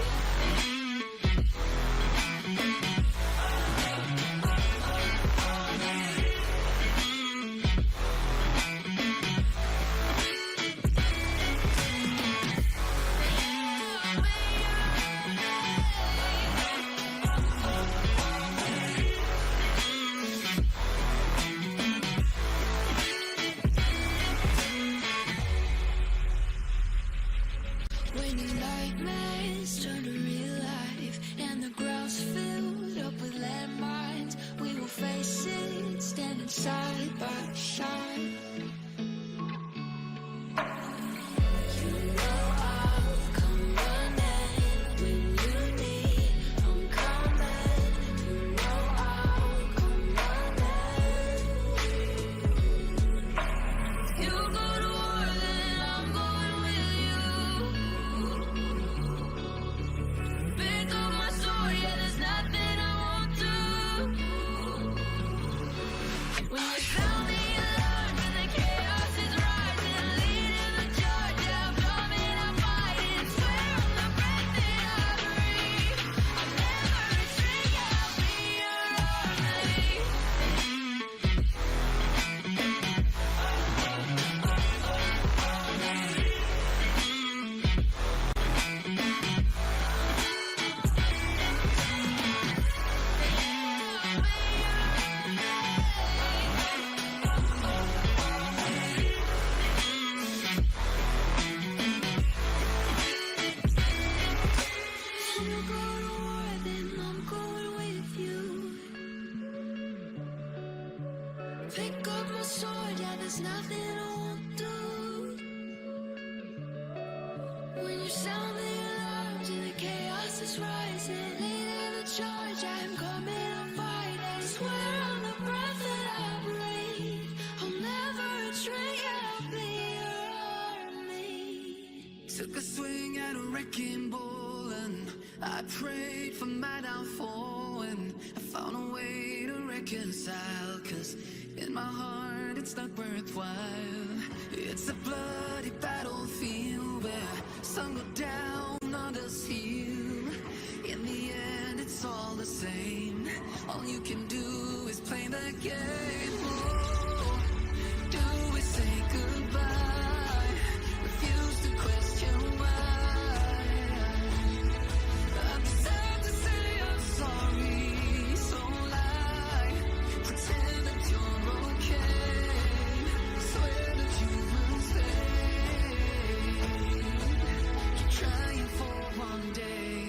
When your nightmares turn to real life and the ground's filled up with landmines, we will face it, standing side by side. You know I'll come running when you need. I'm coming. You know I'll come running. You go to war, then I'm going with you. Pick up my sword, yeah, there's nothing I won't do. When you sound the alarm and the chaos is rising, leading the charge, yeah, I'm coming, I'm fighting. Swear on the breath that I breathe, I'll never retreat, yeah, I'll be your army. You go to war, then I'm going with you. Pick up my sword, yeah, there's nothing I won't do. When you sound the alarms and the chaos is rising, leading the charge, I'm coming, I'm fighting. wrecking ball, and I prayed for my downfall, and I found a way to reconcile, 'cause in my heart it's not worthwhile. It's a bloody battlefield where some go down, others heal. In the end it's all the same. All you can do is play the game. Oh, do we say goodbye? Refuse to question why. I'm sad to say I'm sorry, so lie. Pretend that you're okay. Swear that you will stay. Keep trying for one day.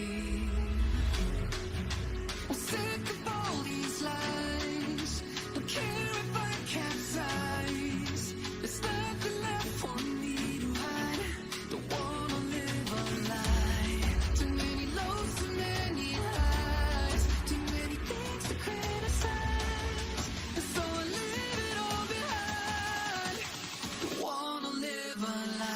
I'm sick of all these lies. Don't care if I capsize. There's nothing left for me to hide. Don't wanna live a lie. Too many lows, too many highs. Too many things to criticize. And so I leave it all behind. Don't wanna live a lie.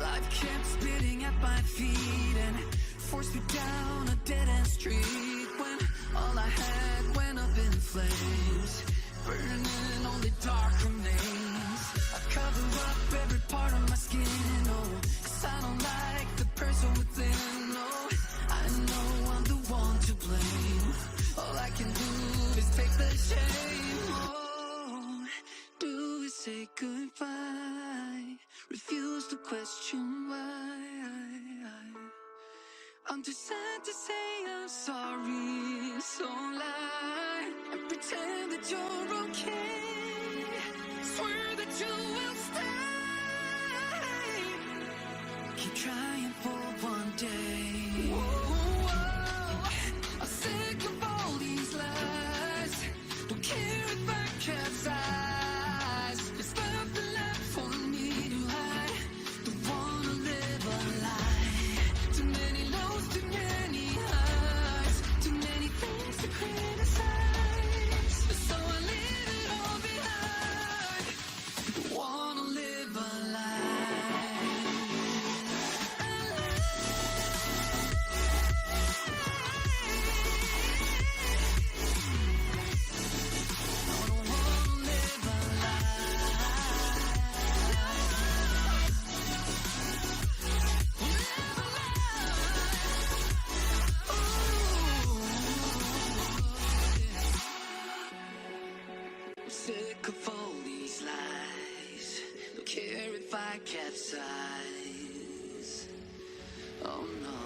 Life kept spitting at my feet and forced me down a dead-end street when all I had went up in flames, burning only dark remains. I cover up every part of my skin, oh, 'cause I don't like the person within, oh. I know I'm the one to blame. All I can do is take the shame, oh. Do we say goodbye? Refuse to question why. I'm too sad to say I'm sorry, so lie and pretend that you're okay. Swear that you will stay. Keep trying for one day. Whoa, I'm sick of all these lies. Don't care if I capsize. There's nothing left for me to hide. Don't wanna live a lie. Too many lows, too many highs. Too many things to criticize. So I leave it all behind. Don't wanna live a lie. I don't wanna live a lie. Live a lie. I'm sick of all these lies. Don't care if I capsize. Oh no.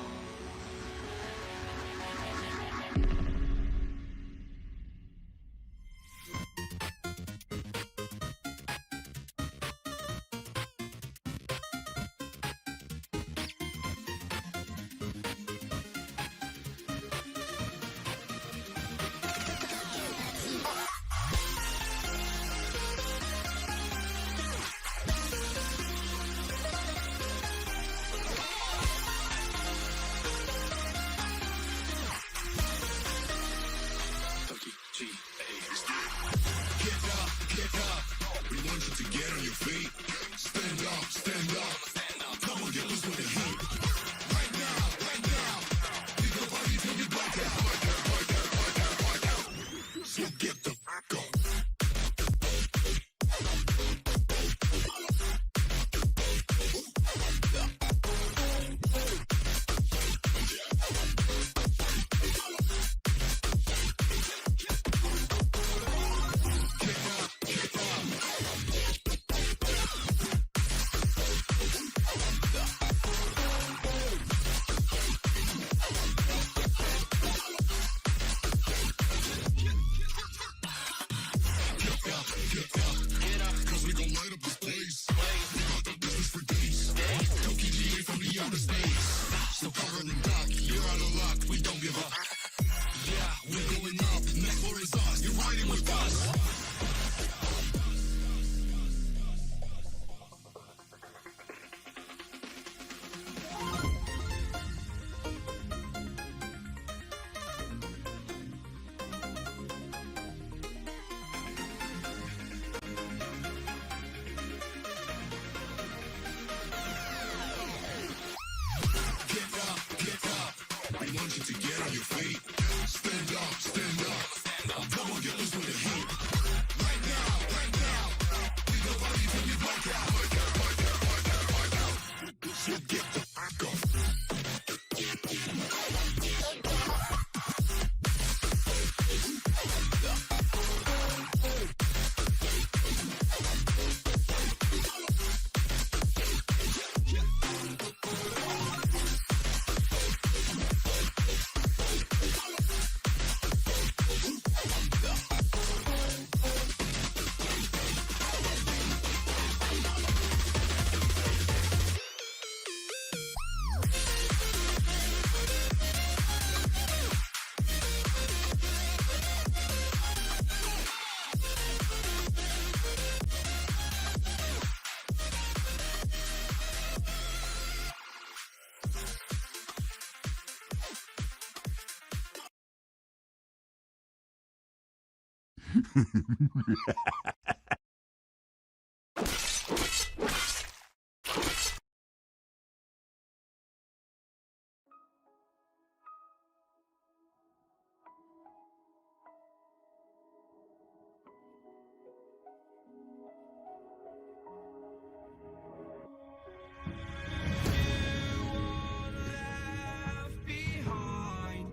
left behind,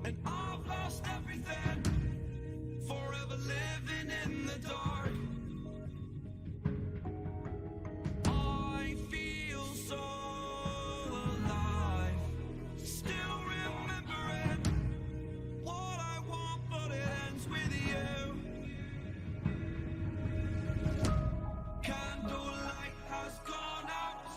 and I've lost everything. Forever living in the dark. I feel so alive. Still remembering what I want, but it ends with you. Candlelight has gone out.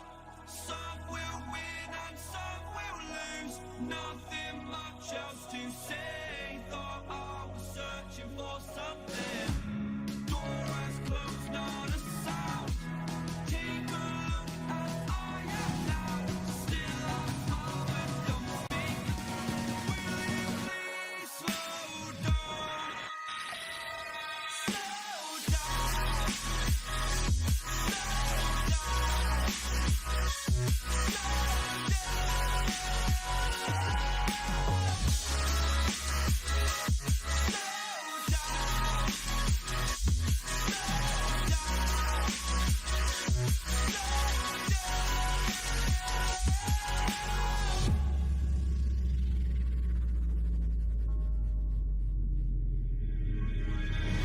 Some will win and some will lose. Nothing much else to say. Thought I was searching for something. Door has closed, not a sound. Take a look as I am now. Still I smile and don't speak. Will you please slow down? Slow down.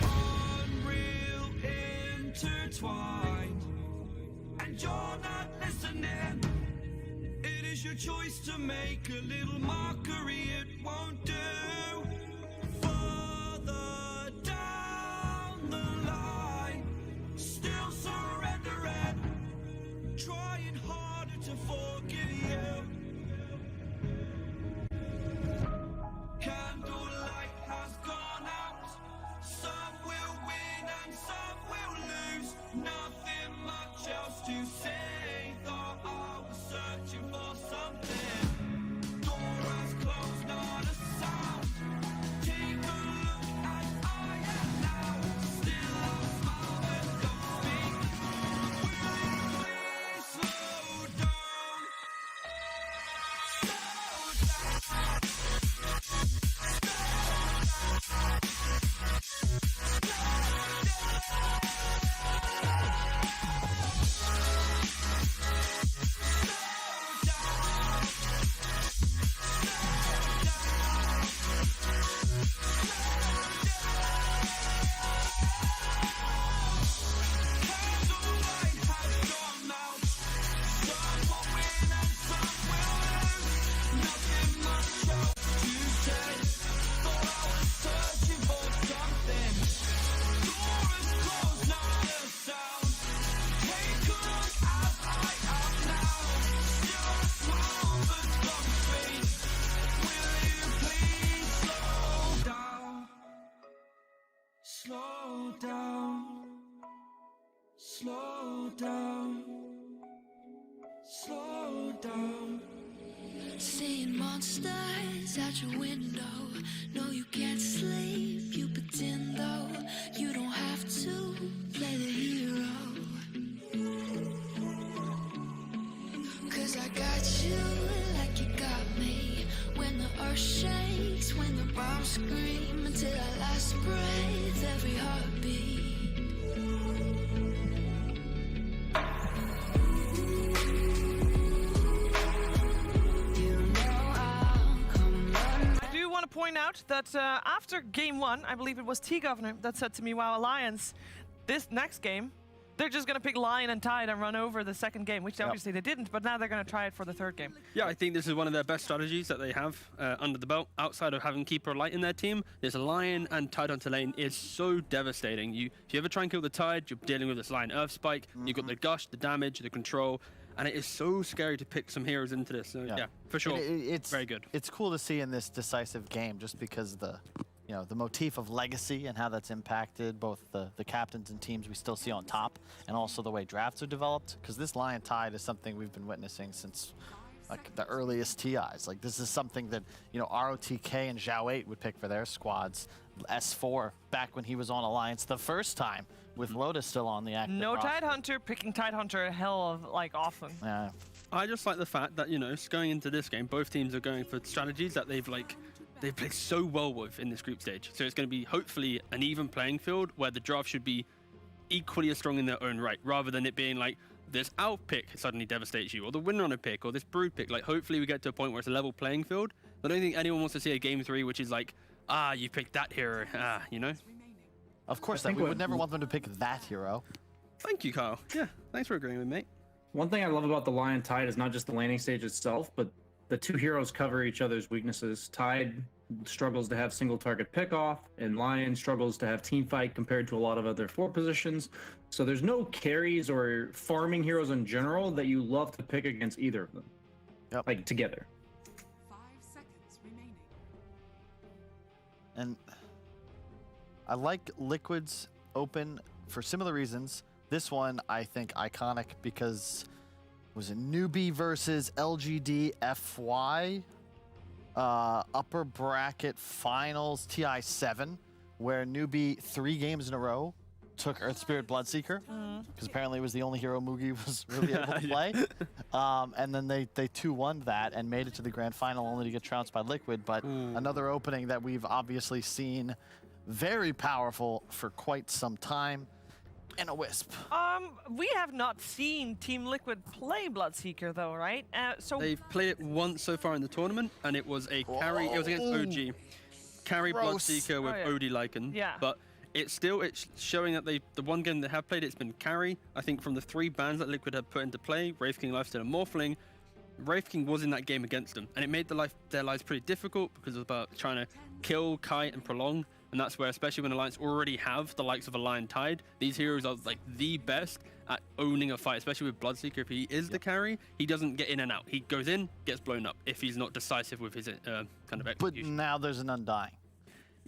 Unreal intertwined, and you're not listening. It is your choice to make a little mockery, it won't do. Further down the line, still surrendering, trying harder to forgive you. Candlelight has gone out. Some will win and some will lose. Nothing much else to say. Thought I was searching for something. Door has closed, not a sound. Take a look as I am now. Still I smile and don't speak. Will you please slow down? Slow down. Candlelight has gone out. Some will win and some will lose. Nothing much else to say. Thought I was searching for something. Door is closed, not a sound. Take a look as I am now. Still a smile but don't speak. Will you please slow down? Slow down. Slow down. Slow down. Seeing monsters out your window. No, you can't sleep. You pretend though you don't have to play the hero. 'Cause I got you like you got me. When the earth shakes, when the bombs scream, until our last breath, every heartbeat. point out that after game 1, I believe it was T-Governor that said to me, wow, Alliance, this next game, they're just going to pick Lion and Tide and run over the second game, which obviously they didn't, but now they're going to try it for the third game. Yeah, I think this is one of their best strategies that they have under the belt. Outside of having Keeper Light in their team, this Lion and Tide Hunter lane is so devastating. If you ever try and kill the Tide, you're dealing with this Lion Earth Spike. You've got the Gush, the damage, the control, and it is so scary to pick some heroes into this. So yeah, for sure, It's very good. It's cool to see in this decisive game just because the motif of legacy and how that's impacted both the captains and teams we still see on top, and also the way drafts are developed. Because this Lion Tide is something we've been witnessing since like the earliest TIs. Like this is something that ROTK and Zhao 8 would pick for their squads. S4 back when he was on Alliance the first time with Lotus still on the active No roster. Tide Hunter, picking Tide Hunter a hell of often. Yeah. I just like the fact that going into this game, both teams are going for strategies that they've played so well with in this group stage. So it's going to be hopefully an even playing field where the draft should be equally as strong in their own right, rather than it being like this Alf pick suddenly devastates you, or the Windrunner pick, or this Brood pick. Like hopefully we get to a point where it's a level playing field. I don't think anyone wants to see a game 3 which is like, you picked that hero, Of course, we would never want them to pick that hero. Thank you, Kyle. Yeah, thanks for agreeing with me. One thing I love about the Lion Tide is not just the laning stage itself, but the two heroes cover each other's weaknesses. Tide struggles to have single target pick off, and Lion struggles to have team fight compared to a lot of other 4 positions. So there's no carries or farming heroes in general that you love to pick against either of them. Yep. Like together. 5 seconds remaining. And I like Liquid's open for similar reasons. This one, I think, iconic because was it Newbie versus LGD FY upper bracket finals TI7, where Newbie 3 games in a row took Earth Spirit Bloodseeker because apparently it was the only hero Mugi was really able to play. And then they 2-1 that and made it to the grand final only to get trounced by Liquid. But another opening that we've obviously seen very powerful for quite some time. And a Wisp. We have not seen Team Liquid play Bloodseeker though, right? So They've played it once so far in the tournament, and it was a carry. It was against OG. Carry Gross. Bloodseeker with OD Lycan. Yeah. But it's showing that the one game they have played, it's been carry. I think from the 3 bans that Liquid have put into play, Wraith King, Lifesteal, and Morphling, Wraith King was in that game against them, and it made their lives pretty difficult because it was about trying to kill, kite, and prolong. And that's where, especially when Alliance already have the likes of a Lion Tide, these heroes are like the best at owning a fight, especially with Bloodseeker. If he is the carry, he doesn't get in and out. He goes in, gets blown up if he's not decisive with his kind of execution. But now there's an Undying.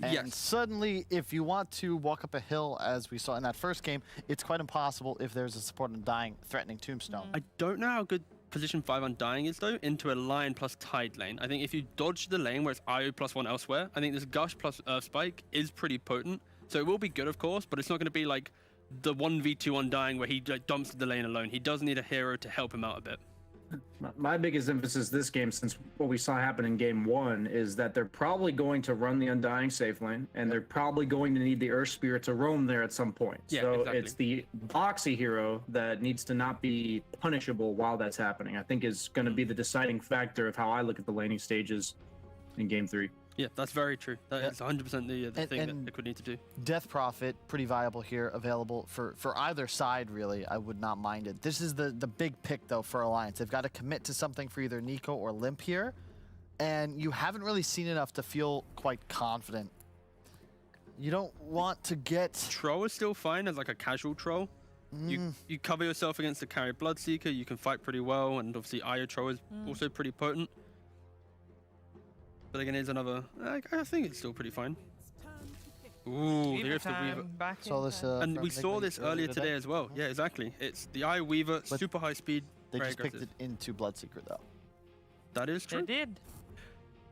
And Yes. suddenly, if you want to walk up a hill, as we saw in that first game, it's quite impossible if there's a support Undying threatening Tombstone. I don't know how good position 5 Undying is though into a Lion plus Tide lane. I think if you dodge the lane where it's IO plus 1 elsewhere, I think this Gush plus Earth Spike is pretty potent. So it will be good, of course, but it's not going to be like the 1v2 Undying where he dumps the lane alone. He does need a hero to help him out a bit. My biggest emphasis this game, since what we saw happen in game 1, is that they're probably going to run the Undying safe lane, and they're probably going to need the Earth Spirit to roam there at some point. Yeah, so exactly. it's the Boxy hero that needs to not be punishable while that's happening. I think is going to be the deciding factor of how I look at the laning stages in game 3. Yeah, that's very true. That Yeah. is 100% the thing that and- Liquid need to do. Death Prophet, pretty viable here, available for either side, really. I would not mind it. This is the big pick, though, for Alliance. They've got to commit to something for either Nico or Limp here, and you haven't really seen enough to feel quite confident. You don't want to get... Troll is still fine as like a casual troll. You cover yourself against the carry Bloodseeker, you can fight pretty well, and obviously Io Troll is also pretty potent. But again, here's another... I think it's still pretty fine. Ooh, Weaver here's the Weaver. time, back Saw in this, time. And from we saw Nick this earlier earlier today as well. Yeah, exactly. It's the Eye Weaver, But super high speed, They very just picked aggressive. it into Bloodseeker, though. That is They true. did.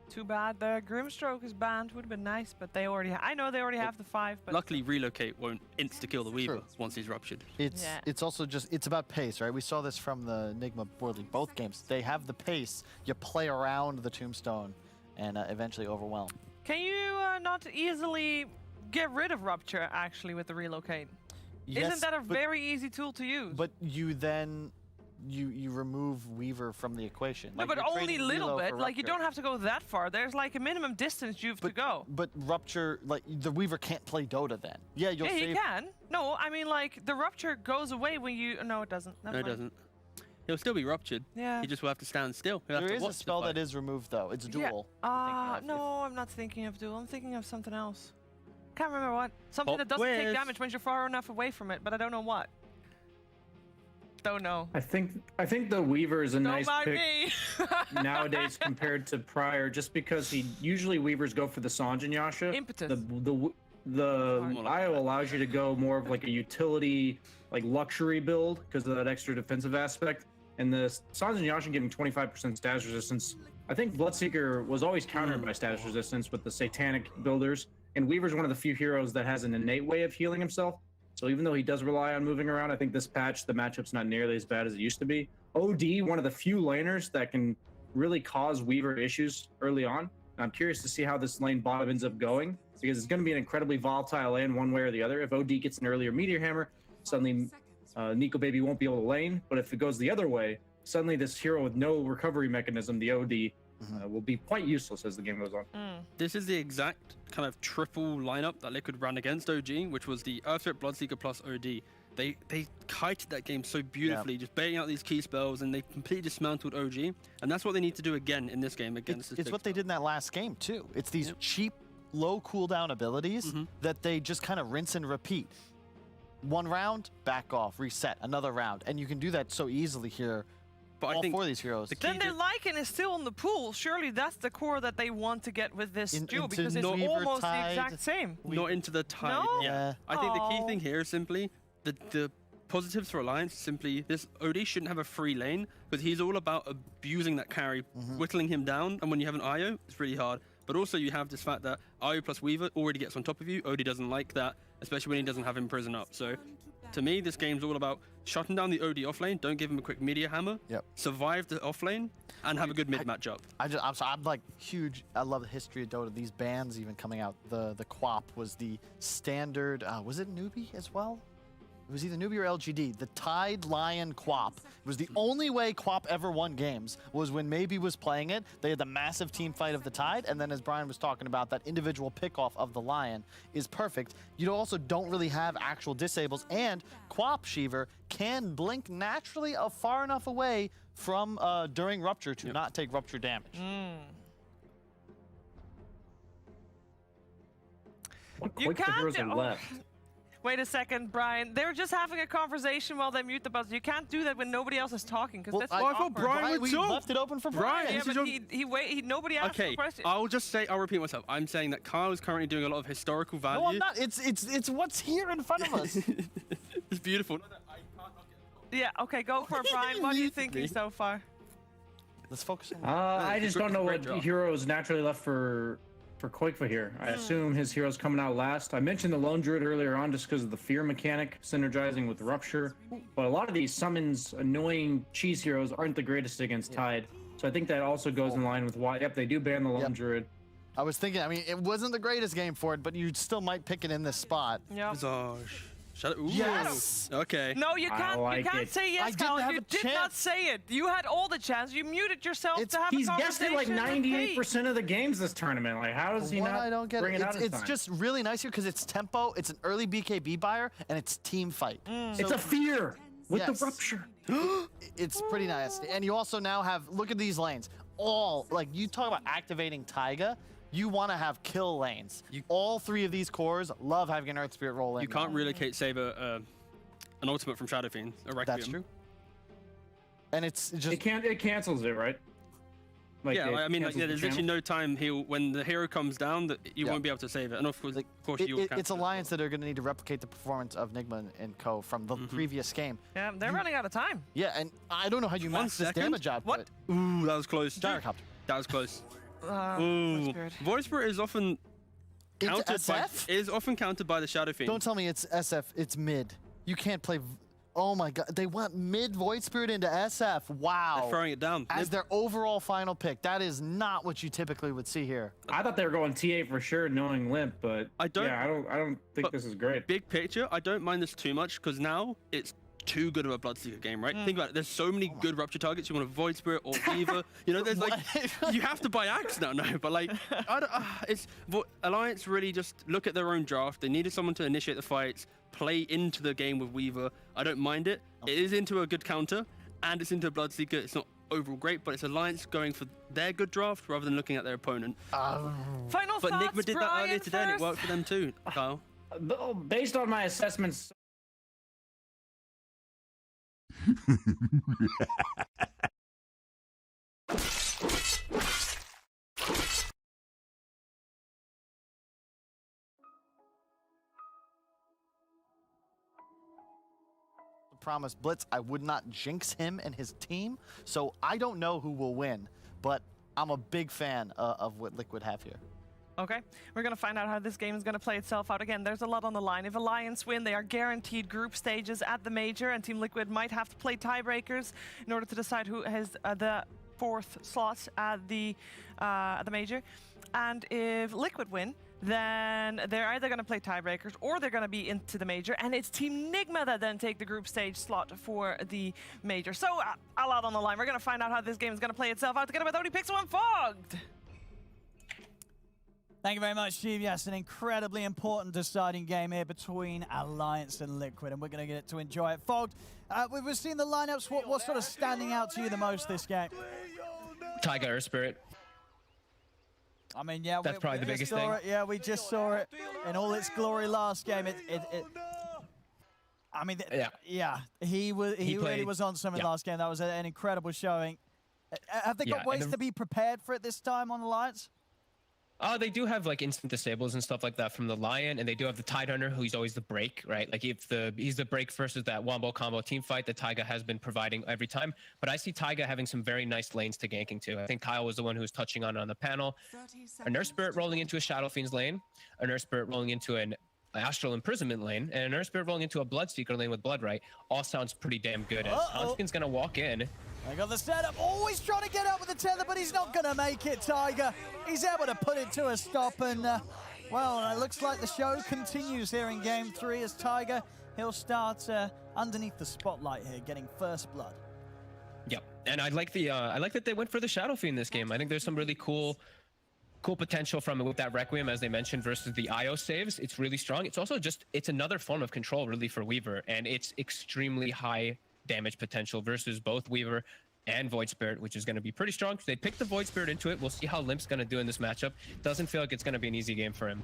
Too bad the Grimstroke is banned. Would have been nice, but they already. I know they already have the 5, but Luckily, Relocate won't insta-kill the Weaver True. once he's ruptured. Yeah. It's also just, it's about pace, right? We saw this from the Enigma World League, both games. They have the pace. You play around the Tombstone and eventually overwhelm. can you not easily get rid of Rupture actually with the Relocate? Yes, Isn't that a but- very easy tool to use? But you then you remove Weaver from the equation. No, Like, but you're only a trading little Lilo bit. for Like, you Rupture. don't have to go that far. There's like a minimum distance you have to go. But Rupture, like the Weaver can't play Dota then. Yeah, you'll Yeah, he save. can. No, I mean, like, the Rupture goes away when you... No, it doesn't. No, it doesn't. He'll still be ruptured. Yeah. He just will have to stand still. He'll have There to is a watch the spell fight. that is removed though. It's dual. Yeah. No, I'm not thinking of duel. I'm thinking of something else. Can't remember what. Something Pop that doesn't take quiz. damage when you're far enough away from it, but I don't know what. Don't know. I think the Weaver is a Don't nice mind pick me. nowadays compared to prior, just because usually Weavers go for the Sanjin Yasha. Impetus. The IO allows you to go more of like a utility, like luxury build because of that extra defensive aspect. And the Sanjin Yasha giving 25% status resistance. I think Bloodseeker was always countered by status resistance with the Satanic builders, and Weaver's one of the few heroes that has an innate way of healing himself. So even though he does rely on moving around, I think this patch, the matchup's not nearly as bad as it used to be. OD, one of the few laners that can really cause Weaver issues early on. And I'm curious to see how this lane bottom ends up going, because it's going to be an incredibly volatile lane one way or the other. If OD gets an earlier Meteor Hammer, suddenly Nico Baby won't be able to lane. But if it goes the other way, suddenly this hero with no recovery mechanism, the OD, will be quite useless as the game goes on. This is the exact kind of triple lineup that Liquid ran against OG, which was the Earthstrip, Bloodseeker plus OD. They kited that game so beautifully, just baiting out these key spells, and they completely dismantled OG. And that's what they need to do again in this game against this It's big what they did in that last game too. It's these cheap, low cooldown abilities that they just kind of rinse and repeat. One round, back off, reset, another round, and you can do that so easily here. But all I think four of these heroes. Then their Lycan is still on the pool. Surely that's the core that they want to get with this duel, into because it's Weaver almost the Tide. exact same. not into the tide. No? Yeah. I think the key Oh. thing here is simply the positives for Alliance. Simply, this OD shouldn't have a free lane, because he's all about abusing that carry, whittling him down. And when you have an IO, it's really hard. But also you have this fact that IO plus Weaver already gets on top of you. OD doesn't like that, especially when he doesn't have Imprison up. So to me, this game's all about shutting down the OD offlane. Don't give him a quick Meteor Hammer. Yep. Survive the offlane and have a good mid matchup. I'm like huge. I love the history of Dota. These bans even coming out. The Quap was the standard. Was it Newbie as well? It was either Newbie or LGD. The Tide Lion Quap. It was the only way Quap ever won games was when Maybe was playing it. They had the massive team fight of the Tide, and then as Brian was talking about, that individual pickoff of the Lion is perfect. You also don't really have actual disables, and Quap Sheaver can blink naturally far enough away from during Rupture to not take Rupture damage. What You quick the can't heroes do- are left. Wait a second, Brian. They were just having a conversation while they mute the buzzer. You can't do that when nobody else is talking, because that's I thought awkward. Brian would we talk. left it open for Brian, Brian. Yeah, this is but your- nobody asked Okay, the question. I'll repeat myself. I'm saying that Kyle is currently doing a lot of historical value. No, I'm not. It's what's here in front of us. It's beautiful. Yeah, okay, go for it, Brian. What are you thinking so far? Let's focus on. I just don't know great what draw. hero is naturally left for Koikfa here. I assume his hero's coming out last. I mentioned the Lone Druid earlier on just because of the fear mechanic synergizing with Rupture. But a lot of these summons annoying cheese heroes aren't the greatest against Tide. So I think that also goes in line with why, they do ban the Lone Druid. I was thinking. I mean, it wasn't the greatest game for it, but you still might pick it in this spot. Yeah. Visage. Shut it. Ooh. Yes. Okay. No, you I can't. like you can't it. say I yes, didn't Kyle. have You a did not chance. say it. You had all the chance. You muted yourself to have He's a guessed it conversation. like with 98% of the games this tournament. Like, how does he What not I don't get bring it out it's, in it's time? just really nice here because it's tempo, it's an early BKB buyer, and it's team fight. It's a fear with Yes. the Rupture. It's pretty nice. And you also now have, look at these lanes. All, like, you talk about activating Taiga, you want to have kill lanes. All three of these cores love having an Earth Spirit roll in. You can't relocate save an ultimate from Shadow Fiend. A Requiem. That's true. And it's just... It cancels it, right? Like, Yeah, it I mean, like, cancels the there's channel? literally no time when the hero comes down that you Yeah. won't be able to save it. And of course, you will it's cancel it. Alliance that are going to need to replicate the performance of Nigma and Co. from the previous game. Yeah, they're running out of time. Yeah, and I don't know how you 1 max this second? damage output. What? Ooh, that was close. Gyrocopter. That was close. Voice Spirit. Voice Spirit is often Into countered by SF? the Shadow Fiend. Don't tell me it's SF. It's mid. You can't play... Oh my god. They want mid Void Spirit into SF. Wow. They're throwing it down. As their overall final pick. That is not what you typically would see here. I thought they were going TA for sure, knowing Limp, but I don't- Yeah, I don't think but this is great. Big picture, I don't mind this too much because now it's too good of a Bloodseeker game, right? Think about it. There's so many good Rupture targets. You want a Void Spirit or Weaver. You know, there's like, you have to buy Axe now, no. But like, I don't, Alliance really just look at their own draft. They needed someone to initiate the fights, play into the game with Weaver. I don't mind it. It is into a good counter, and it's into a Bloodseeker. It's not overall great, but it's Alliance going for their good draft rather than looking at their opponent. Final But thoughts, Nigma did that earlier Brian, today, and it first? worked for them too, Kyle. Based on my assessments, Promise Blitz, I would not jinx him and his team, so I don't know who will win, but I'm a big fan of what Liquid have here. Okay, we're going to find out how this game is going to play itself out. Again, there's a lot on the line. If Alliance win, they are guaranteed group stages at the Major, and Team Liquid might have to play tiebreakers in order to decide who has the 4th slot at the Major. And if Liquid win, then they're either going to play tiebreakers or they're going to be into the Major, and it's Team Nigma that then take the group stage slot for the Major. So a lot on the line. We're going to find out how this game is going to play itself out together with ODPixel and Fogged. Thank you very much, Steve. Yes, an incredibly important deciding game here between Alliance and Liquid, and we're going to get to enjoy it. Fogged, we've seen the lineups. What's sort of standing out to you the most this game? Taiga Earth Spirit. I mean, yeah, That's probably the biggest thing. Yeah, we just saw it in all its glory last game. I mean, yeah, he really played, was on something last game. That was an incredible showing. Have they got ways to be prepared for it this time on Alliance? They do have like instant disables and stuff like that from the Lion, and they do have the Tidehunter, who's always the break, right? Like if he's the break versus that wombo combo team fight that Taiga has been providing every time. But I see Taiga having some very nice lanes to ganking to. I think Kyle was the one who was touching on the panel. A Nurse Spirit rolling into a Shadow Fiend's lane, a Nurse Spirit rolling into an Astral Imprisonment lane, and a Nurse Spirit rolling into a Bloodseeker lane with Bloodright. All sounds pretty damn good. As Hanskin's gonna walk in. They got the setup, always trying to get up with the tether, but he's not going to make it, Taiga. He's able to put it to a stop, and, well, it looks like the show continues here in Game 3 as Taiga, he'll start underneath the spotlight here, getting first blood. Yep, and I like that they went for the Shadow Fiend this game. I think there's some really cool potential from it with that Requiem, as they mentioned, versus the IO saves. It's really strong. It's also it's another form of control, really, for Weaver, and it's extremely high damage potential versus both Weaver and Void Spirit, which is going to be pretty strong. They picked the Void Spirit into it. We'll see how Limp's going to do in this matchup. Doesn't feel like it's going to be an easy game for him.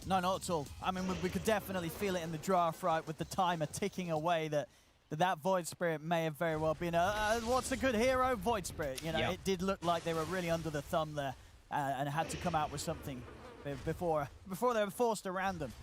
No, not at all. I mean, we could definitely feel it in the draft, right, with the timer ticking away that Void Spirit may have very well been what's a good hero? Void Spirit. You know, It did look like they were really under the thumb there and had to come out with something before they were forced around them.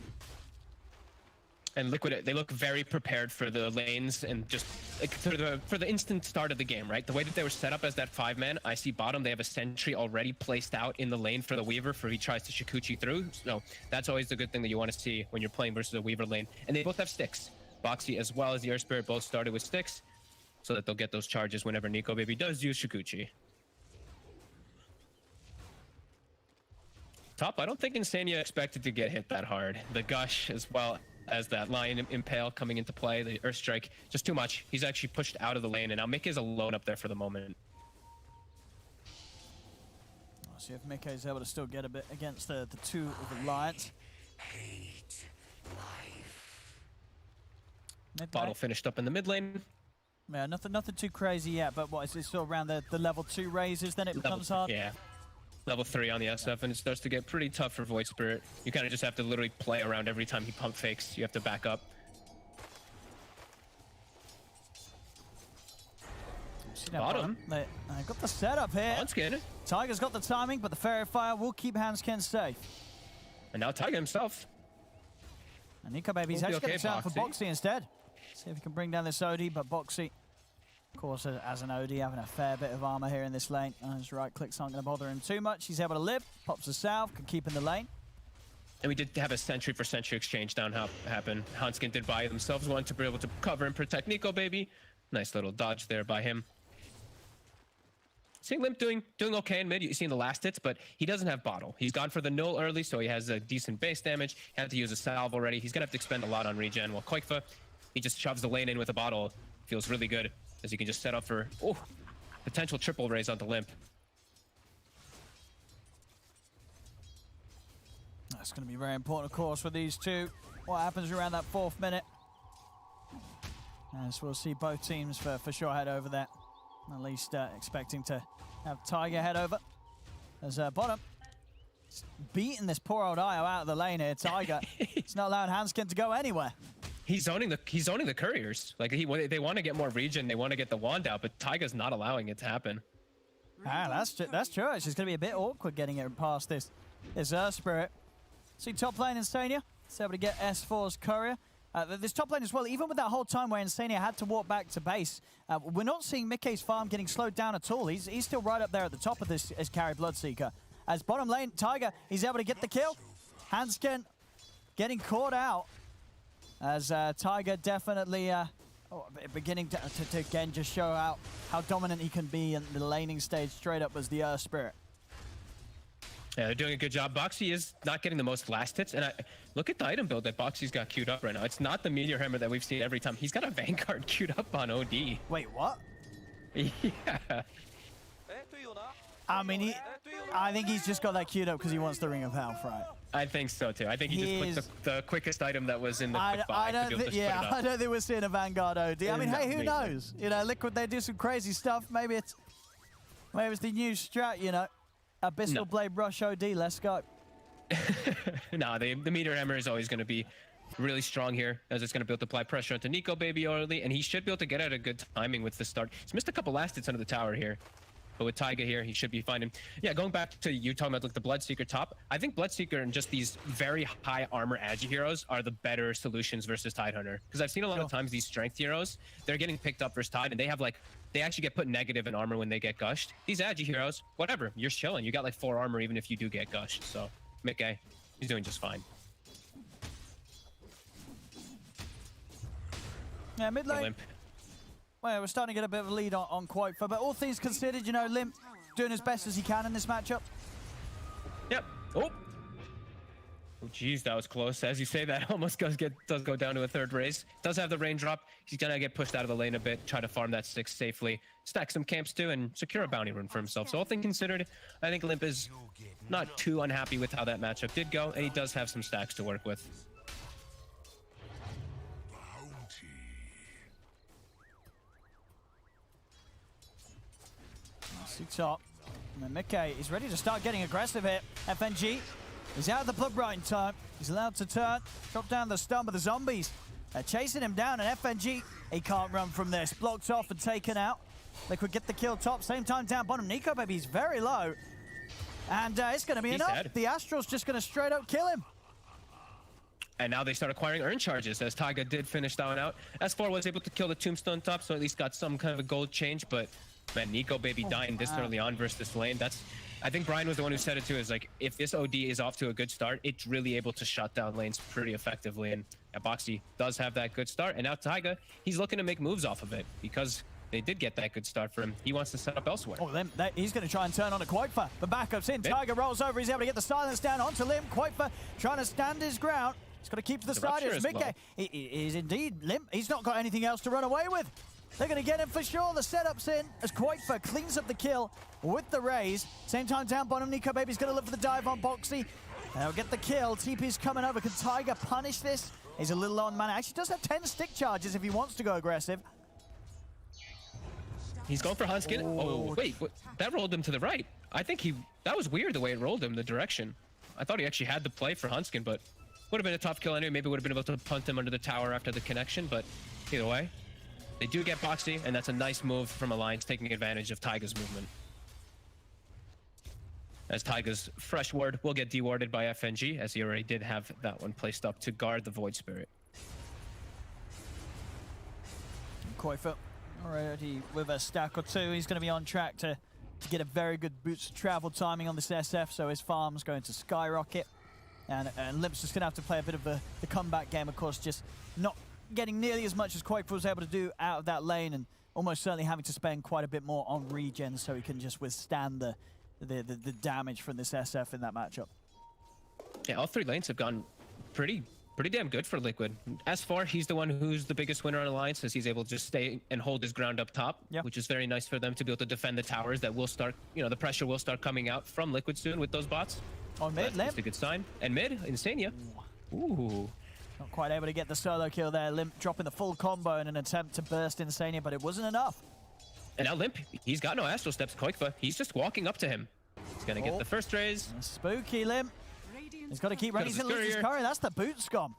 And Liquid, they look very prepared for the lanes and just like for the instant start of the game, right? The way that they were set up as that 5-man, I see bottom, they have a sentry already placed out in the lane for the Weaver for he tries to Shikuchi through. So that's always the good thing that you want to see when you're playing versus a Weaver lane. And they both have sticks. Boxy as well as the Earth Spirit both started with sticks so that they'll get those charges whenever Nico Baby does use Shikuchi. Top, I don't think Insania expected to get hit that hard. The Gush as well as that Lion Impale coming into play, the Earth Strike, just too much. He's actually pushed out of the lane, and now Mick is alone up there for the moment. I'll see if Mick is able to still get a bit against the two of Alliance. Bottle finished up in the mid lane. Yeah, nothing too crazy yet, but what is it still around the level 2 raises, then it becomes hard? Yeah. Level 3 on the SF, and it starts to get pretty tough for Void Spirit. You kind of just have to literally play around every time he pump fakes. You have to back up. Bottom. They got the setup here. Hanskin. Tiger's got the timing, but the Fairy Fire will keep Hanskin safe. And now Tiger himself. And Nico Baby's actually going to sound for Boxy instead. See if he can bring down this OD, but Boxy, of course, as an OD, having a fair bit of armor here in this lane. His right clicks aren't going to bother him too much. He's able to live, pops the south, can keep in the lane. And we did have a sentry for sentry exchange down happen. Hanskin did buy themselves one to be able to cover and protect Nico Baby. Nice little dodge there by him. Seeing Limp doing okay in mid. You see in the last hits, but he doesn't have bottle. He's gone for the null early, so he has a decent base damage. He had to use a salve already. He's going to have to expend a lot on regen. While Koikfa, He just shoves the lane in with a bottle. Feels really good as he can just set up for potential triple raise onto Limp. That's going to be very important, of course, for these two. What happens around that 4th minute? As we'll see both teams for sure head over there. At least expecting to have Tiger head over. As bottom beating this poor old IO out of the lane here. Tiger, it's not allowing Hanskin to go anywhere. He's owning the couriers. Like they want to get more region, they want to get the wand out, but Tiger's not allowing it to happen. Ah, that's true. It's just going to be a bit awkward getting it past this Spirit. See top lane Insania. It's able to get S4's courier. This top lane as well, even with that whole time where Insania had to walk back to base, we're not seeing Mickey's farm getting slowed down at all. He's still right up there at the top of this as carry Bloodseeker. As bottom lane, Tiger, he's able to get the kill. Hanskin getting caught out. As Tiger definitely beginning to again just show out how dominant he can be in the laning stage straight up as the Earth Spirit. Yeah, they're doing a good job. Boxy is not getting the most last hits, and look at the item build that Boxy's got queued up right now. It's not the Meteor Hammer that we've seen every time. He's got a Vanguard queued up on OD. Wait, what? Yeah. I mean, I think he's just got that queued up because he wants the Ring of Health, right? I think so too. I think he just clicked the quickest item that was in the quick buy. I don't think we're seeing a Vanguard OD. I mean, hey, who knows? You know, Liquid, they do some crazy stuff. Maybe it's the new strat, you know. Abyssal Blade Rush OD, let's go. No, the Meteor Hammer is always going to be really strong here, as it's going to be able to apply pressure onto Nico Baby early, and he should be able to get out a good timing with the start. He's missed a couple last hits under the tower here, but with Taiga here, he should be fine. And yeah, going back to you talking about like the Bloodseeker top, I think Bloodseeker and just these very high armor Agi heroes are the better solutions versus Tidehunter, because I've seen a lot of times these strength heroes, they're getting picked up versus Tide, and they actually get put negative in armor when they get gushed. These Agi heroes, whatever, you're chilling. You got like 4 armor even if you do get gushed. So Mickey, he's doing just fine. Yeah, mid lane. Well, we're starting to get a bit of a lead on Quoifer, but all things considered, you know, Limp doing as best as he can in this matchup. Yep. Oh, geez, that was close. As you say, that almost does go down to a 3rd raise. Does have the raindrop. He's gonna get pushed out of the lane a bit, try to farm that 6 safely, stack some camps too, and secure a bounty run for himself. So all things considered, I think Limp is not too unhappy with how that matchup did go, and he does have some stacks to work with. Top. And then Mickey is ready to start getting aggressive here. FNG is out of the blood right in time. He's allowed to turn, drop down the stun, but the zombies are chasing him down, and FNG, he can't run from this. Blocked off and taken out. Liquid get the kill top, same time down bottom. Nico Baby is very low. And it's going to be enough. Dead. The Astral's just going to straight up kill him. And now they start acquiring urn charges, as Taiga did finish that one out. S4 was able to kill the tombstone top, so at least got some kind of a gold change, but man, Nico Baby dying this early on versus this lane, I think Brian was the one who said it too, is like, if this OD is off to a good start, it's really able to shut down lanes pretty effectively, and Boxy does have that good start, and now Taiga, he's looking to make moves off of it, because they did get that good start for him. He wants to set up elsewhere. Oh, he's going to try and turn on a Quoifer. The backup's in, Taiga rolls over, he's able to get the silence down onto Limp. Quoifer trying to stand his ground. He's got to keep to the side. It's Mickey. He is indeed Limp. He's not got anything else to run away with. They're going to get him for sure. The setup's in as Quoifer cleans up the kill with the raise. Same time down bottom, Nico Baby's going to look for the dive on Boxy. They'll get the kill. TP's coming over. Can Tiger punish this? He's a little low on mana. Actually does have 10 stick charges if he wants to go aggressive. He's going for Hanskin. Oh, wait, that rolled him to the right. I think that was weird the way it rolled him, the direction. I thought he actually had the play for Hanskin, but would have been a tough kill anyway. Maybe would have been able to punt him under the tower after the connection, but either way. They do get Boxy, and that's a nice move from Alliance, taking advantage of Taiga's movement. As Taiga's fresh ward will get dewarded by FNG, as he already did have that one placed up to guard the Void Spirit. Quoifer already with a stack or 2. He's going to be on track to get a very good boots of travel timing on this SF, so his farm's going to skyrocket. And Limp's just going to have to play a bit of the comeback game, of course, just not getting nearly as much as Quoifer was able to do out of that lane, and almost certainly having to spend quite a bit more on regen so he can just withstand the damage from this SF in that matchup. Yeah, all 3 lanes have gone pretty pretty damn good for Liquid. S4, he's the one who's the biggest winner on Alliance, as he's able to just stay and hold his ground up top, Yeah. which is very nice for them to be able to defend the towers that will start, the pressure will start coming out from Liquid soon with those bots. On mid, That's Limp. a good sign. And mid, Insania. Ooh. Not quite able to get the solo kill there. Limp dropping the full combo in an attempt to burst Insania, but it wasn't enough. And now Limp, he's got no Astral Steps. Koikfa, he's just walking up to him. He's gonna get the first raise. Spooky Limp. Radiant's He's got to keep running. He's Got going a to lose his Scurrier. curry. That's the boot scum.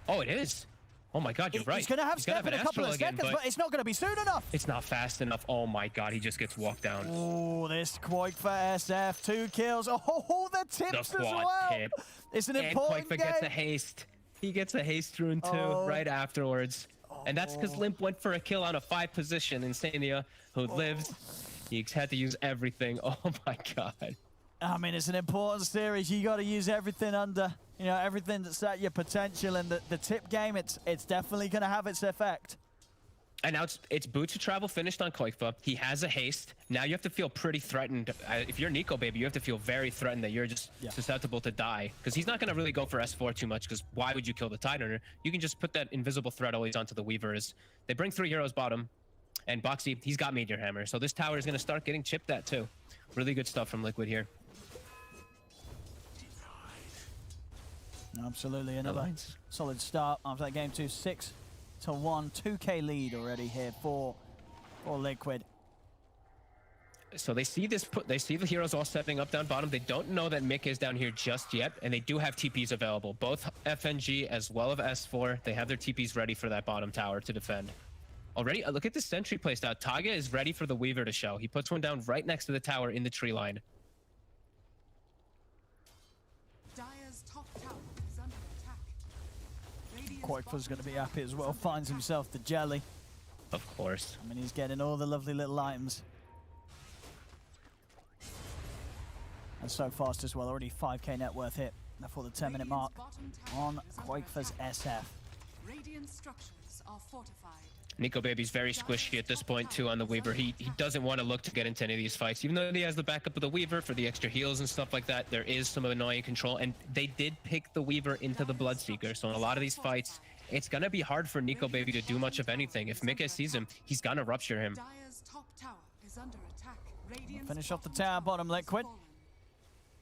Oh, it is. Oh my God, you're right. He's going to have step in an a couple of Astral again, seconds, but it's not going to be soon enough. it's not fast enough. Oh my God, he just gets walked down. Oh, this Quake for SF. 2 kills. Oh, the tips The as squad well. tip. It's an And important Koikfa game. gets a haste. He gets a haste rune too Oh. right afterwards. And that's because Limp went for a kill on a 5 position. Insania, who lives, he had to use everything. Oh my God. I mean, it's an important series. You got to use everything under, everything that's at your potential. And the tip game, it's definitely going to have its effect. And now it's Boots to travel finished on Koikfa. He has a haste. Now you have to feel pretty threatened. If you're Nico, baby, you have to feel very threatened that you're just susceptible to die. Because he's not going to really go for S4 too much, because why would you kill the Tide Earner? You can just put that invisible threat always onto the Weavers. They bring 3 heroes bottom. And Boxy, he's got Meteor Hammer. So this tower is going to start getting chipped at too. Really good stuff from Liquid here. Absolutely. Another Alliance. solid start after that game. 6-1. 2K lead already here for Liquid. So they see this. They see the heroes all setting up down bottom. They don't know that Mick is down here just yet, and they do have TPs available. Both FNG as well as S4. They have their TPs ready for that bottom tower to defend. Already, look at the sentry placed out. Taga is ready for the Weaver to show. He puts one down right next to the tower in the tree line. Dire's top tower is under attack. Radiant's Quakefa's going to be bottom happy as tower well. is under Finds attack. himself the jelly. Of course. I mean, he's getting all the lovely little items. And so fast as well. Already 5K net worth hit before the 10-minute mark Radiant's bottom tower on is under Quakefa's attack. SF. Radiant structures are fortified. Nico Baby's very squishy at this point too on the Weaver. He doesn't want to look to get into any of these fights. Even though he has the backup of the Weaver for the extra heals and stuff like that, there is some annoying control. And they did pick the Weaver into the Bloodseeker. So in a lot of these fights, it's going to be hard for Nico Baby to do much of anything. If Mika sees him, he's going to rupture him. Dire's top tower is under attack. Radiant's Finish off the bottom tower, bottom has Liquid. fallen.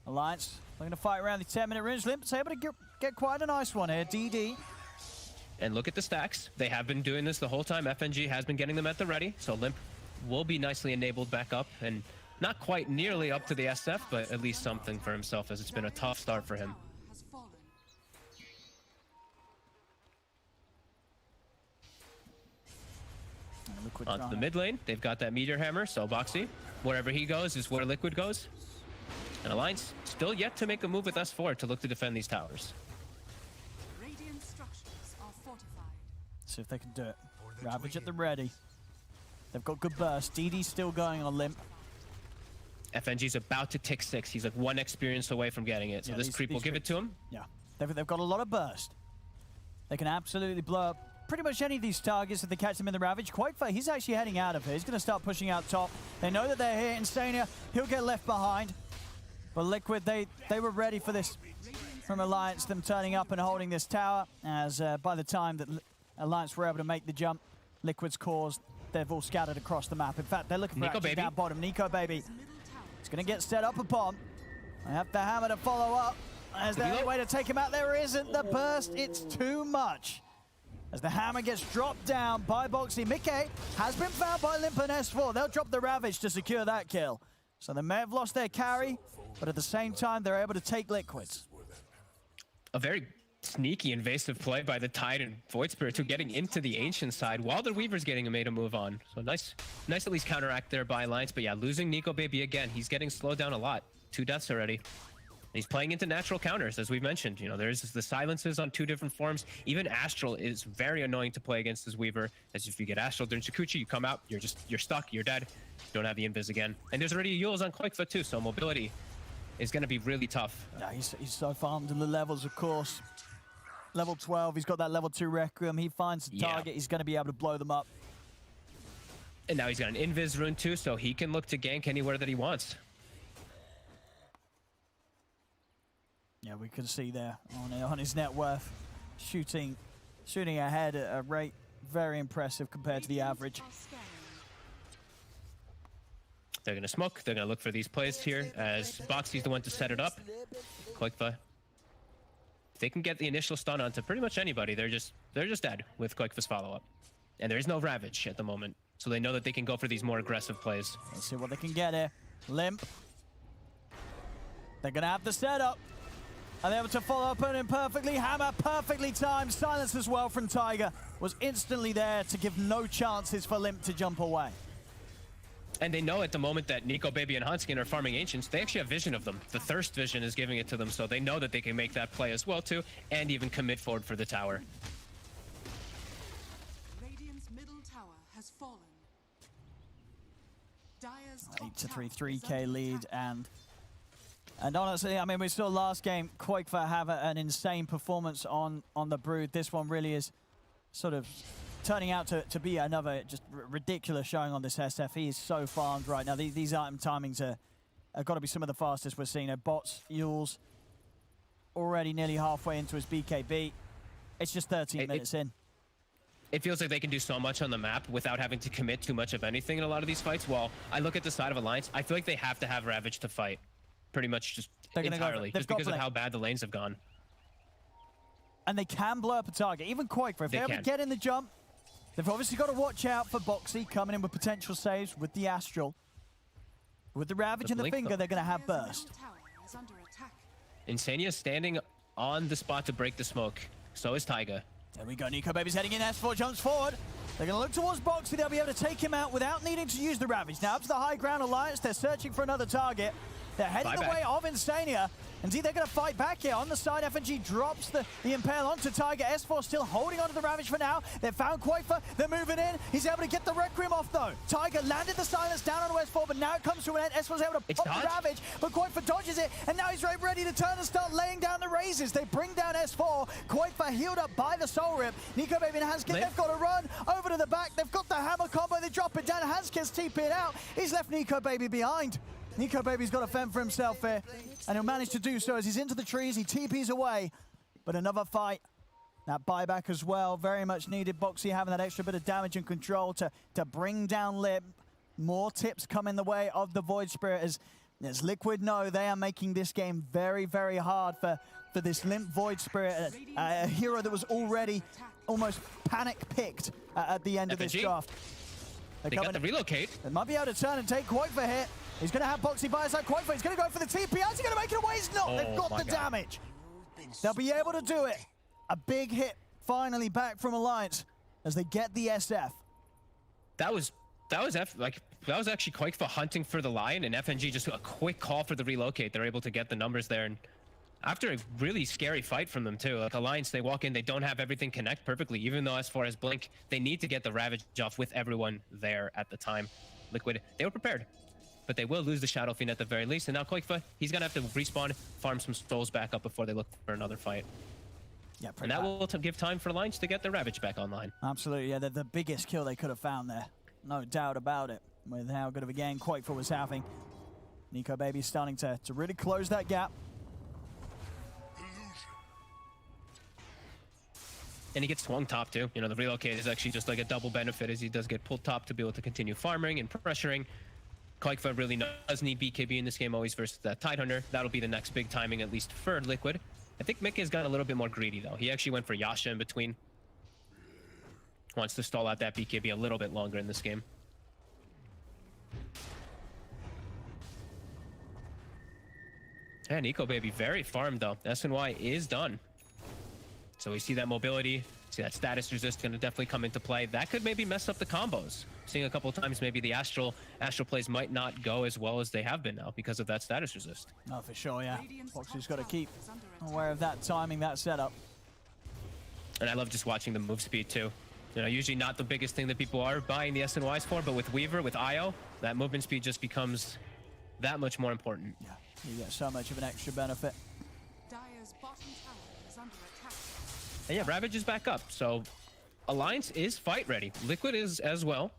Alliance looking to fight around the 10-minute range. Limp's able to get quite a nice one here. DD. And look at the stacks. They have been doing this the whole time. FNG has been getting them at the ready. So Limp will be nicely enabled back up. And not quite nearly up to the SF, but at least something for himself, as it's been a tough start for him. Tower has fallen. And Liquid Onto the trying- mid lane. They've got that Meteor Hammer. So Boxy, wherever he goes is where Liquid goes. And Alliance still yet to make a move with S4 to look to defend these towers. Radiant structures are fortified. See if they can do it. Ravage at the ready. They've got good burst. DD's still going on Limp. FNG's about to tick 6. He's like 1 experience away from getting it. So Yeah, this these- creep will these give it to him. Yeah, they've got a lot of burst. They can absolutely blow up pretty much any of these targets if they catch them in the Ravage. Quakefa, he's actually heading out of here. He's going to start pushing out top. They know that they're here. Insania, he'll get left behind. But Liquid, they were ready for this from Alliance, them turning up and holding this tower. As by the time that Alliance were able to make the jump, Liquid's cores, they've all scattered across the map. In fact, they're looking for Nico actually Baby. down bottom. Nico Baby. Middle tower. It's going to get set up upon. They have the hammer to follow up. Is there any way to take him out? There isn't. The burst, it's too much. As the hammer gets dropped down by Boxy. Mickey has been found by Limp and S4. They'll drop the Ravage to secure that kill. So they may have lost their carry, but at the same time, they're able to take Liquids. A very sneaky, invasive play by the Tide and Void Spirit to getting into the Ancient side while the Weaver's getting made a move on. So nice at least counteract there by Alliance. But yeah, losing Nico Baby again. He's getting slowed down a lot. 2 deaths already. And he's playing into natural counters, as we mentioned. You know, there's the silences on 2 different forms. Even Astral is very annoying to play against his Weaver, as if you get Astral during Shikuchi, you come out, you're stuck, you're dead. You don't have the invis again. And there's already Yules on Quakefa too, so mobility is going to be really tough. Yeah, he's so farmed in the levels, of course. Level 12, he's got that level 2 Requiem. He finds the Yeah. target, he's going to be able to blow them up. And now he's got an invis rune too, so he can look to gank anywhere that he wants. Yeah, we can see there on his net worth, shooting ahead at a rate very impressive compared to the average. They're going to smoke. They're going to look for these plays here as Boxy's the one to set it up. Koikfa. If they can get the initial stun onto pretty much anybody, they're just dead with Koikfa's follow-up. And there is no Ravage at the moment, so they know that they can go for these more aggressive plays. Let's see what they can get here. Limp. They're going to have the setup. Are they able to follow up on him perfectly? Hammer perfectly timed. Silence as well from Tiger. Was instantly there to give no chances for Limp to jump away. And they know at the moment that Nico Baby and Hanskin are farming Ancients, they actually have vision of them. The Thirst vision is giving it to them, so they know that they can make that play as well too, and even commit forward for the tower. Radiant's middle tower has fallen. Dire's top 8 to tower 3, is 3k under lead, attack. and honestly, I mean, we saw last game Koikfa have an insane performance on the Brood. This one really is sort of turning out to be another just ridiculous showing on this SF. He is so farmed right now. These item timings are got to be some of the fastest we're seeing. Bots, Yules, already nearly halfway into his BKB. It's just 13 minutes in. It feels like they can do so much on the map without having to commit too much of anything in a lot of these fights. While I look at the side of Alliance, I feel like they have to have Ravage to fight. Pretty much just entirely, just because of how bad the lanes have gone. And they can blow up a target, even Koikfa. If they're able to get in the jump, they've obviously got to watch out for Boxy coming in with potential saves with the Astral. With the Ravage and the Finger, they're going to have Dire's burst. middle tower is under attack. Insania standing on the spot to break the smoke. So is Taiga. There we go, Nico Baby's heading in, S4 jumps forward. They're going to look towards Boxy, they'll be able to take him out without needing to use the Ravage. Now up to the high ground Alliance, they're searching for another target. They're heading the way of Insania. Indeed, they're going to fight back here. On the side, FNG drops the Impale onto Tiger. S4 still holding onto the Ravage for now. They've found Koikfa. They're moving in. He's able to get the Requiem off, though. Tiger landed the silence down on S4, but now it comes to an end. S4's able to pop the Ravage, but Koikfa dodges it, and now he's ready to turn and start laying down the raises. They bring down S4. Koikfa healed up by the Soul Rip. Nico Baby and Hanskin, they've got to run over to the back. They've got the hammer combo. They drop it down. Hanskin's TP'd out. He's left Nico Baby behind. Nico Baby's got to fend for himself here, and he'll manage to do so as he's into the trees. He TP's away, but another fight. That buyback as well, very much needed. Boxy having that extra bit of damage and control to bring down Limp. More tips come in the way of the Void Spirit as Liquid know they are making this game very, very hard for this Limp Void Spirit, a hero that was already almost panic-picked at the end of this draft. They got the relocate. They might be able to turn and take Koikfa here. He's going to have Boxy by his side. Koikfa, he's going to go for the TP. How's he going to make it away? He's not. They've got the damage. They'll be able to do it. A big hit finally back from Alliance as they get the SF. That was actually Koikfa hunting for the Lion, and FNG just a quick call for the relocate. They're able to get the numbers there, and after a really scary fight from them too. Like Alliance, they walk in, they don't have everything connect perfectly. Even though as far as Blink, they need to get the Ravage off with everyone there at the time. Liquid, they were prepared, but they will lose the Shadow Fiend at the very least. And now Koikfa, he's gonna have to respawn, farm some souls back up before they look for another fight. Yeah, and that will give time for Alliance to get the Ravage back online. Absolutely, yeah, they're the biggest kill they could have found there. No doubt about it, with how good of a game Koikfa was having. Nico Baby starting to really close that gap. And he gets swung top too. You know, the relocate is actually just like a double benefit as he does get pulled top to be able to continue farming and pressuring. Koikfa really does need BKB in this game always versus that Tidehunter. That'll be the next big timing, at least for Liquid. I think Mick has got a little bit more greedy though. He actually went for Yasha in between. Wants to stall out that BKB a little bit longer in this game. And Nico Baby very farmed though. SNY is done. So we see that mobility, see that status resist going to definitely come into play. That could maybe mess up the combos. Seeing a couple of times maybe the Astral plays might not go as well as they have been now because of that status resist. No, for sure, yeah. Boxy's got to keep aware of that timing, that setup. And I love just watching the move speed too. You know, usually not the biggest thing that people are buying the SNYs for, but with Weaver, with IO, that movement speed just becomes that much more important. Yeah, you get so much of an extra benefit. Dire's bottom tower is under attack. And yeah, Ravage is back up, so Alliance is fight ready. Liquid is as well.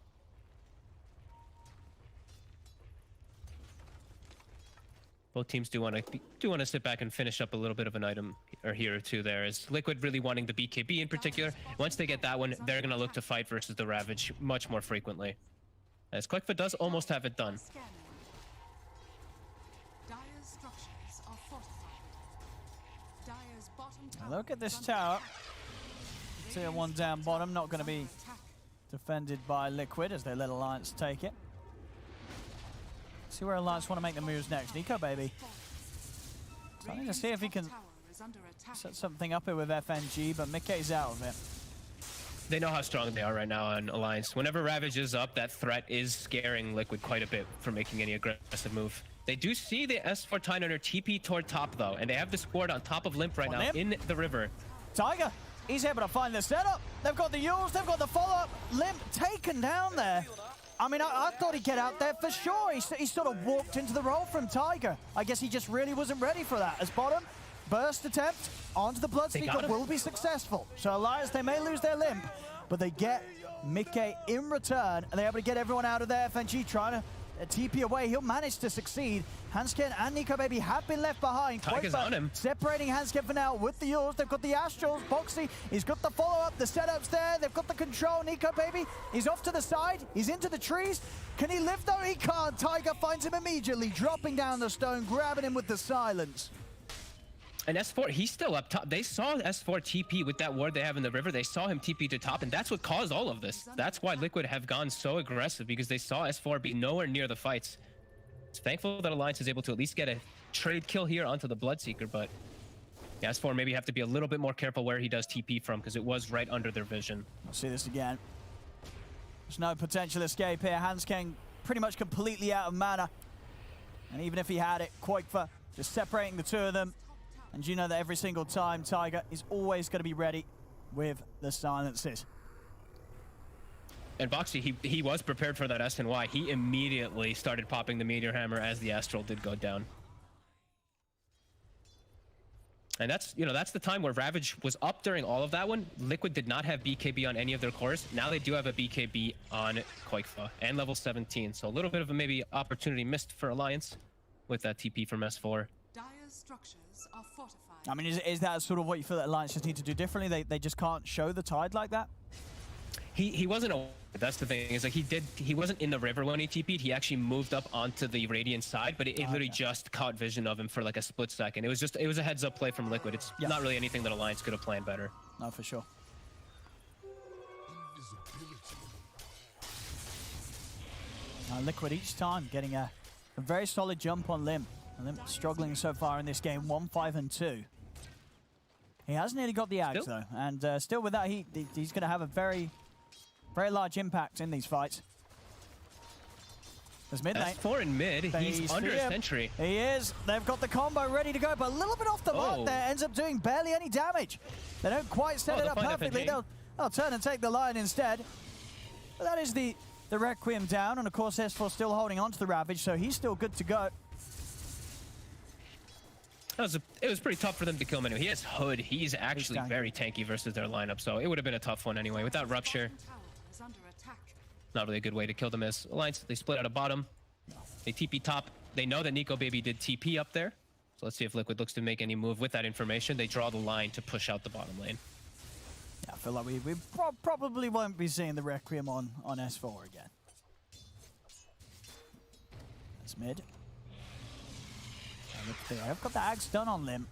both teams do want to sit back and finish up a little bit of an item or here or two there. As Liquid really wanting the BKB in particular. Once they get that one, they're going to look to fight versus the Ravage much more frequently. As Quickfoot does almost have it done. Scanning. Dire's structures are fortified. Dire's bottom tower Look at this is under tower. attack. Tier 1 down bottom, not going to be defended by Liquid as they let Alliance take it. See where Alliance want to make the moves next. Nico, baby. Starting to see if he can set something up here with FNG, but Mickey's out of it. They know how strong they are right now on Alliance. Whenever Ravage is up, that threat is scaring Liquid quite a bit for making any aggressive move. They do see the S4 Tundra TP toward top though, and they have this ward on top of Limp right now in the river. Tiger, he's able to find the setup. They've got the Yules, they've got the follow-up. Limp taken down there. I mean, I thought he'd get out there for sure. He sort of walked into the role from Tiger. I guess he just really wasn't ready for that. As bottom, burst attempt onto the Bloodseeker will be successful. So Alliance, they may lose their Limp, but they get Mickey in return, and they're able to get everyone out of there. FNG trying to TP away. He'll manage to succeed. Hansken and Nico Baby have been left behind. Tiger's on him. Separating Hansken for now with the Yules. They've got the Astrals. Boxy, he's got the follow-up. The setup's there. They've got the control. Nico Baby, he's off to the side. He's into the trees. Can he live though? He can't. Tiger finds him immediately, dropping down the stone, grabbing him with the silence. And S4, he's still up top. They saw S4 TP with that ward they have in the river. They saw him TP to top, and that's what caused all of this. That's why Liquid have gone so aggressive, because they saw S4 be nowhere near the fights. It's thankful that Alliance is able to at least get a trade kill here onto the Bloodseeker, but yeah, S4 maybe have to be a little bit more careful where he does TP from, because it was right under their vision. I'll see this again. There's no potential escape here. Hansken pretty much completely out of mana. And even if he had it, Quakefa just separating the two of them. And you know that every single time, Tiger is always going to be ready with the silences. And Boxy, he was prepared for that SNY. He immediately started popping the Meteor Hammer as the Astral did go down. And that's, you know, that's the time where Ravage was up during all of that one. Liquid did not have BKB on any of their cores. Now they do have a BKB on Quakefa and level 17. So a little bit of a maybe opportunity missed for Alliance with that TP from S4. Dire's structures are fortified. I mean, is that sort of what you feel that Alliance just need to do differently? They just can't show the tide like that? He wasn't a, that's the thing, is like he wasn't in the river when he TP'd. He actually moved up onto the Radiant side, but it literally just caught vision of him for like a split second. It was a heads up play from Liquid. It's not really anything that Alliance could have planned better. No, for sure. Liquid each time getting a very solid jump on Limp. And Limp struggling so far in this game, 1-5 and 2. He has nearly got the Axe though, and still with that he's going to have a very large impact in these fights. There's mid lane. S4 in mid, he's under a sentry. He is. They've got the combo ready to go, but a little bit off the mark there. Ends up doing barely any damage. They don't quite set it up perfectly. They'll turn and take the line instead. But that is the Requiem down, and of course S4 still holding on to the Ravage, so he's still good to go. It was pretty tough for them to kill him anyway. He has Hood. He's actually very tanky versus their lineup, so it would have been a tough one anyway. Without Rupture, not really a good way to kill them as Alliance. They split out of bottom. They TP top. They know that Nico Baby did TP up there. So let's see if Liquid looks to make any move with that information. They draw the line to push out the bottom lane. Yeah, I feel like we probably won't be seeing the Requiem on S4 again. That's mid. I've got the Axe done on Limp.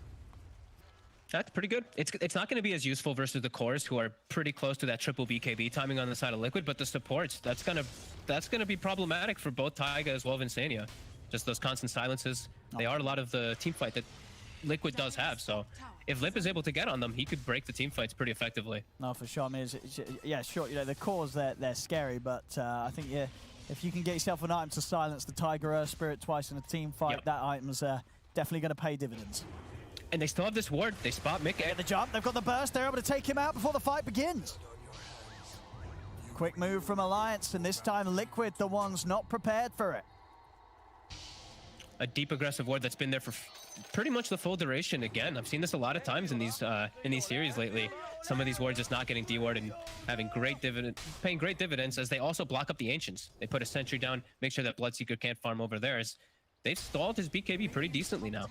That's pretty good. It's not going to be as useful versus the cores, who are pretty close to that triple BKB timing on the side of Liquid, but the supports, that's gonna be problematic for both Taiga as well as Insania. Just those constant silences. They are a lot of the team fight that Liquid does have, so if Limp is able to get on them, he could break the team fights pretty effectively. No, for sure. I mean, yeah, sure. You know, the cores they're scary, but I think if you can get yourself an item to silence the Tiger Earth Spirit twice in a team fight, that item's definitely going to pay dividends. And they still have this ward. They spot Mick. Get the jump. They've got the burst. They're able to take him out before the fight begins. Quick move from Alliance, and this time Liquid, the ones not prepared for it. A deep aggressive ward that's been there for pretty much the full duration. Again, I've seen this a lot of times in these series lately. Some of these wards just not getting dewarded and having paying great dividends, as they also block up the Ancients. They put a sentry down, make sure that Bloodseeker can't farm over theirs. they've stalled his BKB pretty decently now.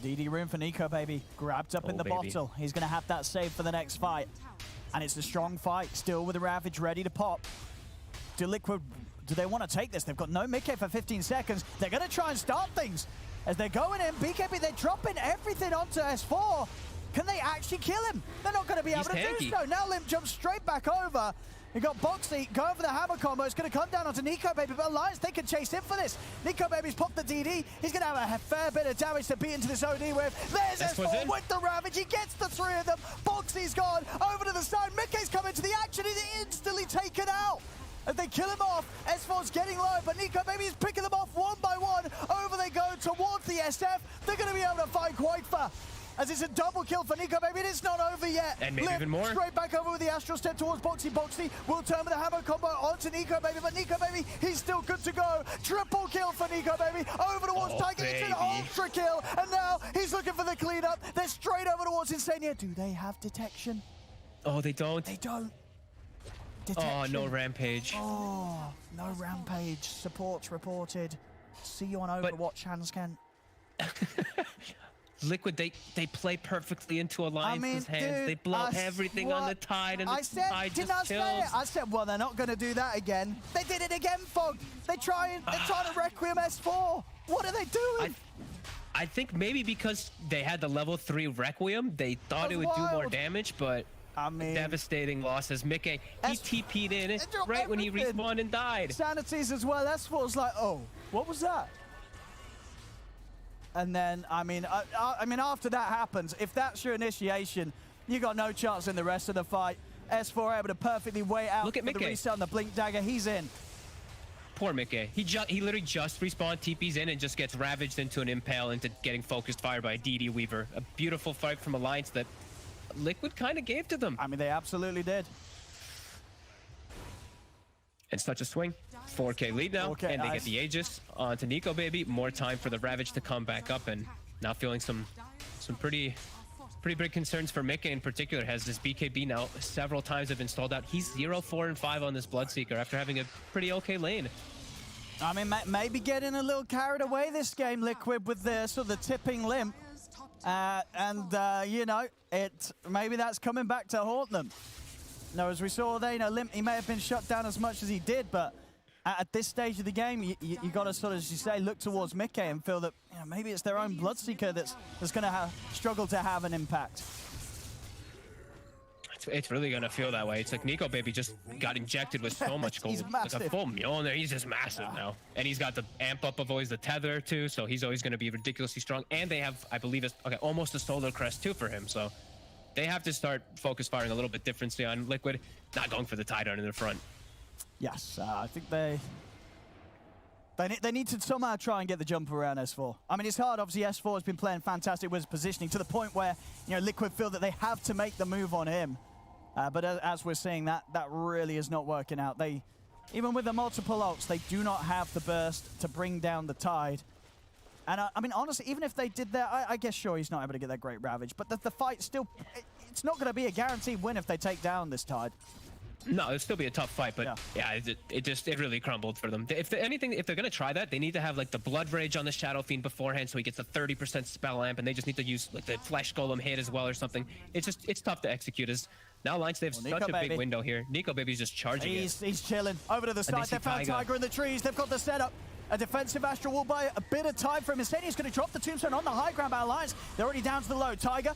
DD room for Nico, baby. Grabbed up in the bottle. He's going to have that save for the next fight. And it's a strong fight, still with the Ravage ready to pop. Do Liquid, do they want to take this? They've got no mid-K for 15 seconds. They're going to try and start things. As they're going in, BKB, they're dropping everything onto S4. Can they actually kill him? They're not going to be able to do so. Now Limp jumps straight back over. You got Bo3 going for the hammer combo. It's going to come down onto Nico Baby, but Alliance, they can chase in for this. Nico Baby's popped the DD. He's going to have a fair bit of damage to beat into this OD wave. There's S4 with the Ravage. He gets the 3 of them. Bo3's gone over to the side. Mickey's coming to the action. He's instantly taken out. As they kill him off, S4's getting low, but Nico Baby is picking them off one by one. Over they go towards the SF. They're going to be able to find Quaitfa. As it's a double kill for Nico Baby, and it's not over yet. And maybe even more. Straight back over with the Astral Step towards Bo3. Bo3 will turn with the hammer combo onto Nico Baby, but Nico Baby, he's still good to go. Triple kill for Nico Baby. Over towards Tiger, it's an ultra kill, and now he's looking for the cleanup. They're straight over towards Insania. Do they have detection? Oh, they don't? They don't. Detection. Oh, no Rampage. Oh, no Rampage. Supports reported. See you on Overwatch, Hansken. Liquid, they play perfectly into Alliance's hands. Dude, they blow everything on the Tide, and the Tide just chills. I said, well, they're not going to do that again. They did it again, Fog. They're trying to Requiem S4. What are they doing? I think maybe because they had the level 3 Requiem, they thought it would do more damage, but I mean, devastating losses. Mickey, he TP'd in right when he respawned and died. Sanities as well. S4's like, oh, what was that? And then, I mean, after that happens, if that's your initiation, you got no chance in the rest of the fight. S4 able to perfectly wait out Look at for the reset on the Blink Dagger. He's in. Poor Mickey. He literally just respawned, TP's in, and just gets ravaged into an impale into getting focused fire by DD Weaver. A beautiful fight from Alliance that Liquid kind of gave to them. I mean, they absolutely did. And such a swing. 4K lead now, and they get the Aegis onto Nico Baby. More time for the Ravage to come back up, and now feeling some pretty big concerns for Mickey in particular. Has this BKB now several times have been stalled out. He's 0, 4, and 5 on this Bloodseeker after having a pretty okay lane. I mean, maybe getting a little carried away this game, Liquid, with the sort of the tipping Limp. You know, maybe that's coming back to haunt them. No, as we saw there, you know, Limp, he may have been shut down as much as he did, but at this stage of the game, you got to sort of, as you say, look towards Mickey and feel that, you know, maybe it's their own Bloodseeker that's going to struggle to have an impact. It's really going to feel that way. It's like Nico Baby just got injected with so much gold. Like a full Mjolnir. He's just massive now. And he's got the amp up of always the tether too, so he's always going to be ridiculously strong. And they have, I believe, almost a solar crest too for him, so they have to start focus firing a little bit differently on Liquid, not going for the tie down in the front. Yes, I think they need to somehow try and get the jump around S4. I mean, it's hard. Obviously, S4 has been playing fantastic with his positioning to the point where, you know, Liquid feel that they have to make the move on him. But as we're seeing, that really is not working out. Even with the multiple ults, they do not have the burst to bring down the Tide. And I mean, honestly, even if they did that, I guess, sure, he's not able to get that great Ravage. But the fight still, it's not going to be a guaranteed win if they take down this Tide. No, it'll still be a tough fight, but yeah, it really crumbled for them. If they're going to try that, they need to have like the Blood Rage on the Shadow Fiend beforehand so he gets a 30% spell amp, and they just need to use like the Flesh Golem hit as well or something. It's tough to execute. Now Alliance, they have such a big window here. Nico Baby's just charging He's chilling. Over to the side, they found Tiger in the trees. They've got the setup. A defensive Astral will buy a bit of time for him. Insania's going to drop the tombstone on the high ground by Alliance. They're already down to the low. Tiger,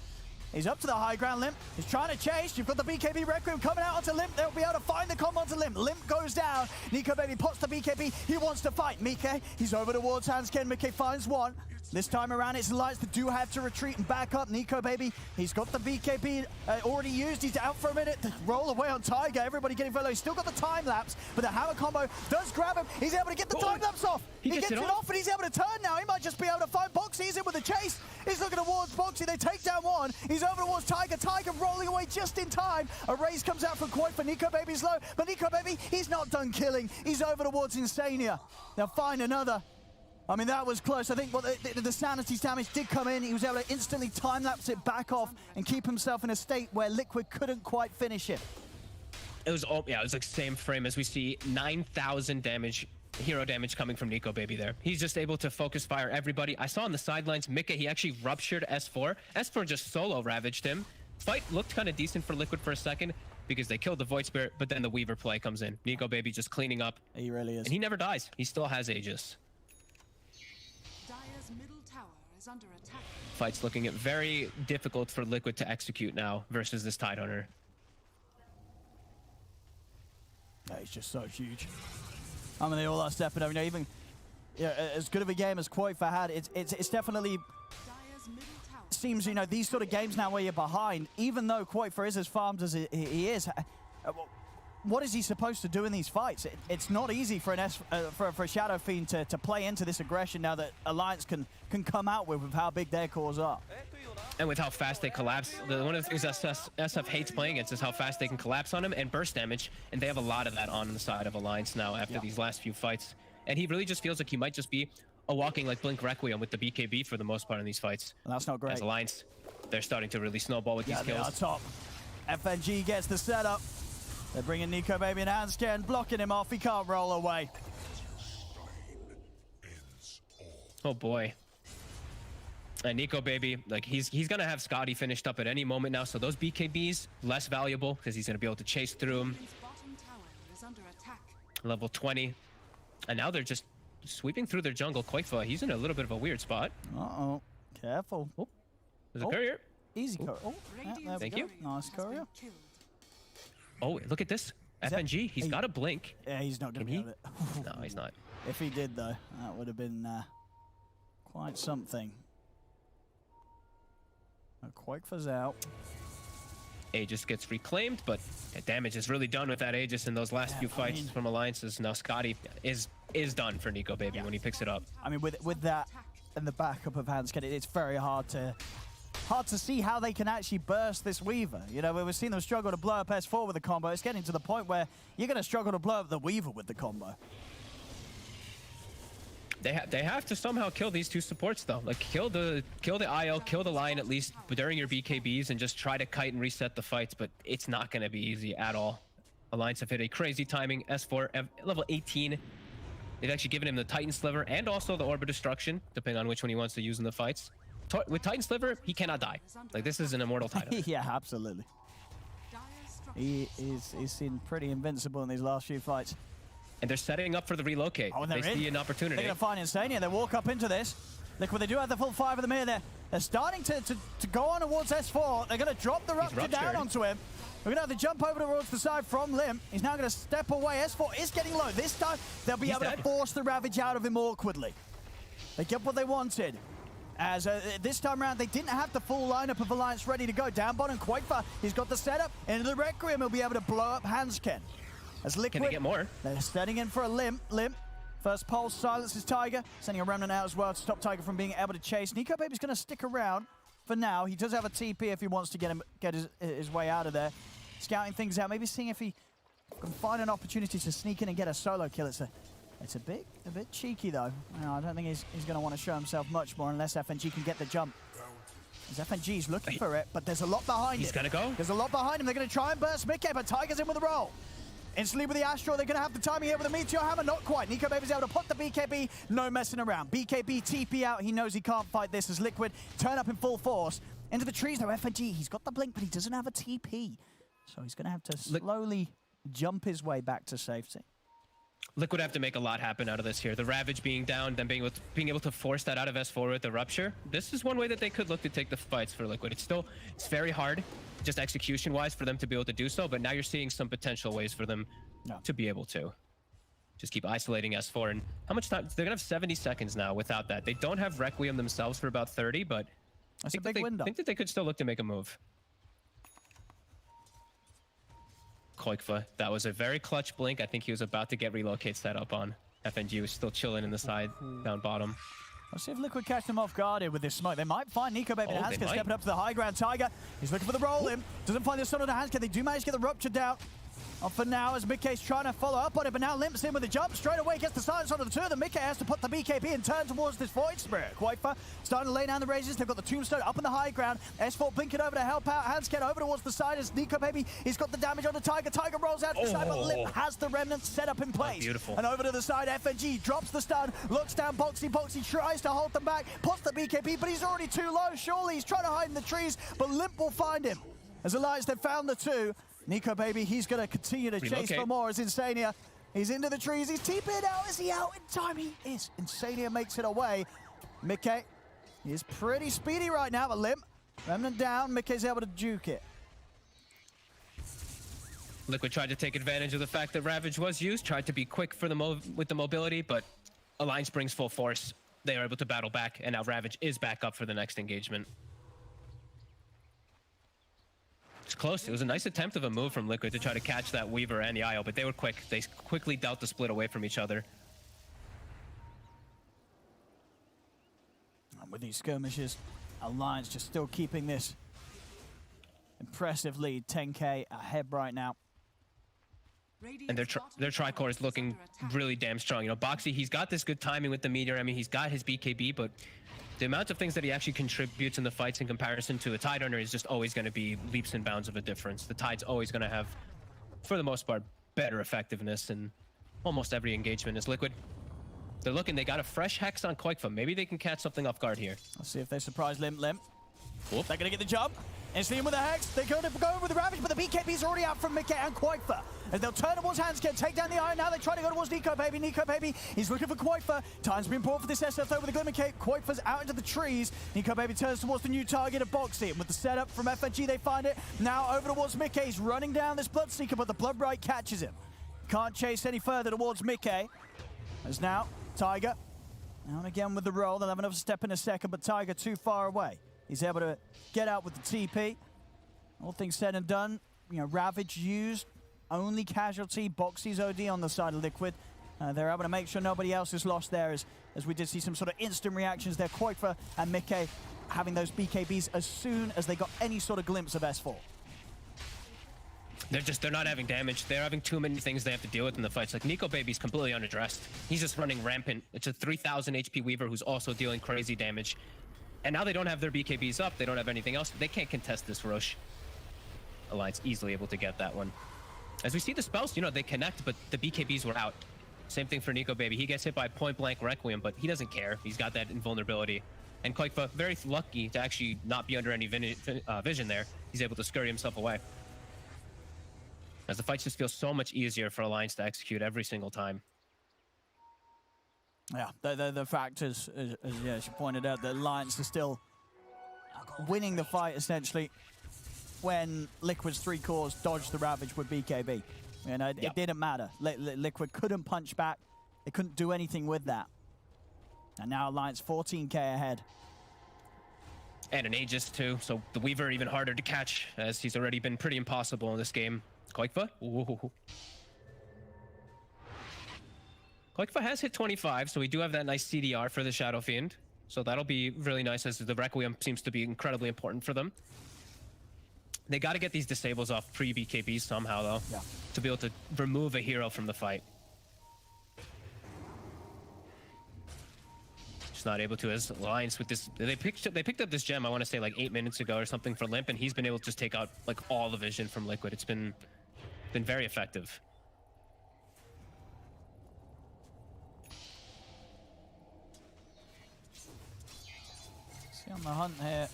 he's up to the high ground. Limp is trying to chase. You've got the BKB Requiem coming out onto Limp. They'll be able to find the combo onto Limp. Limp goes down. Nico Baby pots the BKB. He wants to fight. Mike, he's over towards Hansken. Mike finds one. This time around, it's Alliance that do have to retreat and back up. Nico Baby, he's got the BKB already used. He's out for a minute. The roll away on Tiger. Everybody getting very low. He's still got the time lapse, but the hammer combo does grab him. He's able to get the time lapse off. He gets it off, and he's able to turn now. He might just be able to find Boxy. He's in with the chase. He's looking towards Boxy. They take down one. He's over towards Tiger. Tiger rolling away just in time. A raise comes out from Quoit for Nico Baby's low, but Nico Baby, he's not done killing. He's over towards Insania. They'll find another. I mean, that was close. I think the Sanity's damage did come in. He was able to instantly time-lapse it back off and keep himself in a state where Liquid couldn't quite finish it. It was like same frame as we see 9,000 damage hero damage coming from Nico Baby there. He's just able to focus fire everybody. I saw on the sidelines, Mika, he actually ruptured S4. S4 just solo ravaged him. Fight looked kind of decent for Liquid for a second because they killed the Void Spirit, but then the Weaver play comes in. Nico Baby just cleaning up. He really is. And he never dies. He still has Aegis. Dire's middle tower is under attack. Fight's looking at very difficult for Liquid to execute now versus this Tidehunter. Yeah, he's just so huge. I mean, they all are stepping up. You know, even as good of a game as Quoifa had, it's definitely Dire's middle tower seems, you know, these sort of games now where you're behind, even though Quoifa is as farmed as he is, what is he supposed to do in these fights? It's not easy for for a Shadow Fiend to play into this aggression now that Alliance can come out with how big their cores are. And with how fast they collapse, one of the things SF hates playing against is how fast they can collapse on him and burst damage, and they have a lot of that on the side of Alliance now after these last few fights. And he really just feels like he might just be a walking like Blink Requiem with the BKB for the most part in these fights. And that's not great. As Alliance, they're starting to really snowball with these They are kills. top. FNG gets the setup. They're bringing Nico Baby and Hansken, blocking him off. He can't roll away. Oh boy. And Nico Baby, like he's gonna have Scotty finished up at any moment now, so those BKBs less valuable because he's gonna be able to chase through him. Radiant's bottom tower is under attack. Level 20. And now they're just sweeping through their jungle. Quoifa, he's in a little bit of a weird spot. Uh-oh. Careful. Oh, There's a courier. easy courier. Oh, yeah, there we Thank go. you. Nice Has been courier. killed. Oh, look at this. that- FNG, he's Hey. got a blink. Yeah, he's not going to Can be he? able to. No, he's not. If he did, though, that would have been quite something. Quakefa's out. Aegis gets reclaimed, but the damage is really done with that Aegis in those last few fights from Alliances. Now Scotty is done for Nico Baby when he picks it up. I mean, with that and the backup of Hansken, it's very hard to see how they can actually burst this Weaver. You know, we've seen them struggle to blow up S4 with the combo. It's getting to the point where you're going to struggle to blow up the Weaver with the combo. They have to somehow kill these two supports though. Like kill the IO, kill the Lion at least during your BKBs, and just try to kite and reset the fights. But it's not going to be easy at all. Alliance have hit a crazy timing. S4 level 18. They've actually given him the Titan Sliver and also the Orb of Destruction, depending on which one he wants to use in the fights. With Titan Sliver, he cannot die. Like this is an immortal Titan. Yeah, absolutely. Dire's He's seen pretty invincible in these last few fights. And they're setting up for the relocate. Oh, and They they're see in. an opportunity. They're going to find Insania. They walk up into this. Look, well, they do have the full 5 of them here. They're starting to go on towards S4. They're going to drop the Rupture down ruptured. onto him. We're going to have the jump over towards the side from Lim. He's now going to step away. S4 is getting low. This time, they'll be He's able to dead. force the Ravage out of him awkwardly. They get what they wanted. As this time around, they didn't have the full lineup of Alliance ready to go. Down bottom, Quakefa, he's got the setup. Into the Requiem, he'll be able to blow up Hansken. As Liquid, Can they get more? they're setting in for a Limp. First pulse silences Tiger, sending a Remnant out as well to stop Tiger from being able to chase. Nico Baby's going to stick around for now. He does have a TP if he wants to get his way out of there. Scouting things out, maybe seeing if he can find an opportunity to sneak in and get a solo kill. It's a bit cheeky though. I don't think he's going to want to show himself much more unless FNG can get the jump. As FNG's looking for it, but there's a lot behind him. He's gonna go. There's a lot behind him. They're going to try and burst Mickey, but Tiger's in with the roll. Instantly with the Astral, they're going to have the timing here with the Meteor Hammer. Not quite. Nico Baby's able to put the BKB. No messing around. BKB TP out. He knows he can't fight this as Liquid turn up in full force. Into the trees though, FNG. He's got the blink, but he doesn't have a TP. So he's going to have to slowly jump his way back to safety. Liquid have to make a lot happen out of this here. The Ravage being down, then being able to force that out of S4 with the Rupture. This is one way that they could look to take the fights for Liquid. It's very hard, just execution-wise, for them to be able to do so, but now you're seeing some potential ways for them to be able to. Just keep isolating S4. And how much time? They're going to have 70 seconds now without that. They don't have Requiem themselves for about 30, but That's a big window. I think that they could still look to make a move. Quoifa, that was a very clutch blink. I think he was about to get relocate set up on. FNG was still chilling in the side, down bottom. Let's see if Liquid catch them off guard here with this smoke. They might find Nico Baby and Oh, they Hansken might. stepping up to the high ground. Tiger, he's looking for the roll in. Doesn't find the stun on the Hansken. They do manage to get the Rupture down. For now, as Mickey's trying to follow up on it, but now limps in with a jump straight away, gets the silence onto the two of them. Mickey has to put the BKB and turn towards this Void Spirit. Quaifa starting to lay down the razors. They've got the Tombstone up in the high ground. S4 blinking over to help out. Hands get over towards the side as Nico Baby, he's got the damage on the Tiger. Tiger rolls out to the side, but Limp has the remnant set up in place. Beautiful. And over to the side, FNG drops the stun, looks down Boxy. Boxy tries to hold them back, puts the BKB, but he's already too low. Surely he's trying to hide in the trees, but Limp will find him. As Alliance, they've found the two. Nico Baby, he's going to continue to chase for more as Insania. He's into the trees. He's TP'd out. Is he out in time? He is. Insania makes it away. Mickey is pretty speedy right now, but Limp, remnant down. Mickey's able to juke it. Liquid tried to take advantage of the fact that Ravage was used, tried to be quick for with the mobility, but Alliance brings full force. They are able to battle back, and now Ravage is back up for the next engagement. It's close. It was a nice attempt of a move from Liquid to try to catch that Weaver and the IO, but they were quick. They quickly dealt the split away from each other. And with these skirmishes, Alliance just still keeping this impressive lead. 10K ahead right now. And their tricore is looking really damn strong. You know, Boxy, he's got this good timing with the meteor. I mean, he's got his BKB, but the amount of things that he actually contributes in the fights in comparison to a Tide Runner is just always going to be leaps and bounds of a difference. The Tide's always going to have, for the most part, better effectiveness in almost every engagement as Liquid. They're looking, they got a fresh Hex on Koikfa. Maybe they can catch something off guard here. Let's see if they surprise Limp. Whoop. They're going to get the jump. Instantly with the Hex. They're going to go with the Ravage, but the BKB's already out from Mickey and Koikfa. As they'll turn towards Hanskin, take down the Iron. Now they try to go towards Nico Baby. Nico Baby, he's looking for Koikfa. Time's been brought for this SF though with the Glimmer Cape. Koikfa's out into the trees. Nico Baby turns towards the new target of Boxy. And with the setup from FNG, they find it. Now over towards Mickey. He's running down this Bloodseeker, but the Bloodbright catches him. Can't chase any further towards Mickey. As now, Tiger. Down again with the roll. They'll have another step in a second, but Tiger too far away. He's able to get out with the TP. All things said and done, you know, Ravage used, only casualty, Boxy's OD on the side of Liquid. They're able to make sure nobody else is lost there as we did see some sort of instant reactions there. Koikfa and Mickey having those BKBs as soon as they got any sort of glimpse of S4. They're not having damage. They're having too many things they have to deal with in the fights. Like Nico Baby's completely unaddressed. He's just running rampant. It's a 3,000 HP Weaver who's also dealing crazy damage. And now they don't have their BKBs up. They don't have anything else. They can't contest this Roche. Alliance easily able to get that one. As we see the spells, you know, they connect, but the BKBs were out. Same thing for Nico Baby. He gets hit by point blank Requiem, but he doesn't care. He's got that invulnerability. And Koikfa, very lucky to actually not be under any vision there. He's able to scurry himself away. As the fights just feel so much easier for Alliance to execute every single time. Yeah, the fact is, as you pointed out, the Alliance is still winning the fight essentially when Liquid's 3 cores dodged the Ravage with BKB. You know, it didn't matter. Liquid couldn't punch back. They couldn't do anything with that. And now Alliance 14K ahead. And an Aegis too, so the Weaver even harder to catch as he's already been pretty impossible in this game. Koikfa? Ooh. Koikfa has hit 25, so we do have that nice CDR for the Shadow Fiend. So that'll be really nice as the Requiem seems to be incredibly important for them. They got to get these disables off pre-BKBs somehow, though, to be able to remove a hero from the fight. Just not able to as Alliance with this. They picked up this gem, I want to say, like 8 minutes ago or something for Limp, and he's been able to just take out like all the vision from Liquid. It's been very effective. See on the hunt here,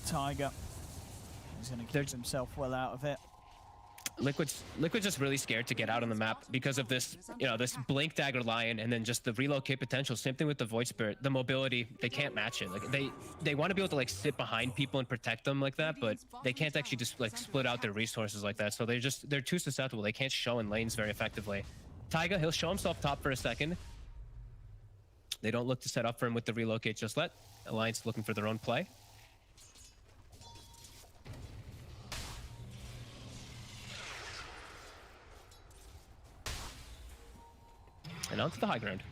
Tiger. He's going to keep himself well out of it. Liquid's just really scared to get out on the map because of this, you know, this Blink Dagger Lion and then just the relocate potential. Same thing with the Void Spirit. The mobility, they can't match it. Like they want to be able to like sit behind people and protect them like that, but they can't actually just like split out their resources like that. So they're too susceptible. They can't show in lanes very effectively. Taiga, he'll show himself top for a second. They don't look to set up for him with the relocate just yet. Alliance looking for their own play. And onto the high ground.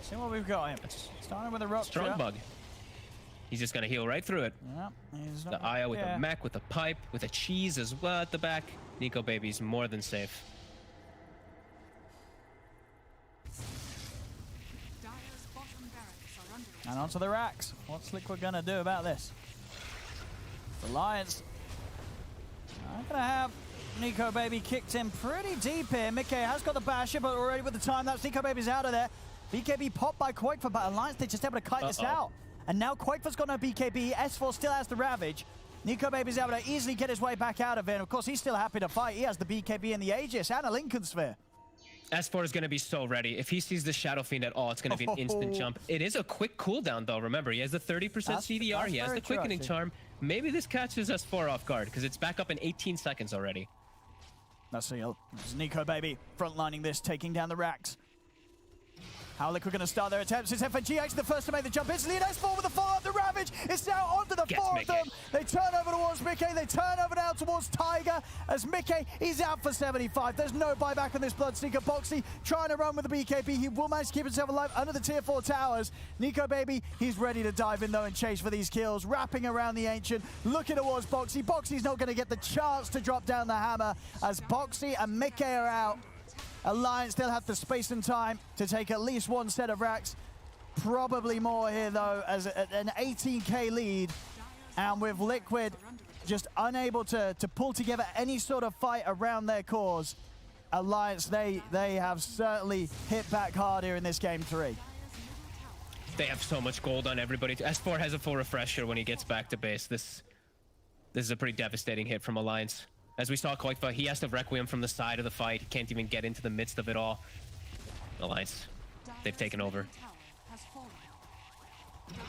See what we've got here. Starting with a Rupture. Strong bug. He's just gonna heal right through it. Yeah, he's The not, IO with yeah. a mech, with a pipe, with a cheese as well at the back. Nico Baby's more than safe. Dire's bottom barracks are under And onto the racks. What's Liquid gonna do about this? The Lions are gonna have Nico Baby kicked in pretty deep here. Mickey has got the basher, but already with the time, that's Nico Baby's out of there. BKB popped by Quakefor, but Alliance, they're just able to kite this out. And now Quakefor's got no BKB. S4 still has the Ravage. Nico Baby's able to easily get his way back out of it. And of course, he's still happy to fight. He has the BKB and the Aegis and a Lincoln Sphere. S4 is going to be so ready. If he sees the Shadow Fiend at all, it's going to be an instant jump. It is a quick cooldown, though. Remember, he has the 30% CDR. that's He has very the true, Quickening actually. Charm. Maybe this catches S4 off guard, because it's back up in 18 seconds already. That's the Nico Baby frontlining this, taking down the racks. How Liquid going to start their attempts? It's FNG actually the first to make the jump instantly, and S4 with the follow-up, the Ravage is now onto the Gets four Mickey. of them. They turn over towards Mickey, they turn over now towards Tiger, as Mickey is out for 75. There's no buyback on this Bloodseeker. Boxy trying to run with the BKB. He will manage to keep himself alive under the tier 4 towers. Nico Baby, he's ready to dive in though and chase for these kills, wrapping around the Ancient, looking towards Boxy. Boxy's not going to get the chance to drop down the hammer, as Boxy and Mickey are out. Alliance still have the space and time to take at least one set of racks. Probably more here, though, as an 18k lead. And with Liquid just unable to pull together any sort of fight around their cause, Alliance, they have certainly hit back hard here in this game 3. They have so much gold on everybody. S4 has a full refresher when he gets back to base. This is a pretty devastating hit from Alliance. As we saw Quakefor, he has to Requiem from the side of the fight. He can't even get into the midst of it all. Alliance, they've taken over.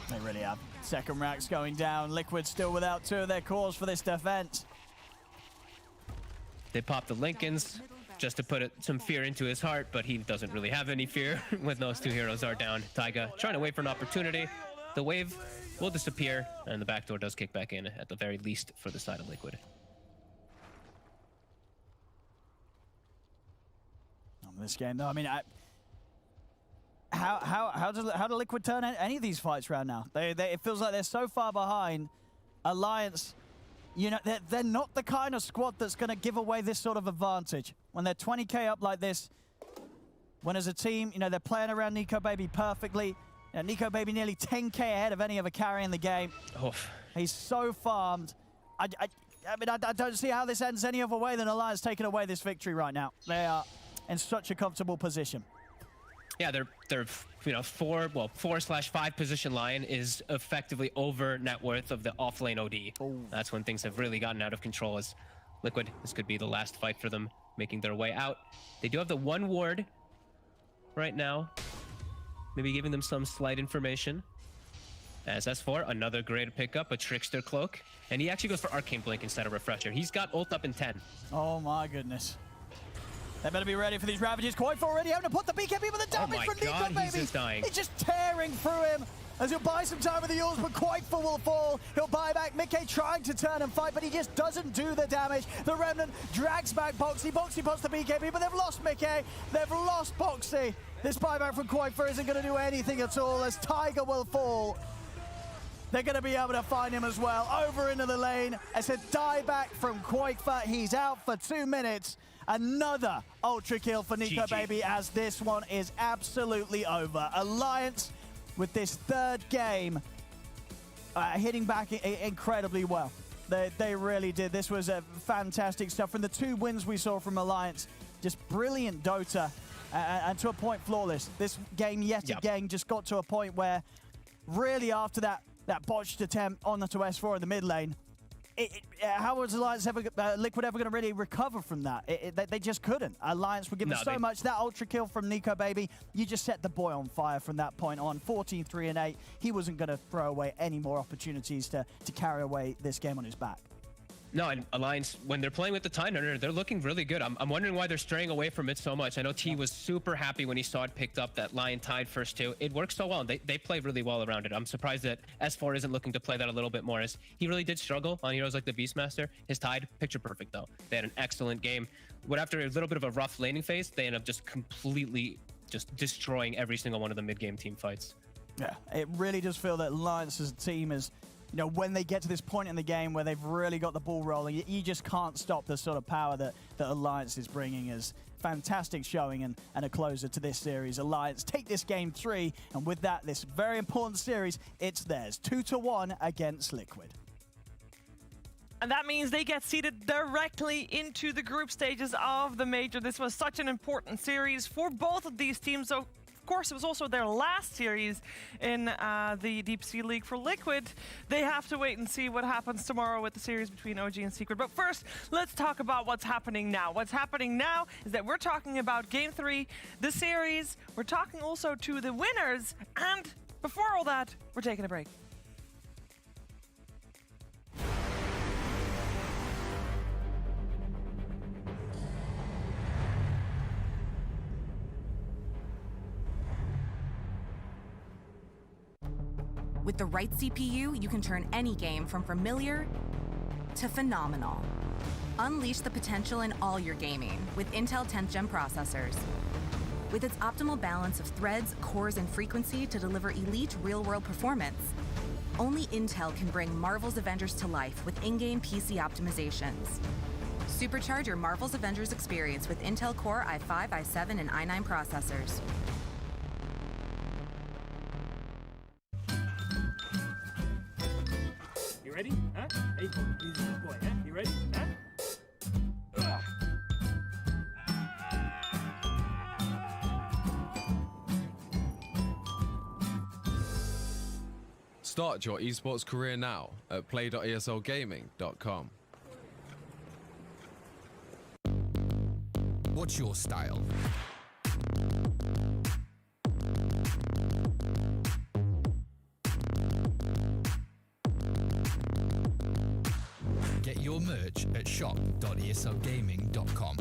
They really have. Second racks going down. Liquid still without 2 of their cores for this defense. They popped the Lincolns just to put some fear into his heart, but he doesn't really have any fear when those 2 heroes are down. Taiga trying to wait for an opportunity. The wave will disappear, and the backdoor does kick back in, at the very least, for the side of Liquid. This game, though, I mean, how do Liquid turn any of these fights around now? It feels like they're so far behind. Alliance, you know, they're not the kind of squad that's going to give away this sort of advantage. When they're 20k up like this, when as a team, you know, they're playing around Nico Baby perfectly. You know, Nico Baby nearly 10k ahead of any other carry in the game. Oof. He's so farmed. I mean, I don't see how this ends any other way than Alliance taking away this victory right now. They are in such a comfortable position. Yeah, they're 4/5 position line is effectively over net worth of the offlane OD. That's when things have really gotten out of control. As Liquid, this could be the last fight for them, making their way out. They do have the 1 ward right now, maybe giving them some slight information. As S4, another great pickup, a Trickster Cloak, and he actually goes for Arcane Blink instead of Refresher. He's got ult up in 10. Oh my goodness. They better be ready for these Ravages. Quakefor already having to put the BKB with the damage from Nico Baby. He's just dying. He's just tearing through him as he'll buy some time with the Yules, but Quakefor will fall. He'll buy back. Mickey trying to turn and fight, but he just doesn't do the damage. The Remnant drags back Boxy. Boxy puts the BKB, but they've lost Mickey. They've lost Boxy. This buyback from Quakefor isn't going to do anything at all as Tiger will fall. They're going to be able to find him as well. Over into the lane. It's a dieback from Quakefor. He's out for 2 minutes. Another ultra kill for Nico GG. Baby, as this one is absolutely over. Alliance with this 3rd game hitting back incredibly well. They really did. This was a fantastic stuff. From the 2 wins we saw from Alliance, just brilliant Dota and to a point flawless. This game yet again just got to a point where really after that botched attempt on the S4 in the mid lane, how was Alliance Liquid ever going to really recover from that? They just couldn't. Alliance were given so much. That ultra kill from Nico Baby, you just set the boy on fire from that point on. 14, 3, and 8. He wasn't going to throw away any more opportunities to carry away this game on his back. No, and Alliance, when they're playing with the Tundra, they're looking really good. I'm wondering why they're straying away from it so much. I know T was super happy when he saw it picked up, that Lion Tide first 2. It works so well. They play really well around it. I'm surprised that S4 isn't looking to play that a little bit more, as he really did struggle on heroes like the Beastmaster. His Tide, picture perfect though. They had an excellent game. But after a little bit of a rough laning phase, they end up just completely just destroying every single one of the mid-game team fights. Yeah, it really does feel that Alliance as a team is, you know, when they get to this point in the game where they've really got the ball rolling, you just can't stop the sort of power that Alliance is bringing. As fantastic showing and a closer to this series. Alliance take this game 3, and with that, this very important series, it's theirs. 2-1 against Liquid. And that means they get seeded directly into the group stages of the Major. This was such an important series for both of these teams. So, of course, it was also their last series in the DPCEU for Liquid. They have to wait and see what happens tomorrow with the series between OG and Secret. But first, let's talk about what's happening now. What's happening now is that we're talking about Game 3, the series. We're talking also to the winners. And before all that, we're taking a break. With the right CPU, you can turn any game from familiar to phenomenal. Unleash the potential in all your gaming with Intel 10th Gen processors. With its optimal balance of threads, cores, and frequency to deliver elite real-world performance, only Intel can bring Marvel's Avengers to life with in-game PC optimizations. Supercharge your Marvel's Avengers experience with Intel Core i5, i7, and i9 processors. You ready? Huh? Hey, easy boy, huh? You ready? Huh? Start your esports career now at play.eslgaming.com. What's your style? Get your merch at shop.eslgaming.com.